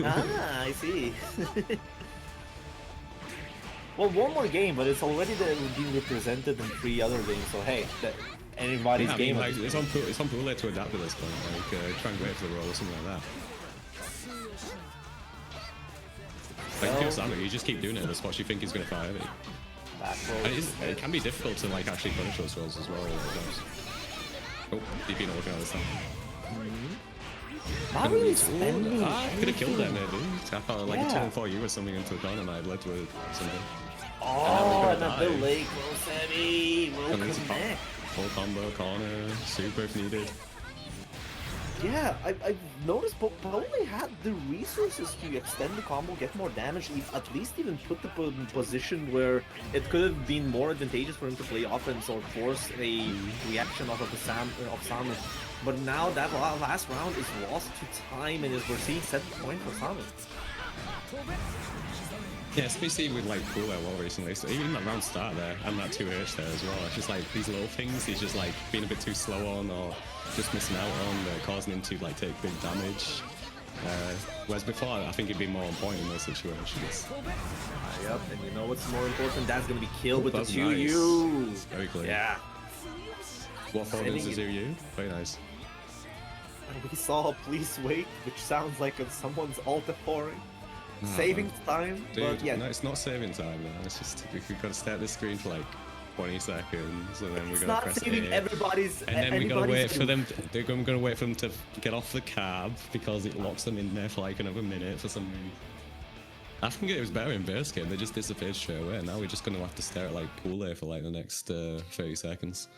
Ah, I see. Well, one more game, but it's already being represented in 3 other games, so hey, anybody's Yeah, I game. mean, like, it's on Cooler to adapt at this point. Like, try and wait for the roll or something like that. Like, Well- if you're Samu, you just keep doing it at the spots you think is going to fire heavy. Back roll. And it can be difficult to like actually punish those rolls as well. Oh, DP not working out this time. Not really spending Could have killed anything. them maybe. I thought like Yeah. a 2-4 you or something into the corner might have led to something. Oh, gonna another die. lake close heavy. Will And there's a connect. full combo, corner, super if needed. Yeah, I've noticed probably had the resources to extend the combo, get more damage, at least even put the position where it could have been more advantageous for him to play offense or force a reaction off of the Samus. But now that last round is lost to time, and as we're seeing set point for Samus. Yeah, especially with like cool a lot recently. So even that round start there and that 2H there as well. It's just like these little things he's just like being a bit too slow on or just missing out on, causing him to like take big damage. Whereas before, I think he'd be more on point in those situations. Yep, and you know what's more important? That's gonna be killed with the That's 2U. nice. Very clear. Yeah. What form is the 2U? Very nice. And we saw Please Wait, which sounds like someone's alt-F4ing. Saving time, Dude, but yeah. no, it's not saving time, man. It's just we've got to stay at the screen for like 20 seconds, and then we're It's gonna not press saving A. everybody's. And then we gotta wait for them. We're gonna wait for them to get off the cab because it locks them in there for like another minute for some reason. I think it was better in base game. They just disappeared straight away. Now we're just gonna have to stare at like pool A for like the next 30 seconds.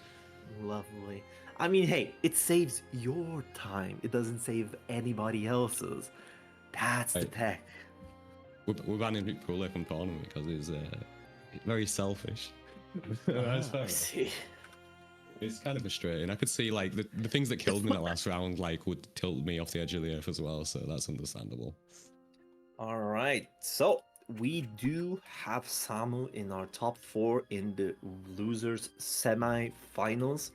Lovely. I mean, hey, it saves your time. It doesn't save anybody else's. That's the tech. We're banning pool A from tournament because it's very selfish. That's fair. I see. It's kind of frustrating. I could see like the things that killed me in that last round like would tilt me off the edge of the earth as well, so that's understandable. All right, so we do have Samu in our top 4 in the losers semi-finals,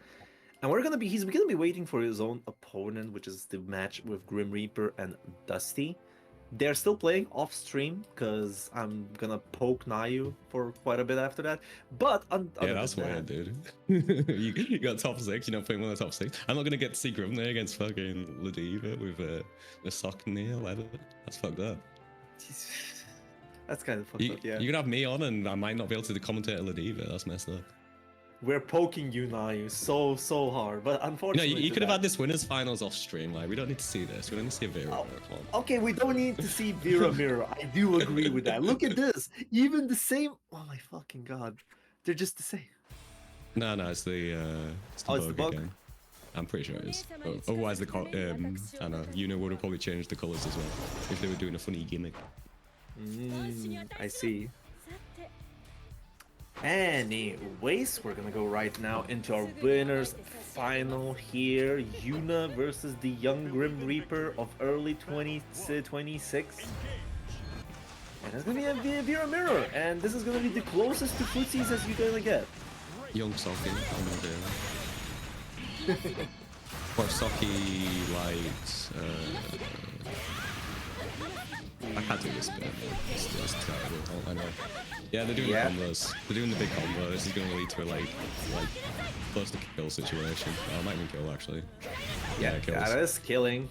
and he's gonna be waiting for his own opponent, which is the match with Grim Reaper and Dusty. They're still playing off stream because I'm gonna poke Nayu for quite a bit after that. But yeah, that's weird, dude. you got top 6, you're not playing one of the top 6. I'm not gonna get to see Grim there against fucking Ladiva with the sock nail. That's fucked up. That's kind of fucked up, yeah. You could have me on and I might not be able to commentate Ladiva. That's messed up. We're poking you, Nayu, so hard, but unfortunately... you could have had this winners finals off stream. Like, we don't need to see this. We don't need to see a Vera Mirror. Okay, we don't need to see Vera Mirror. I do agree with that. Look at this. Even the same... Oh my fucking god. They're just the same. No, it's the bug again. I'm pretty sure it is. Otherwise, I don't know, Yuna would have probably changed the colors as well if they were doing a funny gimmick. I see. Anyways, we're gonna go right now into our winners final here. Yuna versus the young Grim Reaper of early 2026. And it's gonna be a Vera Mirror, and this is gonna be the closest to footsies as you're gonna get. Young Socky, what Socky likes, I can't do this bit. It's terrible. I know. Yeah, they're doing the combos. They're doing the big combo. This is going to lead to a like close to kill situation. Oh, it might even kill actually. Yeah, that is killing.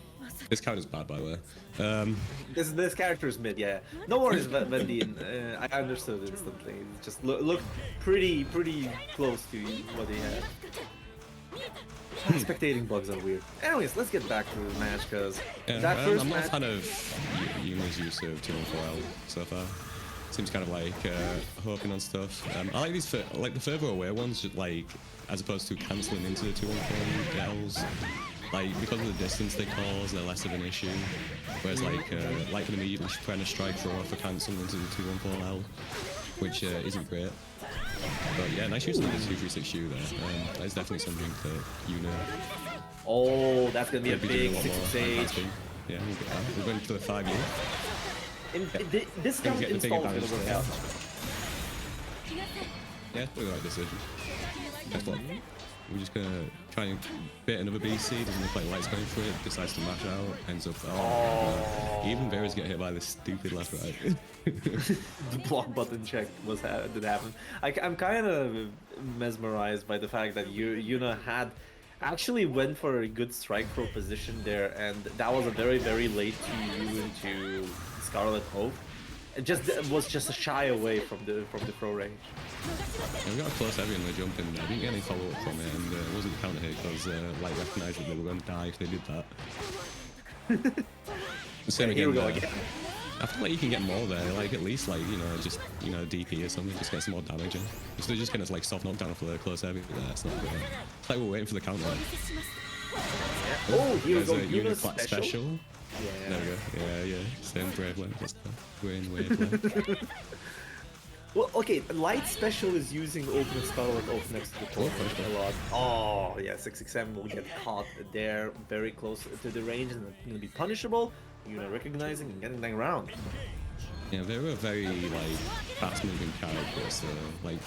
This card is bad, by the way. This character is mid. Yeah, no worries, Vendine. I understood instantly. It just looked pretty close to what he had. Spectating bugs are weird. Anyways, let's get back to the match because that first I'm not match... a fan of Yuna's use of 2-1-4L so far. Seems kind of like hoping on stuff. I like these like the further away ones, just like as opposed to cancelling into the 2-1-4Ls. Like because of the distance they cause, they're less of an issue. Whereas like can immediately trying to strike throw for cancelling into the 2-1-4L, which isn't great. But yeah, nice use of the 2-3-6U there. That's definitely something that Yuna. Oh, that's gonna be a big 6-8. Yeah, we'll get that. We're going to the 5U. This kind of install is gonna work out. Yeah, look at that decision. That's what. We're just gonna try and bait another BC, doesn't look like Light's going for it, decides to mash out, ends up... Oh. Even Vera's get hit by this stupid left right. The block button check did happen. I'm kind of mesmerized by the fact that Yuna actually went for a good strike throw position there, and that was a very late 2U into Scarlet Hope. It was just a shy away from the throw range. Yeah, we got a close heavy on the jump in there. I didn't get any follow up from it, and it wasn't a counter hit because Light recognised that they were going to die if they did that. Same again, here we go again. I feel like you can get more there, like at least like, just, DP or something, just get some more damage in. So they're just getting us like soft knockdown off the close heavy there, it's not good. It's like we're waiting for the counter. Yeah, Oh, here we There's go. a Yuna Uniclass special. special. Yeah. There we go. Yeah. Same wavelength. Just we're in wavelength. Well, okay, Light Special is using Ultimate Spell like off next to the corner a lot. Oh, yeah, 667 will get caught there very close to the range and it's gonna be punishable. Recognizing and getting that round. Yeah, they were very like fast-moving characters. So like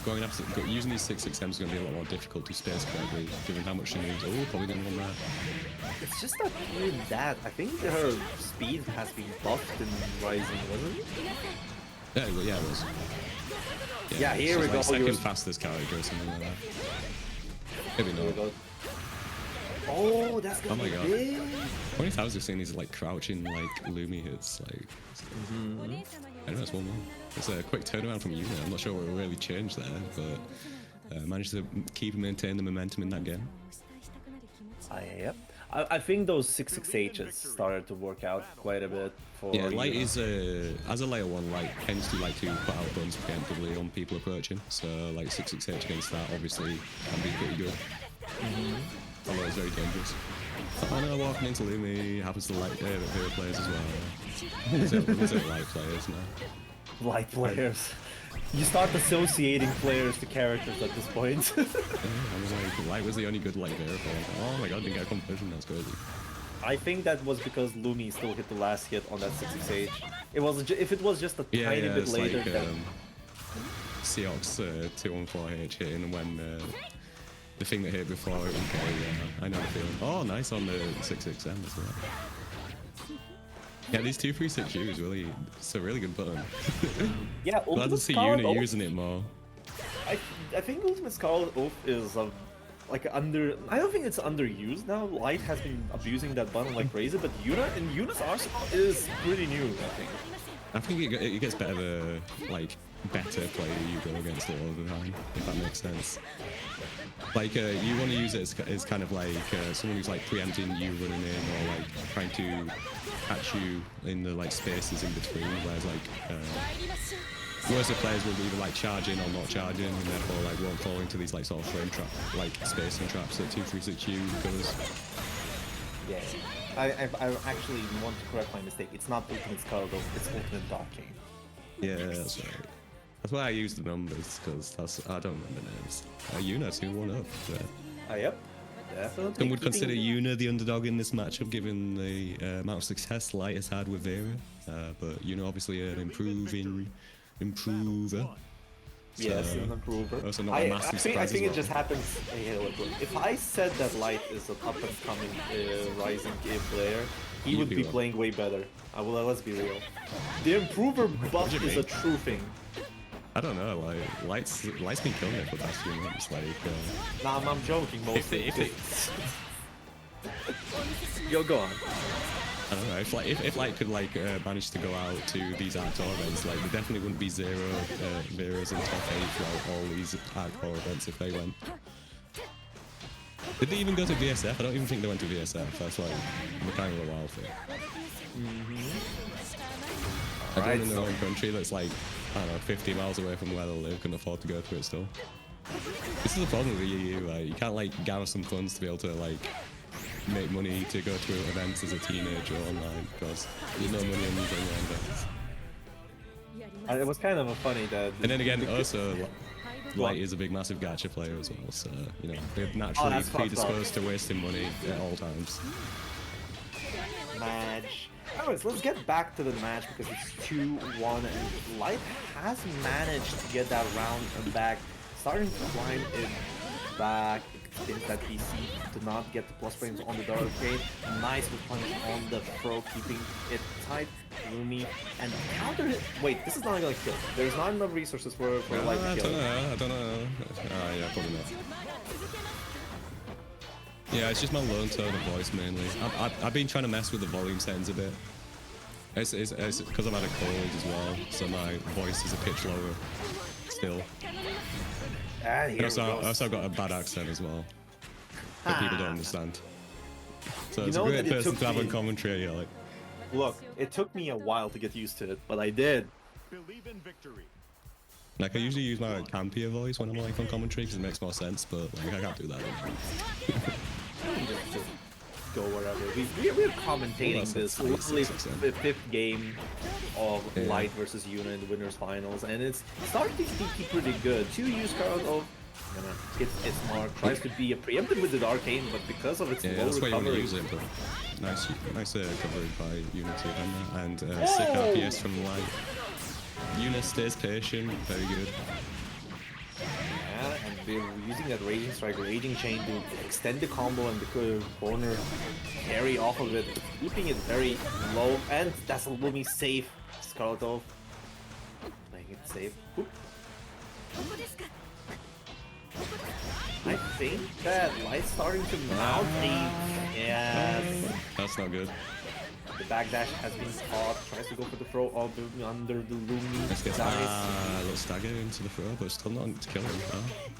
using these 667 is going to be a lot more difficult to space correctly, given how much she moves. Oh, probably didn't want that. It's just not even that. I think her speed has been buffed in Rising, wasn't it? Yeah, it was. Yeah, here we she's go. Like second fastest character or something like that. Maybe Here we not. go. Oh, that's gonna be God. big. Funny how I was just seeing these like crouching like Lumi hits like. I know it's 1-1. It's a quick turnaround from Yuna. I'm not sure what really changed there, but managed to keep and maintain the momentum in that game. Yep. I think those 668s started to work out quite a bit for Yeah, Light Yuna. is as a layer 1, Light tends to like to put out buns preemptively on people approaching. So like 668 against that obviously can be pretty good. Although it's very dangerous. I know walking into Lumi happens to like Hero players as well. Is it Light players now? Light players. You start associating players to characters at this point. Yeah, I was like, Light was the only good Light Hero player. Oh my god, didn't get a conversion, that's crazy. I think that was because Lumi still hit the last hit on that 668. It was if it was just a tiny bit it's later like, then... Seox 214H hitting when the thing that hit before it would go, yeah, I know the feeling. Oh, nice on the 667 as well. Yeah, these 236U is really, it's a really good button. Yeah, Glad to Ultimate see Scarlet Yuna Oath, using it more. I think Ultimate Scarlet Oath is like I don't think it's underused now. Light has been abusing that button like crazy, but Yuna's arsenal is pretty new, I think. I think it gets better better player you go against a lot of the time, if that makes sense. Like, you want to use it as kind of like someone who's like preempting you running in or like trying to catch you in the like spaces in between, whereas like most of the players will either like charge in or not charge in, and therefore like won't fall into these like sort of frame trap, like spacing traps that 236U covers. Yeah. I actually want to correct my mistake. It's not Ultimate Scarlet Oath, it's Ultimate Docking. Yeah, that's right. That's why I use the numbers, because I don't remember names. Yuna 2-1 up. Yeah. Yep. Definitely. Some would consider Yuna the underdog in this matchup, given the amount of success Light has had with Vera. But Yuna obviously an improver. Yes, So, an improver. also not a massive I surprise think as it just well. happens. Look, if I said that Light is an up and coming rising player, he would be playing way better. Let's be real. The improver buff is a true thing. I don't know, like Light's been killing it for the past few months. Like, Nah, I'm joking mostly. Yo, go on. I don't know if Light could like manage to go out to these hardcore events, like there definitely wouldn't be zero Veras in top 8 throughout all these hardcore events if they went. Did they even go to VSF? I don't even think they went to VSF. That's like the kind of a wild thing. Everyone in their own country that's like, I don't know, 50 miles away from where they live can afford to go to it still. This is the problem with the EU, like, you can't like gather some funds to be able to like make money to go to events as a teenager online because there's no money on these online events. It was kind of funny that... And then again, also, Light is a big, massive gacha player as well, so, you know, they're naturally that's fucked predisposed to wasting money at all times. Match. Anyways, let's get back to the match because it's 2-1 and Light has managed to get that round back, starting to climb it back. Extends that PC to not get the plus frames on the Dark Arcade. Nice with punish on the throw, keeping it tight. Lumi and counter hit. Wait, this is not gonna kill. There's not enough resources for Light to kill. I don't know. Yeah, probably not. Yeah, it's just my low tone of voice mainly. I've been trying to mess with the volume settings a bit. It's because I've had a cold as well, so my voice is a pitch lower still. And here And also I've got a bad accent as well that people don't understand. So it's a great person to have on commentary. Like, look, it took me a while to get used to it, but I did. Believe in victory. I usually use my campier voice when I'm like on commentary because it makes more sense, but like I can't do that anymore. go wherever. We're commentating Well, this that's lovely 6%. fifth game of Yeah. Light versus Yuna in the winners finals, and it's starting to be pretty good. 2 use card of hits its mark, tries to be a preempted with the Arcane, but because of its Yeah, low that's why you want to recovery, use it, but nice coverage by Unity and sick RPS from Light. Yuna stays patient, very good. yeah, and they're using that Raging Strike, Raging Chain to extend the combo and the corner carry off of it, keeping it very low, and that's a Lumi safe. Skarletov playing it safe. Oop. I think that Light's starting to mount a... Yes. That's not good. The backdash has been caught. Tries to go for the throw of the, under the Lumi. Let's get a little stagger into the throw, but still not to kill him.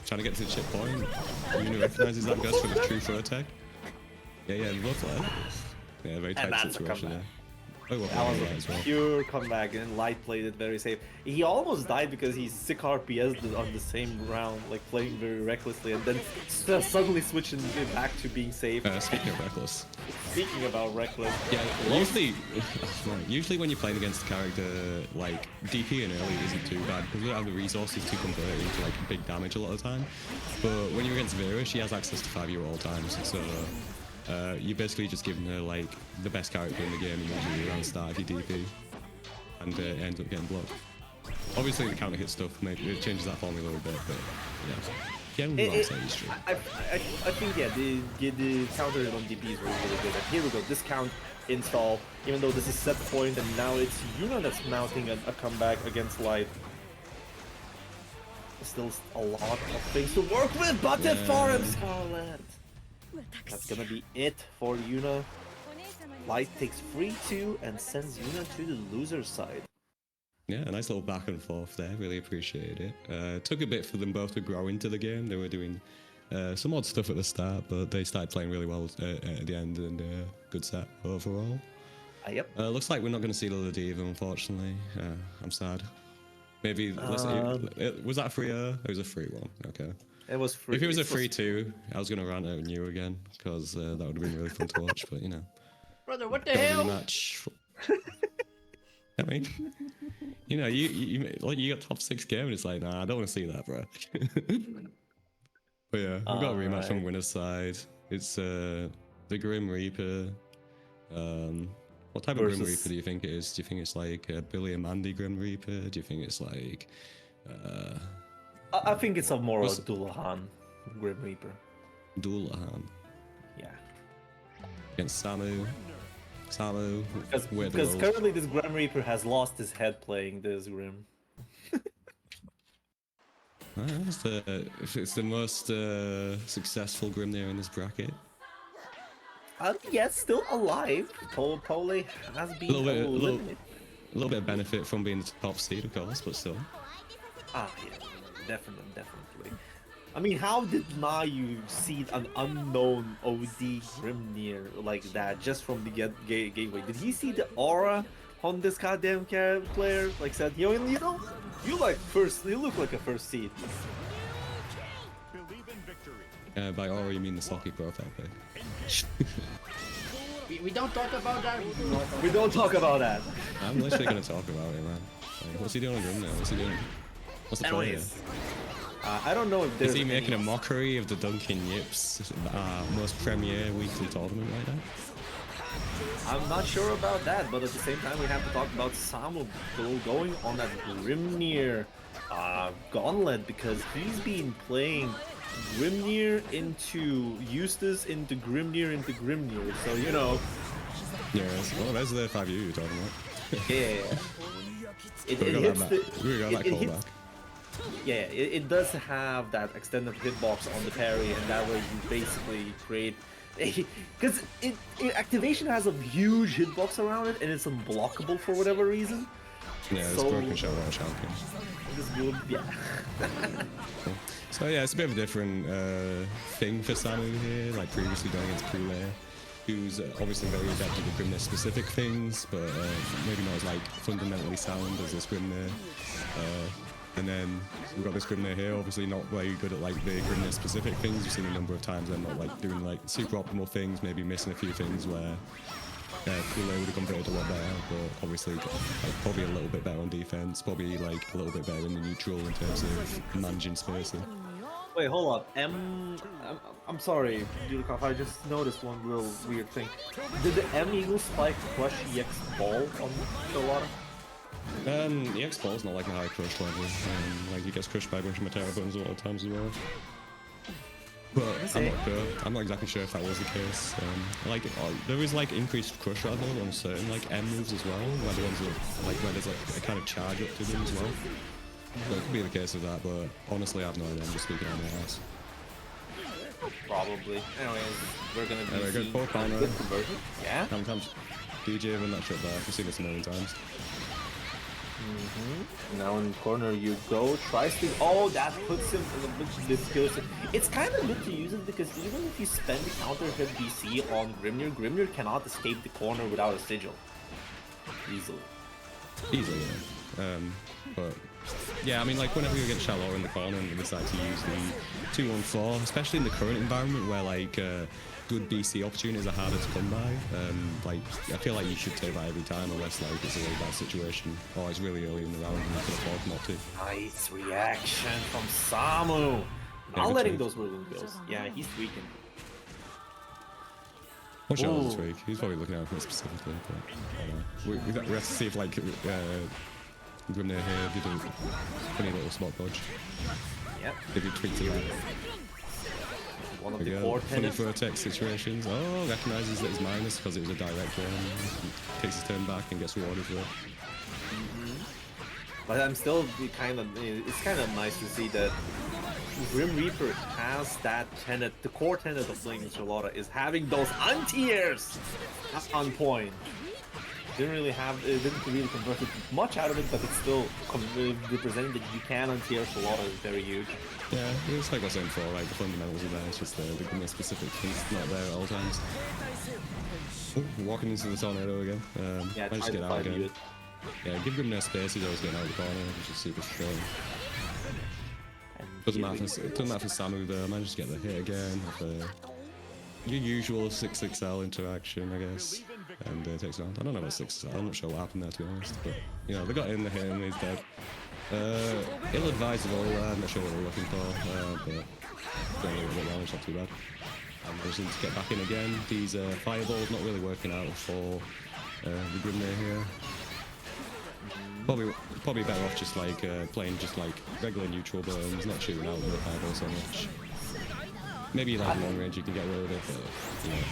Trying to get to the chip point. Yuna recognizes that, goes for the true throw tag. Yeah, both left. Yeah, very tight that's a situation comeback. there. Oh, well, That was yeah, a as well. pure comeback, and Light played it very safe. He almost died because he's sick RPS on the same round, like playing very recklessly, and then suddenly switching it back to being safe. Speaking of reckless. Speaking about reckless, Yeah, usually when you're playing against a character like DP and early isn't too bad because we don't have the resources to convert it into like big damage a lot of the time. But when you're against Vera, she has access to 5-year all times, so you're basically just giving her like the best character in the game usually around the start of your DP, and it ends up getting blocked. Obviously the counter hit stuff it changes that formula a little bit, but yeah. Generally, it's true. I think yeah, the counter on DP is really good. And here we go, discount install. Even though this is set point, and now it's Yuna that's mounting a comeback against Light. Still a lot of things to work with, but the farm Scarlet. That's gonna be it for Yuna. Light takes 3-2 and sends Yuna to the loser side. Yeah, a nice little back and forth there. Really appreciated it. Took a bit for them both to grow into the game. They were doing some odd stuff at the start, but they started playing really well at the end, and good set overall. Yep. Looks like we're not going to see Lila Diva, unfortunately. I'm sad. Maybe was that a 3-0? It was a 3-1. Okay. It was free. If it was a 3-2, I was going to rant at you again because that would have been really fun to watch. But you know, Brother, what the hell? rematch. I mean, you know, you got top 6 game, and it's like, nah, I don't want to see that, bro. But yeah, we've got a rematch on winner's side. It's the Grim Reaper. What type of Grim Reaper do you think it is? Do you think it's like a Billy and Mandy Grim Reaper? Do you think it's like? I think it's a more Dullahan Grim Reaper. Dullahan. Yeah. Against Samu. Because currently this Grim Reaper has lost his head playing this Grim. It's the most successful Grim there in this bracket. Yes, still alive. Pole has been A little eliminated. bit of benefit from being the top seed, of course, but still. Yeah, definitely. I mean, how did Nayu see an unknown OD Grimnir like that just from the gateway? Did he see the aura on this goddamn player? Like said, you look like a first seed. Believe in victory. By aura, you mean the Socky profile pic. We don't talk about that. We don't talk about that. I'm literally gonna talk about it, man. Like, what's he doing on Grim now? What's he doing? What's the play here? I don't know if there's Is he making a mockery of the Dunkin'Yips most premier weekly tournament right now? I'm not sure about that, but at the same time we have to talk about Samu going on that Grimnir gauntlet, because he's been playing Grimnir into Eustace into Grimnir, so you know. Yeah, well, there's the 5U you're talking about. Yeah. We got that callback. Yeah, it does have that extended hitbox on the parry, and that way you basically create because activation has a huge hitbox around it, and it's unblockable for whatever reason. Yeah, it's broken shell on champion. This build, yeah. So yeah, it's a bit of a different thing for Samu here, like previously going against Pule, who's obviously very adept at the Grimnir specific things, but maybe not as like fundamentally sound as this Grimnir. And then we've got this Grimnir here, obviously not very good at like the Grimnir specific things. We've seen a number of times them not like doing like super optimal things, maybe missing a few things where Kool-Aid would have converted a lot better, but obviously like, probably a little bit better on defense, probably like a little bit better in the neutral in terms of managing spacing. Wait, hold up. I'm sorry, Dudikoff, I just noticed one little weird thing. Did the M Eagle Spike crush EX Ball on Charlotta? The EX Ball's not like a high crush level. Like he gets crushed by a bunch of Matera buttons a lot of times as well. But I'm not sure. I'm not exactly sure if that was the case. There is like increased crush level on certain like M moves as well, where the ones that like where there's like a kind of charge up to them as well. So it could be the case of that, but honestly I have no idea. I'm just speaking on my ass. Probably. Anyways, we're gonna be Anyway, good poke on good conversion. Yeah. Sometimes DJ when that shot back. I've seen this a million times. Now in the corner you go, tries to, oh, that puts him in a bit of difficulty. It's kind of good to use it because even if you spend the counter hit BC on Grimnir, Grimnir cannot escape the corner without a sigil. Easily, yeah. But yeah, I mean, like whenever you get Shallow in the corner and you decide to use the 2-1-4, especially in the current environment where like good BC opportunities are harder to come by, like I feel like you should take that every time unless like it's a really bad situation or it's really early in the round and you can afford not to. nice reaction from Samu. Not letting those rolling kills. Yeah, he's tweaking. Watch out this week. He's probably looking out for me specifically, but I don't know. We have to see if like Grimnir here did a funny little spot dodge. Yep. If you tweaked it out. One of the Again, four funny tennis. vertex situations. Oh, recognizes that it's minus because it was a direct one. Takes his turn back and gets rewarded for it. But I'm still it's kind of nice to see that Grim Reaper has that tenet, the core tenet of playing Charlotta is having those anti-airs on point. Didn't really convert much out of it, but it's still representing that you can anti-air Charlotta is very huge. Yeah, it's like I was saying before, like the fundamentals are there, it's just the specific things not there at all times. Ooh, walking into the tornado again. Yeah, I just try get to out find again. you. Yeah, give him no space, he's always getting out of the corner, which is super frustrating. Doesn't matter for Samu though, I managed to get the hit again with your usual 6XL interaction, I guess. And takes it on. I don't know about 6XL, I'm not sure what happened there to be honest, but you know, they got in the hit and he's dead. Ill-advisable, I'm not sure what we're looking for, but don't really get damage, not too bad. And we just need to get back in again. These fireballs not really working out for the Grimnir here. Probably better off just like playing just like regular neutral burns, not shooting out with the fireball so much. Maybe like long range you can get rid of it, but you know.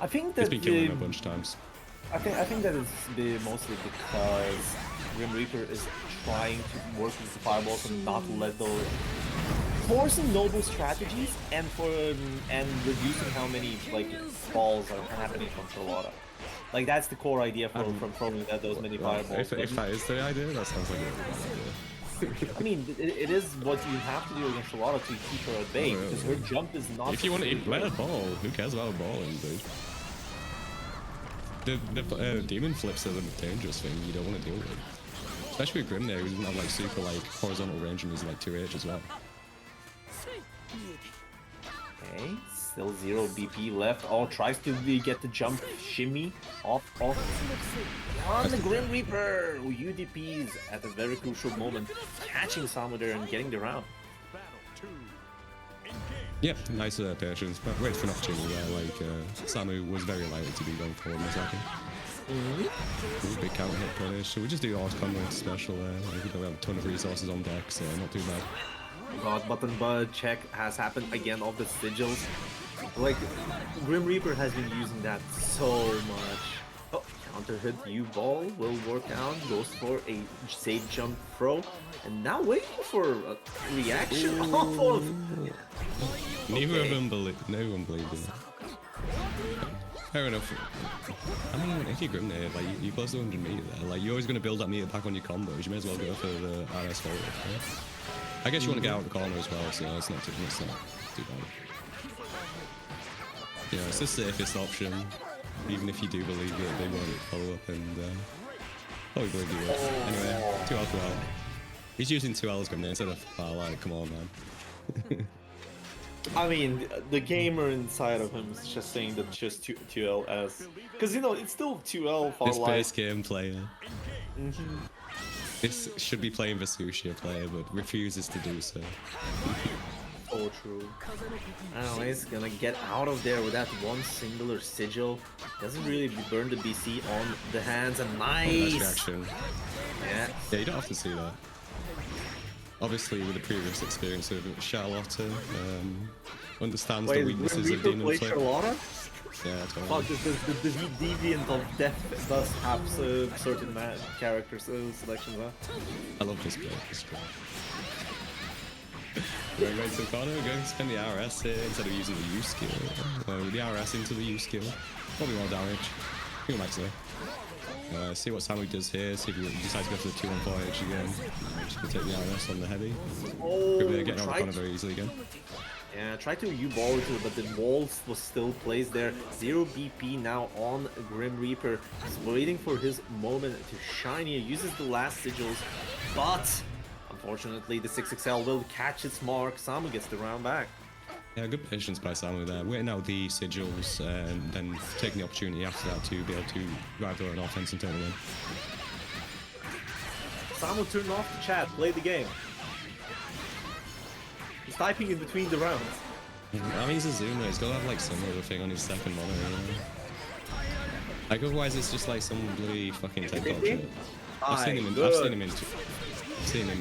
I think He's that been killing him a bunch of times. I think that is mostly because Grim Reaper is trying to work with the fireballs and not let those forcing noble strategies and reducing how many like balls are happening from Charlotta. Like that's the core idea from throwing those many fireballs. If that is the idea, that sounds like a good idea. I mean, it is what you have to do against Charlotta to keep her at bay, because her jump is not... If you want to let her ball, who cares about balling, dude? The demon flips are the dangerous thing you don't want to deal with. Especially with Grimnir, who doesn't have like super like horizontal range and he's like 2H as well. Okay, still 0 BP left. Oh, tries to get the jump shimmy off. On the Grim Reaper, who UDPs at a very crucial moment, catching Samu there and getting the round. Yep, nice patience, but wait for an opportunity where like Samu was very likely to be going forward in a second. Ooh, big counter hit punish, so we just do auto combo into special there. Like, we don't have a ton of resources on deck, so not too bad. God, button bud check has happened again of the sigils. Like, Grim Reaper has been using that so much. Oh, counter hit U-ball will work out, goes for a safe jump throw, and now waiting for a reaction off of... Neither of them believed it. Fair enough. I mean, if you're Grimnir, like, you close to 100 meter there, like, you're always going to build that meter back on your combos, you may as well go for the RS forward, right? I guess you want to get out of the corner as well, so it's not too bad. You know, it's the safest option, even if you do believe that they won't follow up, and probably believe you will. Anyway, 2 out. He's using 2L's grenade instead of Firelight. Come on, man. I mean, the gamer inside of him is just saying that just 2L as... Because, you know, it's still 2L for His life. base game player. This should be playing Vesucia player, but refuses to do so. So true. I don't know, he's gonna get out of there with that one singular sigil. Doesn't really burn the BC on the hands, and nice! Nice reaction. Yeah. Yeah, you don't often see that. Obviously, with the previous experience of Charlotte, understands the weaknesses of Demon Flip. Charlotte? Yeah, totally. Fuck, the deviant of death does have certain character selections, huh? I love this play. Going right to the corner, going to spend the RS here instead of using the U skill. With the RS into the U skill, probably more damage. I think actually. See what Samu does here, see if he decides to go for the 2-on-4 edge again. Just gonna take the RS on the heavy. Oh, Getting out of the corner very easily again. Yeah, try to U-ball it, but the wall was still placed there. 0 BP now on Grim Reaper. He's waiting for his moment to shine here. Uses the last sigils, but unfortunately the 6XL will catch its mark. Samu gets the round back. Yeah, good patience by Samu there. Waiting out the sigils and then taking the opportunity after that to be able to drive their own offense and turn it in. Samu turned off the chat, play the game. He's typing in between the rounds. I mean, he's a zoomer, he's gotta have like some other thing on his second monitor, you know? Like, otherwise it's just like some bloody fucking tech talk shit. I've seen him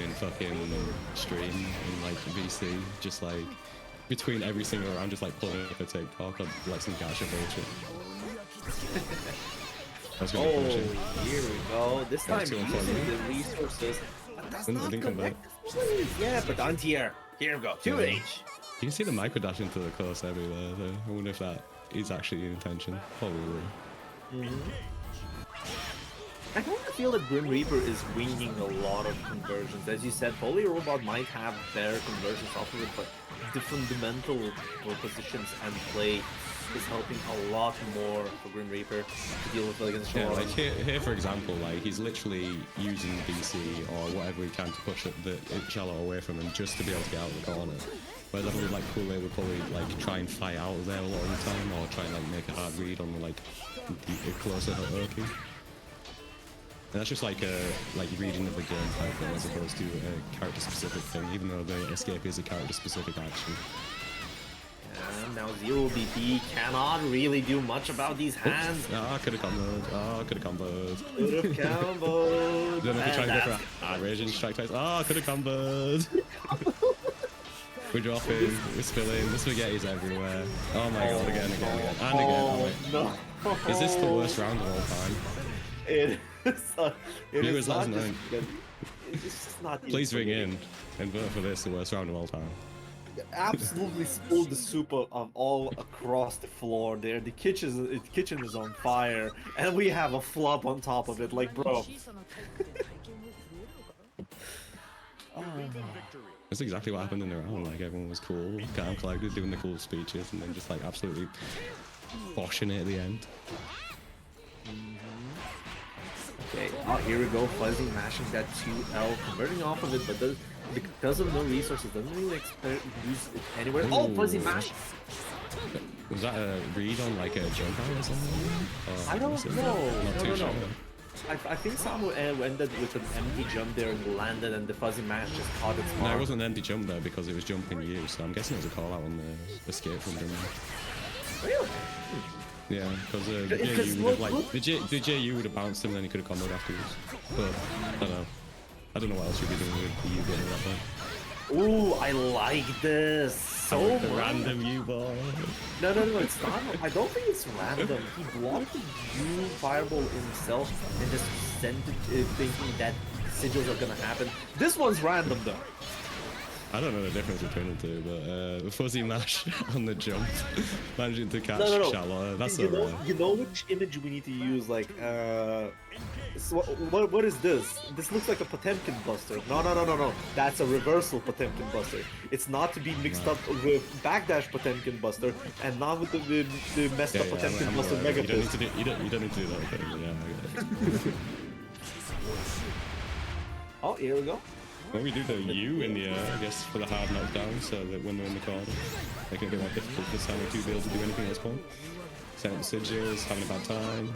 in fucking stream in like VC, just like between every single round, just like pulling up a TikTok of like some gacha bullshit. That's really punishing. Here we go. This time two using on four. the resources. But that's not Didn't come back. connected. Yeah, but anti-air. Here we go. 2H. You can see the micro dash into the course everywhere, so I wonder if that is actually the intention. Probably. I kind of feel that Grim Reaper is winging a lot of conversions. As you said, Poly Robot might have better conversions off of it, but the fundamental positions and play is helping a lot more for Grim Reaper to deal with against Yeah, Charlotte. like here for example, like he's literally using BC or whatever he can to push the Charlotte away from him just to be able to get out of the corner. Whereas I think like Kool-Aid would probably like try and fly out of there a lot of the time, or try and like make a hard read on the like closer hierarchy. And that's just like a reading of the game type thing as opposed to a character specific thing, even though the escape is a character specific action. And now 0 BP cannot really do much about these hands. Ah, could have comboed. Ah, could have comboed. Could have comboed. Then if we try to go for raging strike twice. Ah, could have comboed. We're dropping, we're spilling, the spaghetti's everywhere. Oh my god, again, and again. Oh, no. Is this the worst round of all time? It Viewers, is let us not know. it's just not even Please ring funny. in and vote for this, the worst round of all time. Absolutely spilled the soup of all across the floor there. The kitchen is on fire, and we have a flop on top of it. Like, bro. That's exactly what happened in the round. Like, everyone was cool, calm, collected, doing the cool speeches, and then just like absolutely boshing it at the end. Okay, oh, here we go. Fuzzy mashing that 2L, converting off of it, but because of no resources, doesn't really use it anywhere. Oh, Fuzzy mash! Was that a read on like a jump out or something? Or I don't was it know. not too No. sure? I think Samu ended with an empty jump there and landed, and the Fuzzy mash just caught its mark. No, it wasn't an empty jump there because it was jumping you, so I'm guessing it was a call out on the escape from him. Really? Yeah, because the JU would have like the JU would have bounced him and then he could have comboed afterwards. But I don't know. I don't know what else you'd be doing with the U getting that point. Ooh, I like this so The much. random U-ball. No, it's not. I don't think it's random. He blocked the U fireball himself and just sent it thinking that sigils are gonna happen. This one's random though. I don't know the difference between the two, but the fuzzy mash on the jump, managing to catch No. Charlotte, that's you so know, rare. you know which image we need to use? Like, so what is this? This looks like a Potemkin Buster. No. That's a reversal Potemkin Buster. It's not to be mixed up with backdash Potemkin Buster, and not with the messed up Potemkin Buster I'm Mega aware. You Fist. don't need to do that thing. Yeah, I get it. Oh, here we go. Well, we do the U in the air, I guess, for the hard knockdown, so that when they're in the corner, they can be more difficult this time to be able to do anything at this point. Setting sigils, having a bad time.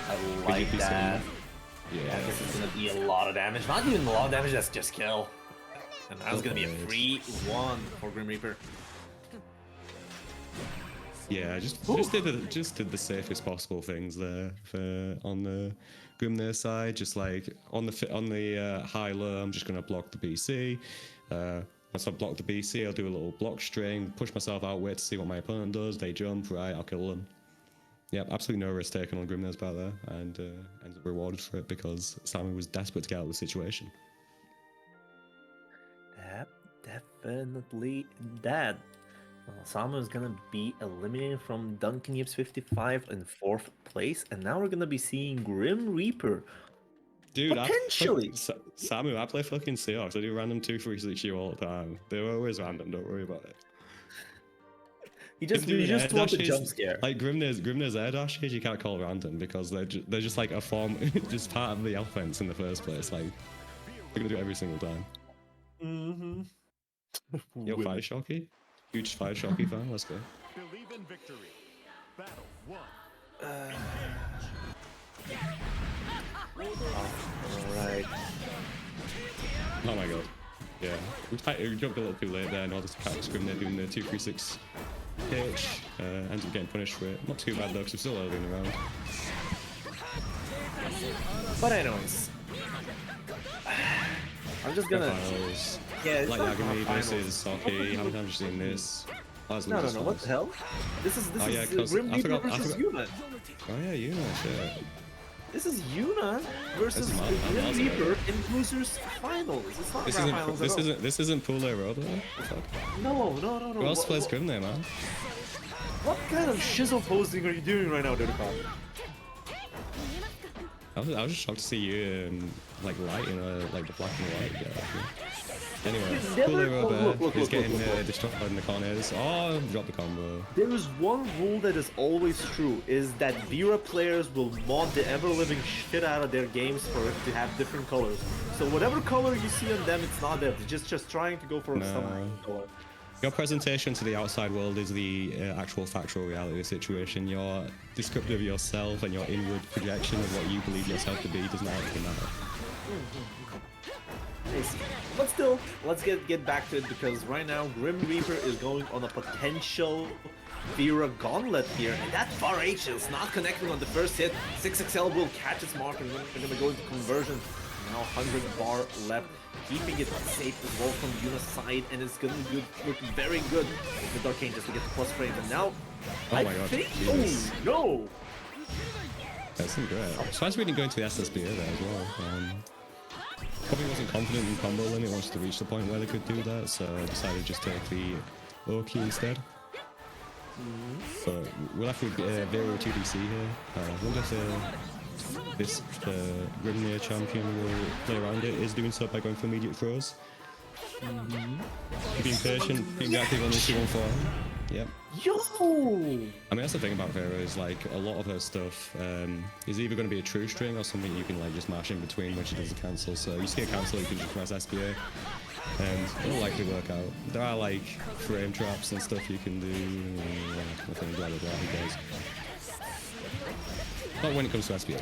I like that. Yeah, this is gonna be a lot of damage. Not even a lot of damage, that's just kill. And that's gonna be a free 1 for Grim Reaper. Yeah, just did the safest possible things there on the Grimnir side. Just like on the high low, I'm just gonna block the BC. Once I block the BC, I'll do a little block string, push myself out, wait to see what my opponent does. They jump, right? I'll kill them. Yep, absolutely no risk taken on Grimnir's part there, and ends up rewarded for it because Sammy was desperate to get out of the situation. Definitely that. Samu is gonna be eliminated from Dunkin'Yips 55 in 4th place, and now we're gonna be seeing Grim Reaper. Dude, potentially. Samu, I play fucking Seahawks. I do random 2-3-6 all the time. They're always random. Don't worry about it. You just want the jump scare. Like Grimnir's air dashes, you can't call random because they're just like a form, just part of the offense in the first place. Like they're gonna do it every single time. Mm-hmm. Yo, Fire Shocky. Huge Fire Shocky fan, let's go. Believe in victory. Battle 1. Alright. Oh my god. Yeah. We jumped a little too late there in order to catch Grimnir doing the 2-3-6 pitch. Ends up getting punished for it. Not too bad though, because we're still early in the round. But anyways. I'm just gonna... Finals. Yeah, like Yagami versus Saki. How many times have you seen this? No, what the hell? This is Grim Reaper versus Yuna. Oh yeah, Yuna, shit. This is Yuna versus Grim Reaper in losers finals. It's not grand finals at all. This isn't Pule Road. No. Who else plays Grimnir, man? What kind of shizzle posting are you doing right now, Dudukon? I was just shocked to see you like light in like the black and white. Yeah. Anyway, Pule is getting destroyed in the corners. Oh, drop the combo. There is one rule that is always true, is that Vera players will mod the ever-living shit out of their games for it to have different colors. So whatever color you see on them, it's not there. They're just trying to go for some color. Your presentation to the outside world is the actual factual reality of the situation. Your descriptive of yourself and your inward projection of what you believe yourself to be does not actually matter. But still, let's get back to it, because right now Grim Reaper is going on a potential Vera gauntlet here, and that far H is not connecting on the first hit. 6XL will catch its mark, and we're gonna go into conversion. Now 100 bar left, keeping it safe as well from Yuna's side, and it's gonna look very good with Arcane just to get the plus frames. And now, oh my god, oh no! That's great. So I was really going to the SSBA there as well. Probably wasn't confident in combo limit, wants to reach the point where they could do that, so I decided to just take the Oki instead. But we're left with Vera 2DC here. I wonder if this Grimnir champion will play around it, is doing so by going for immediate throws. Being patient, being active on the 2-1-4. Yep. Yo! I mean, that's the thing about Vera, is like a lot of her stuff is either going to be a true string or something you can like just mash in between when she does a cancel. So you see a cancel, you can just press SBA, and it'll likely work out. There are like frame traps and stuff you can do, nothing blah blah blah, who cares. Not when it comes to SBA.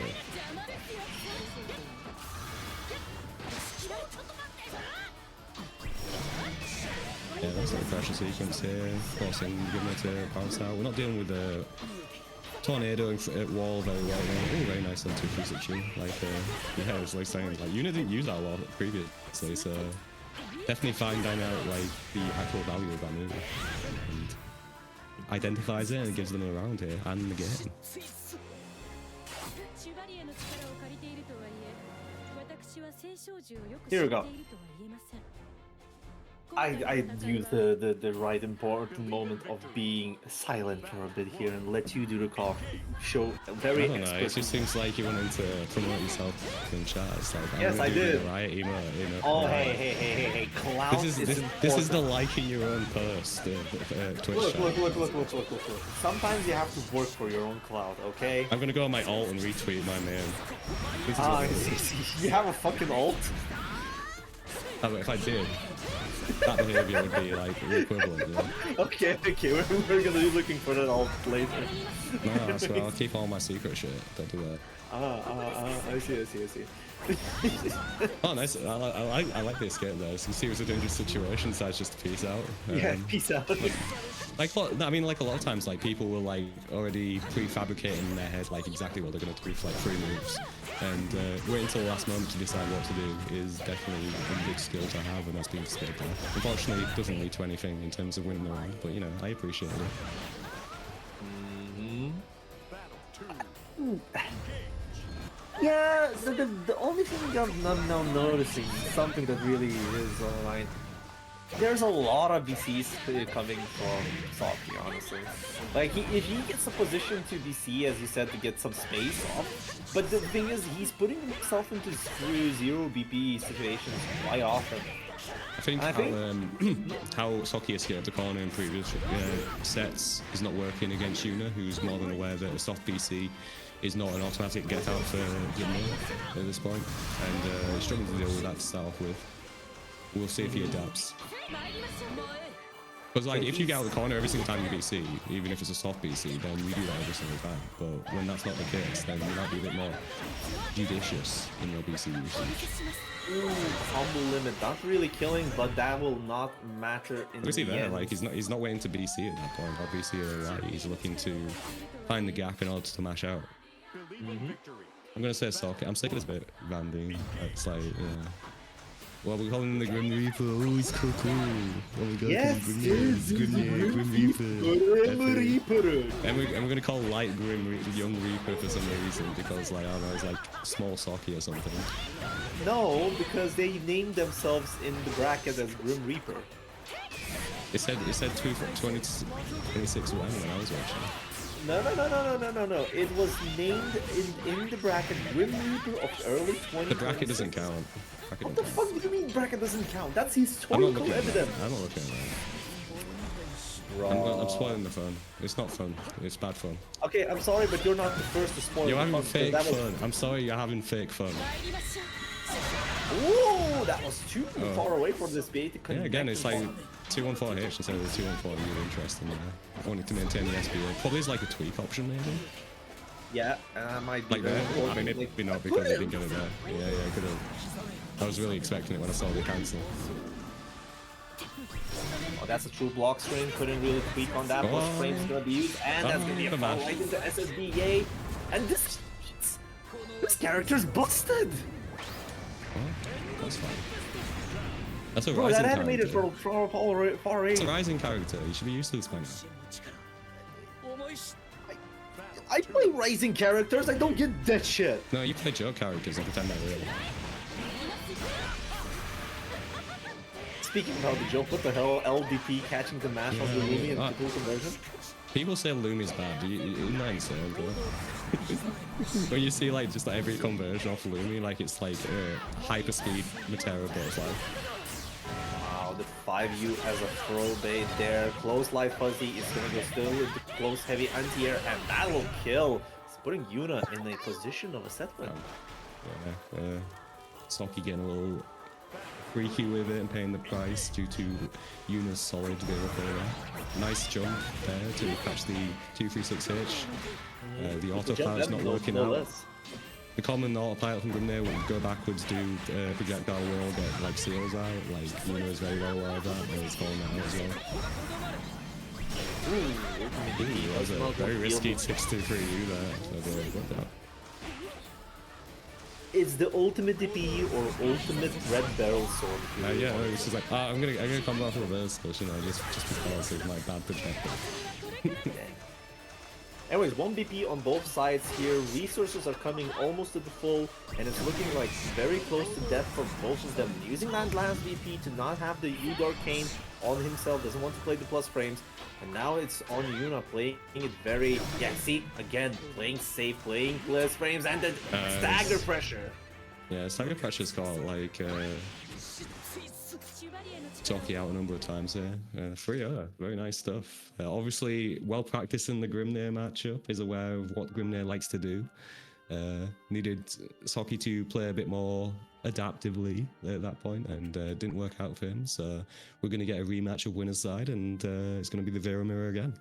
Yeah, that's like a pressure sequence here, forcing Grimnir to bounce out. We're not dealing with the tornado at wall very well. Oh, very nice on 2-3-6. Like, yeah, it's like saying, like, Yuna didn't use that a lot previously, so definitely finding out, like, the actual value of that move. And identifies it and gives them a round here, and the game. Here we go. I use the right important moment of being silent for a bit here and let you do the call. Show very. I don't know. It just seems like you wanted to promote yourself in chat. It's like, yes, I did. Right, oh, hey, clout. This is the liking your own post. Twitch look. Sometimes you have to work for your own clout, okay? I'm gonna go on my alt and retweet my man. You have a fucking alt? If I did, that behavior would be like the equivalent, you know? Okay, we're gonna be looking for that all later. No, I swear, I'll keep all my secret shit. Don't do that. I see. Oh, nice. I like this game though. So you see, it was a dangerous situation, so it's just peace out. Yeah, peace out. Like, I mean, like a lot of times, like people will like already prefabricate in their head like exactly what they're gonna do for like 3 moves, and wait until the last moment to decide what to do is definitely a good skill to have, and that's being displayed there. Unfortunately, it doesn't lead to anything in terms of winning the round, but you know, I appreciate it. Yeah, the only thing I'm now noticing, something that really is online, there's a lot of BCs coming from Saki, honestly. Like, if he gets a position to BC, as you said, to get some space off, but the thing is, he's putting himself into zero BP situations quite often. I think how Saki escaped the corner in previous sets is not working against Yuna, who's more than aware that a soft BC is not an automatic get out for Yuna at this point, and he's struggling to deal with that to start off with. We'll see if he adapts. Because like, if you get out of the corner every single time you BC, even if it's a soft BC, then you do that every single time. But when that's not the case, then you might be a bit more judicious in your BC usage. Ooh, combo limit, not really killing, but that will not matter in the there, end. like he's not waiting to BC at that point. Or BC at the right, he's looking to find the gap in order to mash out. I'm gonna say Socket. I'm sick of this bit Vandine. It's like, well, we're calling him the Grim Reaper. Oh, he's cool. Oh my god, Yes, Grim Reaper. Grim Reaper. And we're gonna call Light Grim Reaper, Young Reaper for some reason, because like, I don't know, it's like Small Socky or something. No, because they named themselves in the bracket as Grim Reaper. It said 26 when I was watching. No. It was named in the bracket Grim Reaper of early 20. The bracket doesn't count. What the fuck do you mean bracket doesn't count? That's I'm not historical looking at that. evidence. I'm not looking at that. I'm spoiling the fun. It's not fun. It's bad fun. Okay, I'm sorry, but you're not the first to spoil You're the having fun, fake that fun. I'm sorry, you're having fake fun. Ooh, that was too far away from this bait. Yeah, again, it's like 214H instead of the 214. Really interesting. I wanted to maintain the SBA. Probably is like a tweak option, maybe. Yeah, might be. Like there. I mean, maybe not because they didn't get it there. Yeah, could have. I was really expecting it when I saw the cancel. Oh, that's a true block string. Couldn't really tweak on that. Plus frames gonna be used, and that's gonna be a fall right into SSBA. And this character's busted. Oh, that's fine. That's a Bro, rising that animated character. for far range. It's a rising character. You should be used to this by now. I play rising characters. I don't get that shit. No, you play joke characters and pretend they're real. Speaking about the joke, what the hell? LDP catching the mash of the Lumi and full conversion? People say Lumi's bad. Isn't that insane, bro? When you see like just like every conversion off Lumi, like it's like hyper speed Matera, but it's like. Wow, the 5U as a throw bait there. Close life fuzzy is gonna go still into close heavy anti-air, and that will kill. It's putting Yuna in a position of a set win. Yeah, Socky getting a little freaky with it and paying the price due to Yuna's solid go up there. Nice jump there to catch the 236H. The autopilot is not working out. The common autopilot from there would go backwards, do projectile wall, get like seals out. Like Yuna is very well aware of that, and he's calling that out as well. Ooh, that was a very risky 6-2-3U there. It's the ultimate DPE or ultimate red barrel sword. Yeah, it's just like, I'm gonna come off reverse, you know, just because of my bad projector. Anyways, 1 BP on both sides here. Resources are coming almost to the full, and it's looking like very close to death for both of them. Using that last BP to not have the U-Darkane on himself, doesn't want to play the plus frames, and now it's on Yuna playing it very, see, again, playing safe, playing plus frames, and the stagger pressure. Yeah, stagger pressure's got like Socky out a number of times there. 3-0, very nice stuff. Obviously, well practiced in the Grimnir matchup, is aware of what Grimnir likes to do. Needed Saki to play a bit more adaptively at that point, and didn't work out for him. So we're going to get a rematch of winner's side, and it's going to be the Vera mirror again.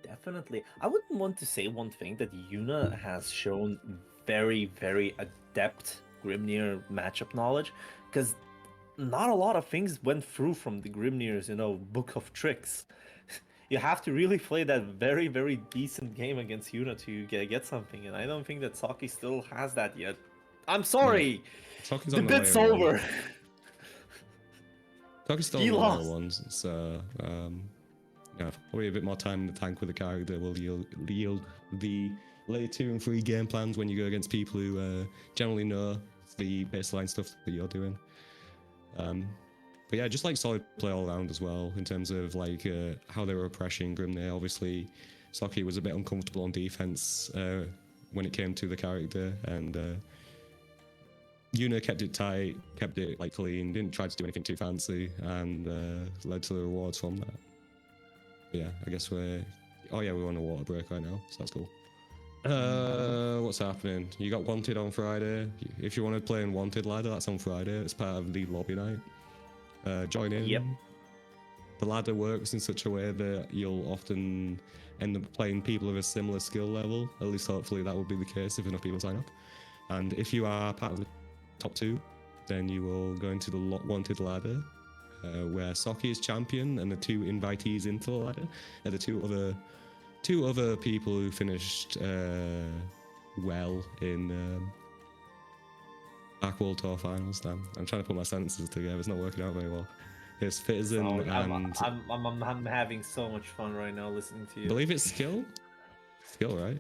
Definitely. I wouldn't want to say one thing that Yuna has shown very, very adept Grimnir matchup knowledge, because not a lot of things went through from the Grimnir's, book of tricks. You have to really play that very, very decent game against Yuna to get something, and I don't think that Saki still has that yet. I'm sorry! Saki's The on bit's layer over! one. Saki's still He on the lost. layer ones, so yeah, probably a bit more time in the tank with the character will yield the layer 2 and 3 game plans when you go against people who generally know the baseline stuff that you're doing. But yeah, just like solid play all around as well in terms of like how they were pressuring Grimnir. Obviously, Saki was a bit uncomfortable on defense when it came to the character, and Yuna kept it tight, kept it like clean, didn't try to do anything too fancy, and led to the rewards from that. Yeah, I guess we're on a water break right now, so that's cool. What's happening? You got Wanted on Friday. If you want to play in Wanted ladder, that's on Friday. It's part of the lobby night. Join in. Yep. The ladder works in such a way that you'll often end up playing people of a similar skill level. At least hopefully that will be the case if enough people sign up. And if you are part of the top 2, then you will go into the Wanted ladder, where Saki is champion, and the 2 invitees into the ladder are the two other people who finished well in Dark World Tour finals. Damn, I'm trying to put my sentences together. It's not working out very well. It's Citizen and I'm having so much fun right now listening to you. I believe it's Skill, right?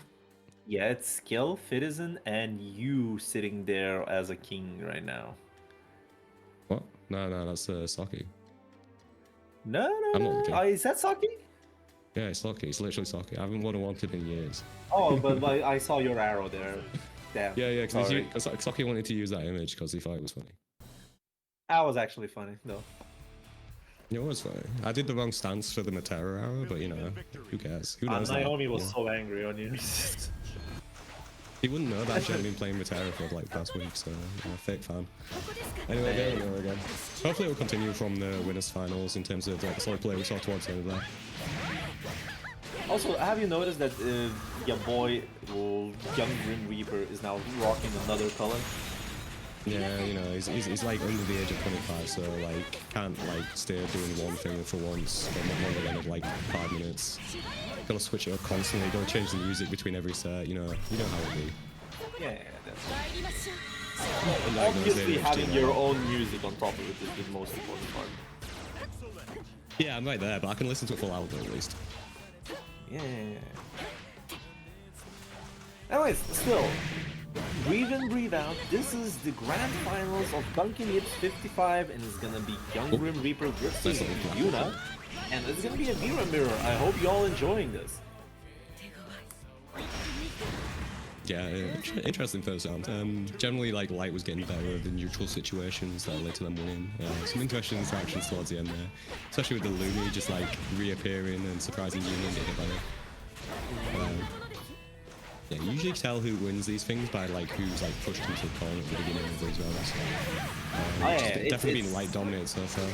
Yeah, it's Skill, Citizen, and you sitting there as a king right now. What? No, that's Saki. No. I'm not the king. Is that Saki? Yeah, it's Saki. It's literally Saki. I haven't won a Wanted in years. Oh, but I saw your arrow there. Damn. Yeah, Sorry. because Saki wanted to use that image because he thought it was funny. That was actually funny, though. It was funny. I did the wrong stance for the Matera arrow, but who cares? Who knows? Naomi was so angry on you. He wouldn't know that I've been playing Matera for like past week, so fake fan. Anyway, there we go again. Hopefully it will continue from the winners finals in terms of like the solid play we saw towards the end of that. Also, have you noticed that your boy, Young Grim Reaper, is now rocking another color? Yeah, he's like under the age of 25, so like can't like stay doing one thing for once for longer than like 5 minutes. Gotta switch it up constantly. Gotta change the music between every set. You know how it be. Yeah, that's right. Obviously, having your own music on top of it is the most important part. Yeah, I'm right there, but I can listen to it full album at least. Yeah. Anyways, still, breathe in, breathe out. This is the grand finals of Dunkin'Yips 55, and it's gonna be Young Grim Reaper versus Yuna, and it's gonna be a Vera mirror. I hope y'all enjoying this. Yeah, interesting first round. Generally, like Light was getting better in neutral situations that led to them winning. Some interesting interactions towards the end there, especially with the Lumi just like reappearing and surprising Yuna and getting better. Yeah, you usually tell who wins these things by like who's like pushed into the corner at the beginning of these rounds. Definitely been Light dominated so far.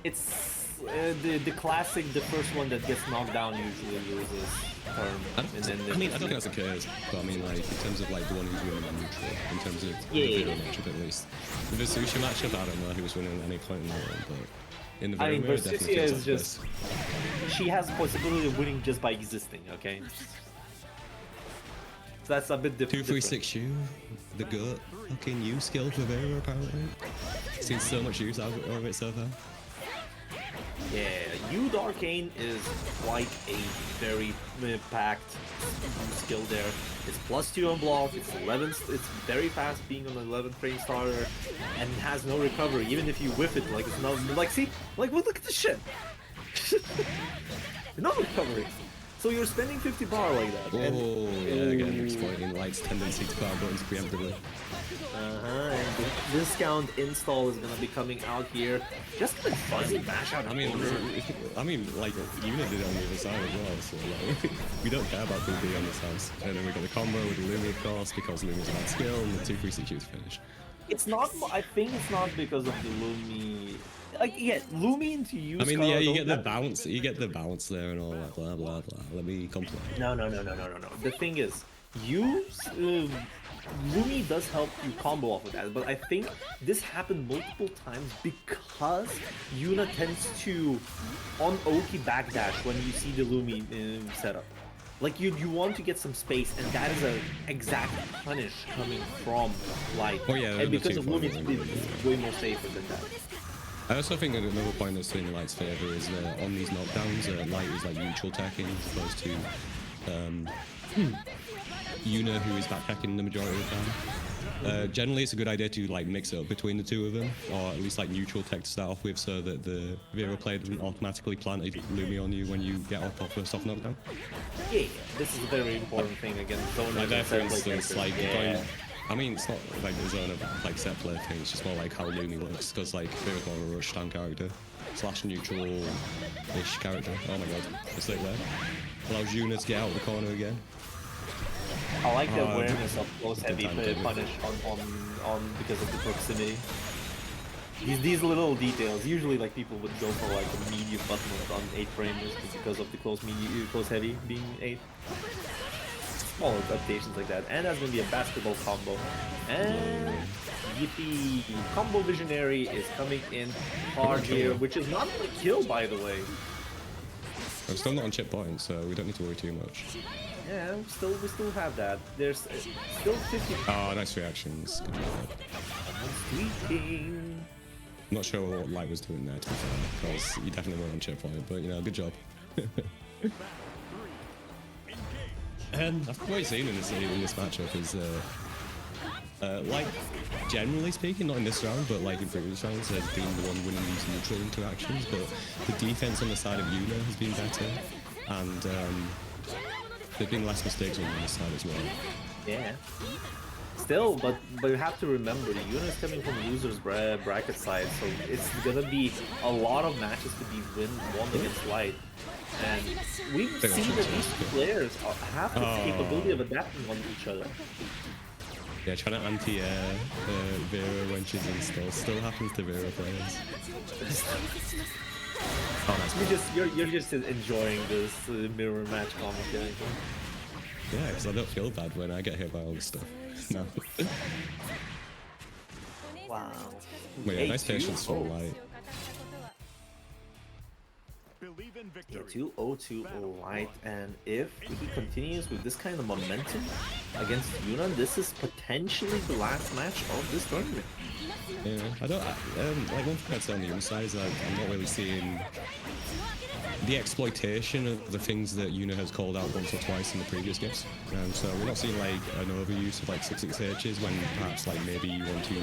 It's the classic, the first one that gets knocked down usually loses turn. I don't think that's the case, but I mean like in terms of like the one who's winning on neutral, in terms of the Vera matchup at least. The Vesucia matchup, I don't know who was winning at any point in the round, but in the Vera mirror, definitely Vesucia feels is just she has the possibility of winning just by existing, okay? So that's a bit different. 236U, the GOAT, fucking U skill for Vera apparently. Seen so much use out of it so far. Yeah, U Darkane is quite a very packed skill there. It's +2 on block, it's 11, it's very fast being on the 11th frame starter, and it has no recovery, even if you whiff it, like it's not, like see, like look at this shit! No recovery! So you're spending 50 bar like that. Oh, yeah, again, exploiting Light's tendency to power buttons preemptively. And the discount install is gonna be coming out here. Just gonna fuzzy mash out. I mean, like, Unit did it on the other side as well, so like, we don't care about BB on this house. And then we got the combo with the Lumi, of course, because Lumi's a bad skill, and the 2-3 CQ's finish. It's not. I think it's not because of the Lumi. Like, yeah, Lumi into use. I mean, yeah, you get the bounce, there and all that, blah blah blah. Let me complain. No. The thing is, use Lumi does help you combo off of that, but I think this happened multiple times because Yuna tends to on Oki backdash when you see the Lumi setup. Like you want to get some space, and that is a exact punish coming from Light. Oh yeah, and because of Lumi, it's way more safer than that. I also think that another point that's in Light's favor is that on these knockdowns, Light is like neutral teching as opposed to Yuna, who is back teching the majority of the time. Generally, it's a good idea to like mix it up between the two of them, or at least like neutral tech to start off with, so that the Vera player doesn't automatically plant a Lumi on you when you get off first off knockdown. Yeah, this is a very important thing against zone. Like there, for instance, like going. I mean, it's not like the zone of like set play thing. It's just more like how Lumi works, because like Vera's more of a rush stand character / neutral-ish character. Oh my god, it's like there. Allows Yuna to get out of the corner again. I like the awareness of close heavy punish on because of the proximity. These little details. Usually, like people would go for like a medium button on 8 frames because of the close heavy being 8. Small adaptations like that, and that's gonna be a basketball combo. And Yippee! Combo Visionary is coming in hard here, which is not a kill, by the way. I'm still not on chip point, so we don't need to worry too much. Yeah, we still have that. There's still 50. Oh, nice reactions. Good job. Sweeping. I'm not sure what Light was doing there, to be fair, because he definitely went on chip point, but you know, good job. And I think what you're seeing in this matchup is, like, generally speaking, not in this round, but like in previous rounds, has been the one winning these neutral interactions, but the defense on the side of Yuna has been better, and there've been less mistakes on this side as well. Yeah. Still, but you have to remember, Yuna is coming from losers bracket side, so it's gonna be a lot of matches to be won against Light. And we've seen that these players have the capability of adapting on each other. Yeah, trying to anti-air Vera when she's installed still happens to Vera players. Oh, nice. You're just enjoying this mirror match commentary. Yeah, because I don't feel bad when I get hit by all this stuff. No. Wow. But yeah, nice patience for Light. Believe in Yeah, victory. 2-0 Light, and if he continues with this kind of momentum against Yuna, this is potentially the last match of this tournament. Yeah, I don't, like one thing I'd say on the Yuna side is I'm not really seeing the exploitation of the things that Yuna has called out once or twice in the previous games. So we're not seeing like an overuse of like 6/6H's when perhaps like maybe you want to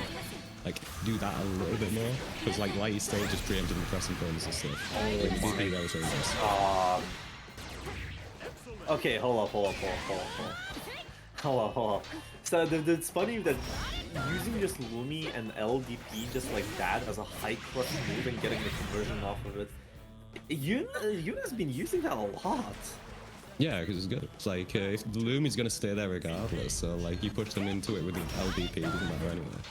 like do that a little bit more, because like Light is still just preempting the pressing buttons and stuff. When you do think that was very nice. Okay, hold up. So it's funny that using just Lumi and LDP just like that as a high crush move and getting the conversion off of it, Yuna's been using that a lot. Yeah, because it's good. It's like if the Lumi's gonna stay there regardless, so like you push them into it with the LDP, it doesn't matter anyway.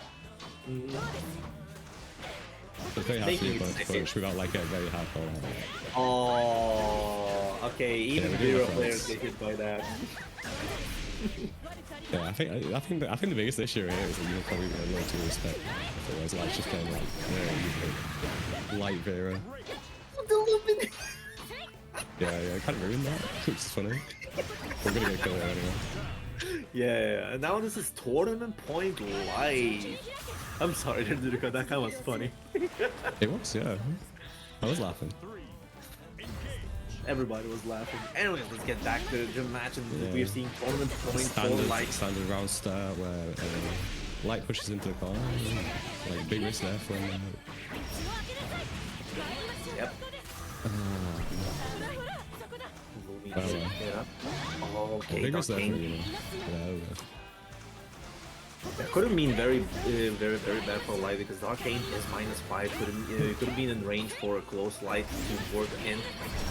So it's very hard to push without like a very hard call out. Oh, okay. Even Vera players get hit by that. Yeah, I think the biggest issue here is that you're probably a little too respect. Otherwise, Light's just playing like Light Vera. Yeah, kind of ruined that. It's funny. We're gonna get killed anyway. Yeah, and now this is tournament point Light. I'm sorry, that kind of was funny. It was, yeah. I was laughing. Everybody was laughing. Anyways, let's get back to the match, and we're seeing tournament point for Light. Standard round start where Light pushes into the corner. Like big risk there from. Yep. Well, Oh, okay, big was that for Darkane. you? Yeah, That could have been very, very bad for Light because Darkane is -5. Could have been in range for a close Light to work in.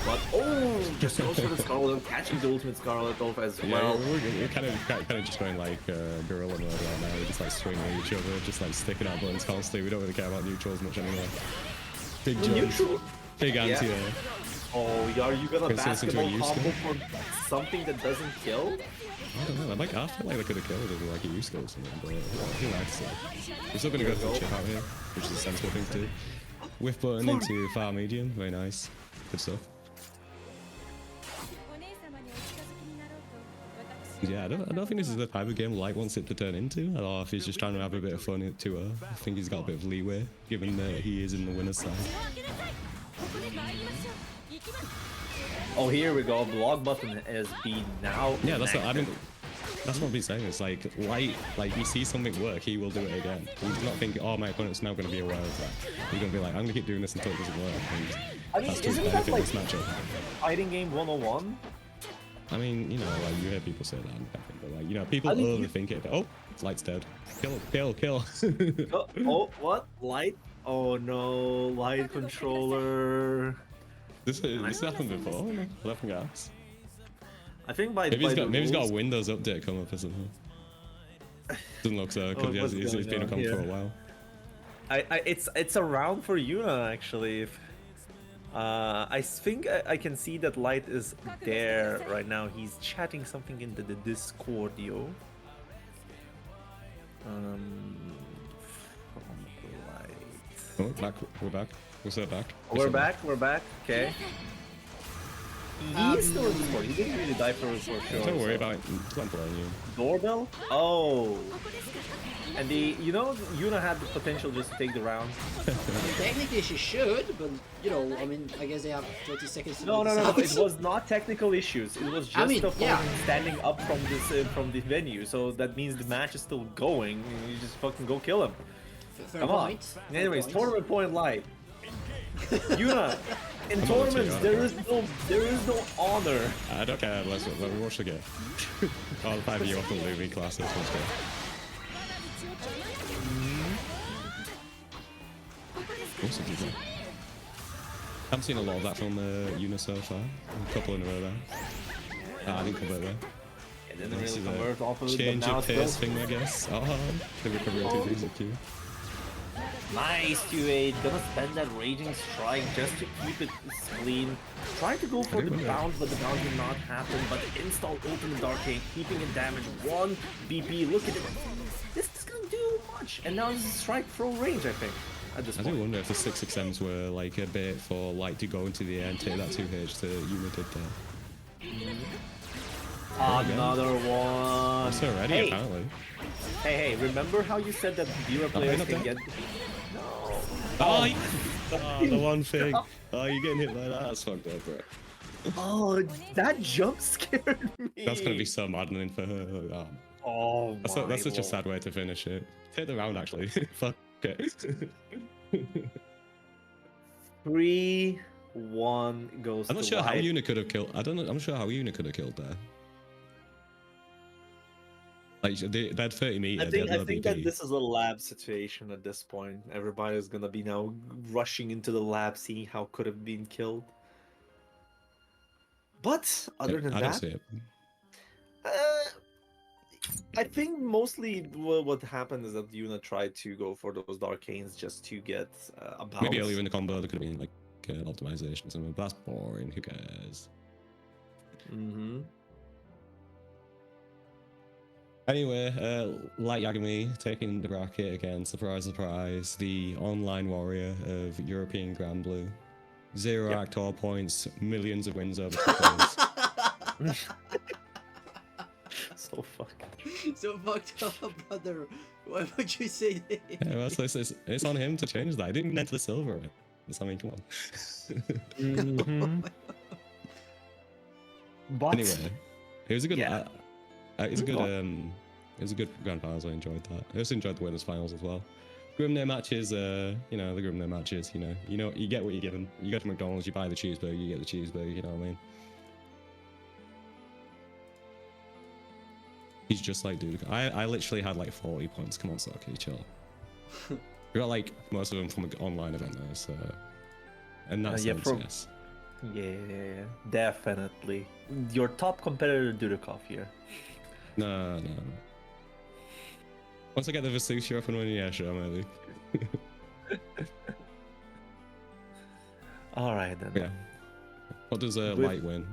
But oh, just goes for the Scarlet, catching the ultimate Scarlet off as yeah. well. We're kind of just going like gorilla mode right now. We're just like swinging at each other, just like sticking our buttons constantly. We don't really care about neutrals much anymore. Big jump, Neutral. big anti-air. Oh, are you gonna Can I say basketball something to combo you, for something that doesn't kill? I don't know. I feel like they could have killed it with like a use skill or something, but who likes it? We're still gonna go for the chip out here, which is a sensible thing to do. Whiff button into far medium, very nice, good stuff. Yeah, I don't think this is the type of game Light wants it to turn into, or if he's just trying to have a bit of fun to her. I think he's got a bit of leeway, given that he is in the winner's side. Oh, here we go. Block button is B now. Yeah, that's what I mean. That's what I've been saying. It's like Light, like he sees something work, he will do it again. He's not thinking, oh, my opponent's now going to be aware of that. He's going to be like, I'm going to keep doing this until it doesn't work. And I mean, that's to his isn't that benefit in like this matchup. fighting game 101? I mean, you know, like you hear people say that, and I think, but like, you know, people I mean, overthink it. Oh, Light's dead. Kill. Oh, what? Light? Oh no, Light controller. This happened before. Nothing else. I think by Maybe he's got a rules- Windows update come up or something. Doesn't look so, because what's it's going been a on comp for a here? while. It's around for Yuna actually. I think I can see that Light is there right now. He's chatting something into the Discord, yo. Light. Oh, we're back. Back. We're back. Okay. He's still in Discord. He didn't really die for sure. Don't worry about it. I'm playing you. Doorbell? Oh. And Yuna had the potential just to take the round. Technically she should, but you know, I mean, I guess they have 30 seconds to No. make this It out. was not technical issues. It was just mean, the phone yeah. standing up from the venue. So that means the match is still going. You just fucking go kill him. Fair Come on. point. Fair Anyways, point. tournament point Light. Yuna, in tournaments there is no honor. I don't care. Let me watch the game. All the 5 of you off the Louis classes. Let's go. Also do that. Haven't seen a lot of that from Yuna so far. A couple in a row there. I didn't convert there. It didn't This really is convert off of a it, but change now of it's pace still- thing, I guess. Oh, the recovery on 2 things up to you. Nice 2-8. Gonna spend that raging strike just to keep it clean. Try to go for the bounce, but the bounce did not happen. But install ultimate Darkane, keeping it damage 1 BP. Look at it. This is gonna do much. And now this is strike throw range, I think. At this I point. do wonder if the 6XMs were like a bait for Light to go into the air and take that 2H that Yuna did there. Another one. So ready, Hey. apparently. Hey, remember how you said that Dira players not can dead. get... Oh, the one thing. Oh, you're getting hit like that. That's fucked up, bro. Oh, that jump scared me. That's gonna be so maddening for her. Like, Oh, that's such a lord. sad way to finish it. Take the round, actually. Fuck it. 3-1 goes I'm not to sure how Light. Yuna could have killed. I don't know. I'm not sure how Yuna could have killed there. Like they had 30 meters. I think that this is a lab situation at this point. Everybody's gonna be now rushing into the lab, seeing how could have been killed. But other than I don't that, see it. I think mostly what happened is that Yuna tried to go for those Darkanes just to get a bounce. Maybe earlier in the combo there could have been like optimization or something. But that's boring. Who cares? Mm-hmm. Anyway, Light Yagami taking the bracket again. Surprise, surprise. The online warrior of European Grand Blue. 0 Actor points, millions of wins over 2 points. So fucking. So fucked up, brother. Why would you say that? Yeah, well, it's on him to change that. I didn't enter the silver. I mean, come on. Mm-hmm. But Anyway, it was a good. Yeah. It was a good. It was a good grand finals. I enjoyed that. I also enjoyed the winners finals as well. Grimnir matches. The Grimnir matches. You get what you're given. You go to McDonald's, you buy the cheeseburger, you get the cheeseburger. You know what I mean? He's just like dude. I literally had like 40 points. Come on, Saki, chill. We got like most of them from an online event though, so and that's yeah, yes. Yeah, definitely. Your top competitor, Dudikov here. No. Once I get the Vesushi up and running, yeah, sure, maybe. All right then. Yeah. What does Light win?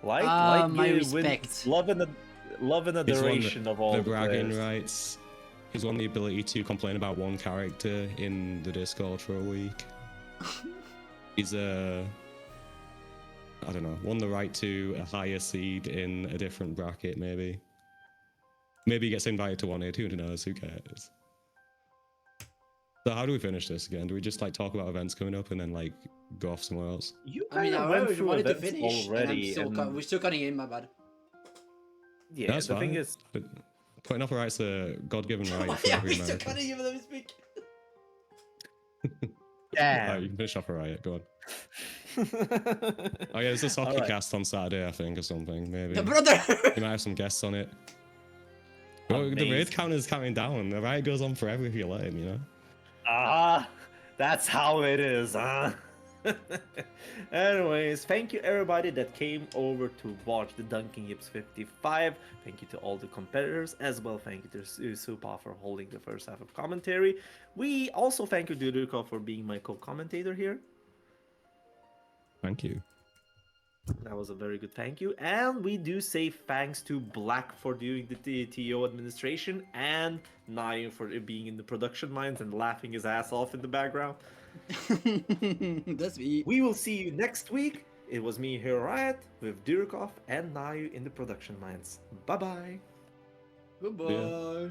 Light my wins respect. love and He's won adoration of all the bragging players. rights. He's won the ability to complain about one character in the Discord for a week. He's I don't know, won the right to a higher seed in a different bracket, maybe. Maybe he gets invited to 1A, who knows, who cares? So how do we finish this again? Do we just like talk about events coming up and then like go off somewhere else? You I mean, kind I of went already through wanted to events finish, already, and we're still cutting in. My bad. yeah, That's the fine. thing is, But putting up a right's a God-given right for Yeah, every we're still American. cutting even though we speak. damn. You can finish off a riot, go on. Oh yeah, there's a soccer Alright. cast on Saturday, I think, or something, maybe. The brother. You might have some guests on it. Well, the Amazing. raid count is counting down. The riot goes on forever if you let him, you know? That's how it is, huh? Anyways, thank you everybody that came over to watch the Dunkin'Yips 55. Thank you to all the competitors as well. Thank you to Supa for holding the first half of commentary. We also thank you, Duduko, for being my co-commentator here. Thank you. That was a very good thank you. And we do say thanks to Black for doing the TO administration and Nayu for being in the production lines and laughing his ass off in the background. That's me. We will see you next week. It was me here, Riot, with Durkov and Nayu in the production lines. Bye-bye. Goodbye.